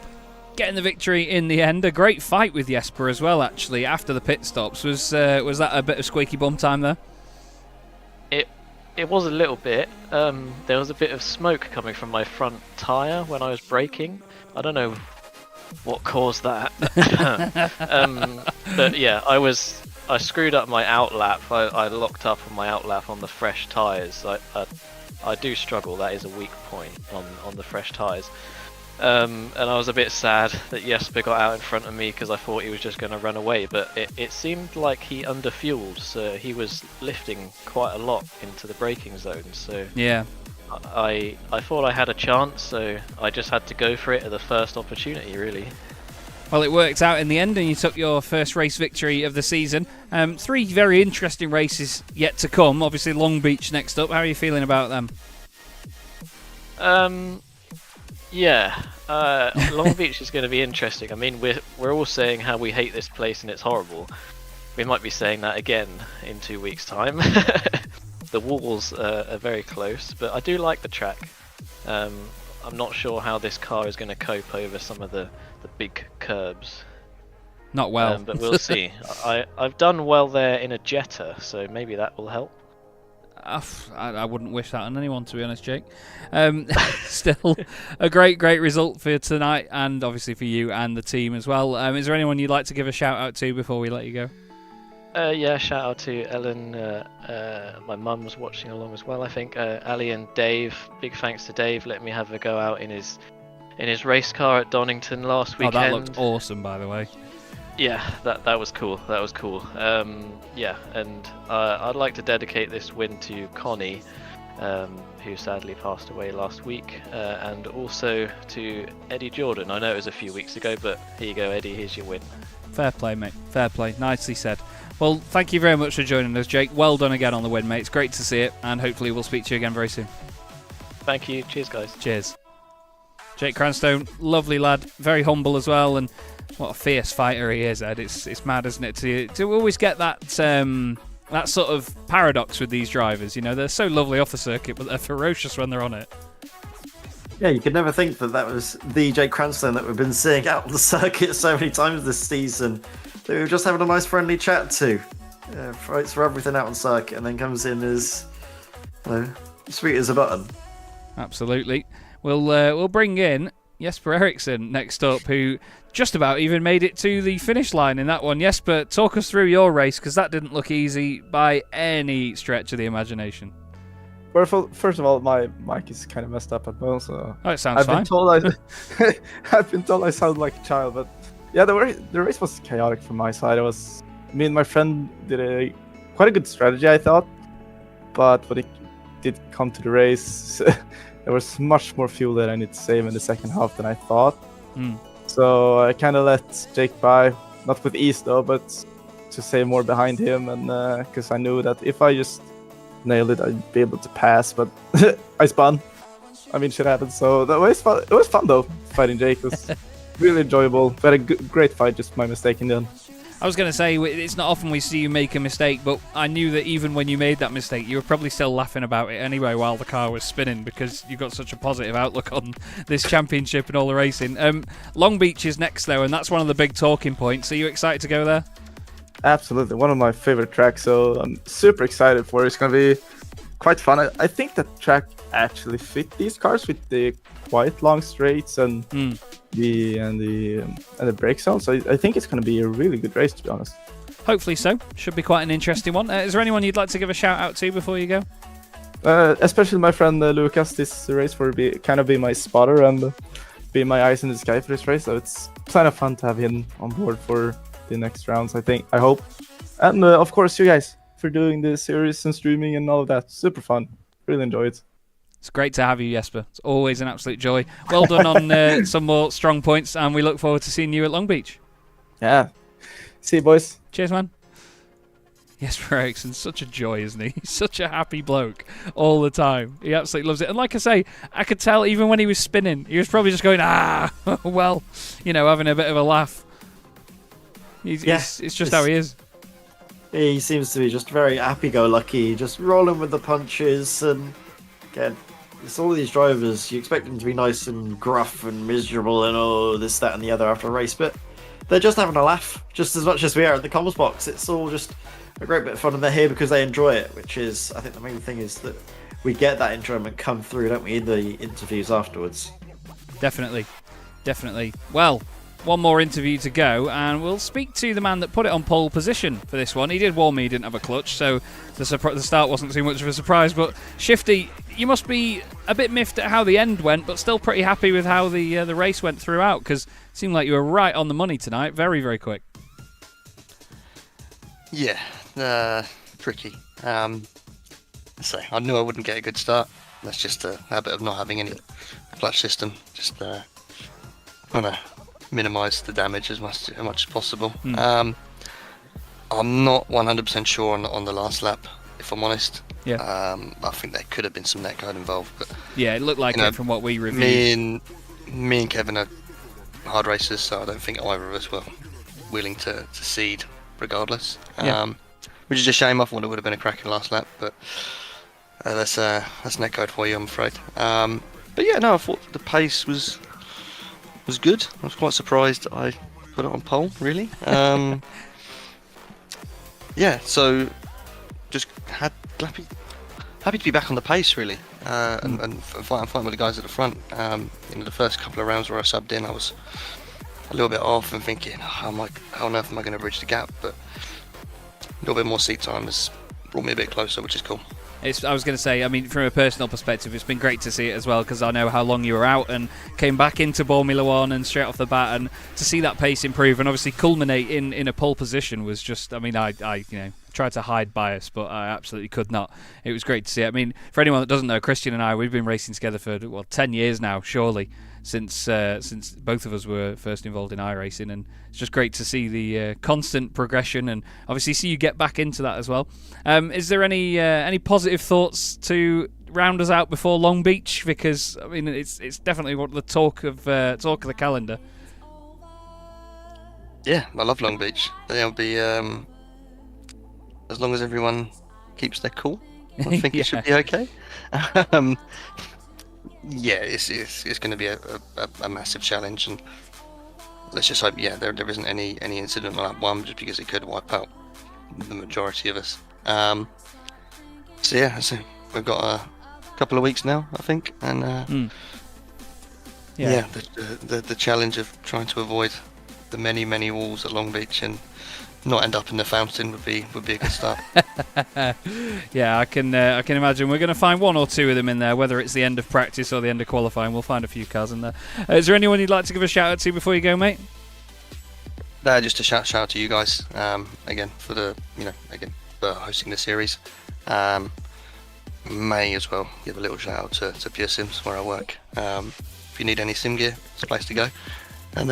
getting the victory in the end. A great fight with Jesper as well, actually, after the pit stops. Was that a bit of squeaky bum time there? It was a little bit. There was a bit of smoke coming from my front tyre when I was braking. I don't know what caused that. But yeah, I screwed up my outlap. I locked up on my outlap on the fresh tyres. I do struggle. That is a weak point on the fresh tyres. And I was a bit sad that Jesper got out in front of me because I thought he was just going to run away, but it seemed like he underfueled, so he was lifting quite a lot into the braking zone. So yeah, I thought I had a chance, so I just had to go for it at the first opportunity, really. Well, it worked out in the end, and you took your first race victory of the season. 3 very interesting races yet to come. Obviously, Long Beach next up. How are you feeling about them? Yeah, Long Beach is going to be interesting. I mean, we're all saying how we hate this place and it's horrible. We might be saying that again in 2 weeks' time. The walls are very close, but I do like the track. I'm not sure how this car is going to cope over some of the big curbs. Not well. But we'll see. I've done well there in a Jetta, so maybe that will help. I wouldn't wish that on anyone, to be honest, Jake. Still, a great result for tonight, and obviously for you and the team as well. Is there anyone you'd like to give a shout out to before we let you go? Yeah, shout out to Ellen. My mum's watching along as well, I think. Ali and Dave. Big thanks to Dave letting me have a go out in his race car at Donington last weekend. Oh, that looked awesome, by the way. Yeah, that was cool. Yeah, and I'd like to dedicate this win to Connie, who sadly passed away last week, and also to Eddie Jordan. I know it was a few weeks ago, but here you go, Eddie, here's your win. Fair play, mate. Fair play. Nicely said. Well, thank you very much for joining us, Jake. Well done again on the win, mate. It's great to see it, and hopefully we'll speak to you again very soon. Thank you. Cheers, guys. Cheers. Jake Cranstone, lovely lad, very humble as well, and what a fierce fighter he is, Ed. It's mad, isn't it, to always get that that sort of paradox with these drivers. They're so lovely off the circuit, but they're ferocious when they're on it. Yeah, you could never think that was the Jake Cranstone that we've been seeing out on the circuit so many times this season. That we were just having a nice friendly chat to. Fights for everything out on circuit, and then comes in as sweet as a button. Absolutely. We'll bring in Jesper Eriksson next up, who just about even made it to the finish line in that one. Jesper, talk us through your race, because that didn't look easy by any stretch of the imagination. Well, first of all, my mic is kind of messed up at most. So it sounds fine. I've been told I sound like a child, but yeah, the race was chaotic from my side. Me and my friend did quite a good strategy, I thought, but when it did come to the race, there was much more fuel that I need to save in the second half than I thought. So I kind of let Jake by, not with ease though, but to save more behind him, and because I knew that if I just nailed it, I'd be able to pass. But I spun. I mean, shit happens. So that was fun. It was fun though. Fighting Jake was really enjoyable. We had a great fight. Just my mistake in the end. I was going to say, it's not often we see you make a mistake, but I knew that even when you made that mistake, you were probably still laughing about it anyway while the car was spinning, because you got such a positive outlook on this championship and all the racing. Long Beach is next, though, and that's one of the big talking points. Are you excited to go there? Absolutely. One of my favorite tracks, so I'm super excited for it. It's going to be quite fun. I think that track actually fit these cars with the quite long straights, and the break zone. So I think it's going to be a really good race, to be honest. Hopefully so. Should be quite an interesting one. Is there anyone you'd like to give a shout out to before you go? Especially my friend Lucas. This race will be my spotter and be my eyes in the sky for this race. So it's kind of fun to have him on board for the next rounds. I hope, and of course you guys for doing the series and streaming and all of that. Super fun. Really enjoy it. It's great to have you, Jesper. It's always an absolute joy. Well done on some more strong points, and we look forward to seeing you at Long Beach. Yeah. See you, boys. Cheers, man. Jesper Eriksson's such a joy, isn't he? He's such a happy bloke all the time. He absolutely loves it. And like I say, I could tell even when he was spinning, he was probably just going, well, having a bit of a laugh. It's just how he is. He seems to be just very happy-go-lucky, just rolling with the punches. And again, it's all these drivers. You expect them to be nice and gruff and miserable and this, that, and the other after a race, but they're just having a laugh just as much as we are at the comms box. It's all just a great bit of fun, and they're here because they enjoy it, which is, I think, the main thing is that we get that enjoyment come through, don't we, in the interviews afterwards. Definitely. Well, one more interview to go, and we'll speak to the man that put it on pole position for this one. He did warn me he didn't have a clutch, so the start wasn't too much of a surprise. But Shifty, you must be a bit miffed at how the end went, but still pretty happy with how the race went throughout, because it seemed like you were right on the money tonight. Very, very quick. Yeah, tricky. I knew I wouldn't get a good start. That's just a habit of not having any clutch system. Just trying to minimise the damage as much as possible. I'm not 100% sure on the last lap, if I'm honest. Yeah. I think there could have been some netcode involved, but yeah, it looked like it from what we reviewed. Me and Kevin are hard racers, so I don't think either of us were willing to cede regardless. Which is a shame. I thought it would have been a cracking last lap, but that's netcode for you, I'm afraid. But yeah, no, I thought the pace was good. I was quite surprised I put it on pole, really. Yeah, so just happy to be back on the pace, really, and fighting with the guys at the front. The first couple of rounds where I subbed in, I was a little bit off and thinking, how on earth am I going to bridge the gap? But a little bit more seat time has brought me a bit closer, which is cool. I was going to say, I mean, from a personal perspective, it's been great to see it as well, because I know how long you were out and came back into Formula One and straight off the bat, and to see that pace improve and obviously culminate in a pole position was just, I mean, I tried to hide bias, but I absolutely could not. It was great to see it. I mean, for anyone that doesn't know, Christian and I, we've been racing together for 10 years now, surely, since both of us were first involved in iRacing, and it's just great to see the constant progression, and obviously see you get back into that as well. Is there any positive thoughts to round us out before Long Beach? Because I mean, it's definitely what the talk of the calendar. Yeah, I love Long Beach. They'll be as long as everyone keeps their cool, I think it should be okay. Yeah, it's going to be a massive challenge, and let's just hope there isn't any incident on lap one, just because it could wipe out the majority of us. So we've got a couple of weeks now, I think, and the challenge of trying to avoid the many walls at Long Beach and not end up in the fountain would be a good start. Yeah, I can imagine we're going to find one or two of them in there, whether it's the end of practice or the end of qualifying. We'll find a few cars in there. Is there anyone you'd like to give a shout out to before you go, mate? Just a shout out to you guys again for for hosting the series. May as well give a little shout out to Pure Sims where I work. If you need any sim gear, it's a place to go. And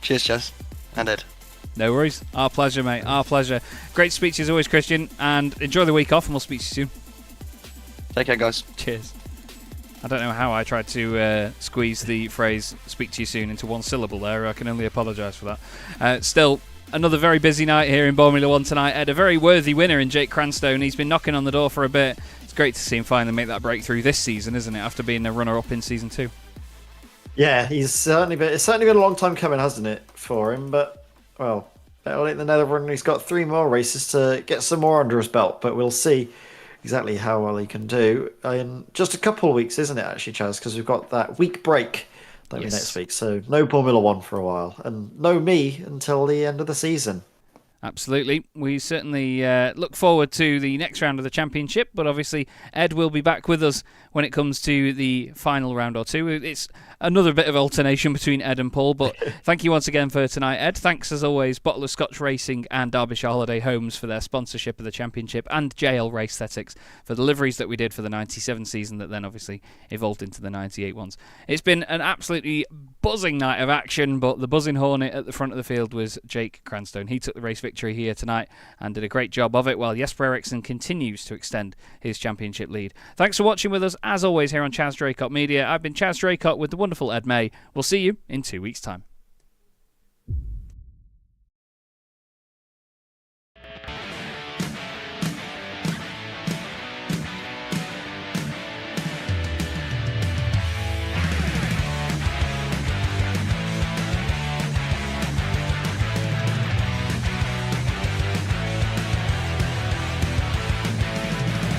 cheers, Chaz and Ed. No worries. Our pleasure, mate. Our pleasure. Great to speak to you as always, Christian, and enjoy the week off, and we'll speak to you soon. Take care, guys. Cheers. I don't know how I tried to squeeze the phrase "speak to you soon" into one syllable there. I can only apologise for that. Still, another very busy night here in Formula One tonight. Ed, a very worthy winner in Jake Cranstone. He's been knocking on the door for a bit. It's great to see him finally make that breakthrough this season, isn't it, after being a runner-up in Season 2? Yeah, it's certainly been a long time coming, hasn't it, for him? But, well, better late than never, and he's got 3 more races to get some more under his belt, but we'll see exactly how well he can do in just a couple of weeks, isn't it, actually, Chaz? Because we've got that week break That'll Yes. be next week. So no Formula One for a while, and no me until the end of the season. Absolutely. We certainly look forward to the next round of the championship, but obviously Ed will be back with us when it comes to the final round or two. It's another bit of alternation between Ed and Paul, but thank you once again for tonight, Ed. Thanks as always, Bottle of Scotch Racing and Derbyshire Holiday Homes for their sponsorship of the championship, and JL Race Aesthetics for the liveries that we did for the 97 season that then obviously evolved into the 98 ones. It's been an absolutely buzzing night of action, but the buzzing hornet at the front of the field was Jake Cranstone. He took the race victory here tonight and did a great job of it, while Jesper Eriksson continues to extend his championship lead. Thanks for watching with us, as always, here on Chaz Draycott Media. I've been Chaz Draycott with the wonderful Ed May. We'll see you in 2 weeks' time.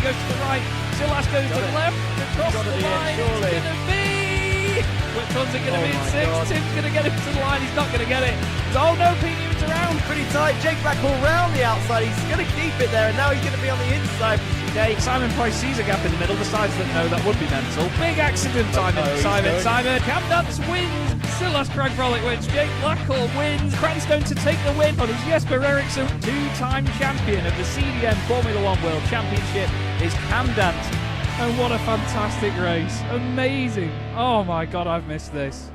Goes to the right, Silas goes to the left, across the line, it's going to be... Which one's it going to be? Six. Tim's going to get him to the line, he's not going to get it. Oh no, Pete Newton's around. Pretty tight, Jake Blackwell round the outside, he's going to keep it there, and now he's going to be on the inside for Jake. Simon Price sees a gap in the middle, decides that no, that would be mental. Big accident, Simon. Cam Dutz wins. Silas Craig Frolic wins. Jake Blackwell wins. Cranstone to take the win on his Jesper Eriksson. Two-time champion of the CDM Formula One World Championship is Cam Dutz. And what a fantastic race. Amazing. Oh my God, I've missed this.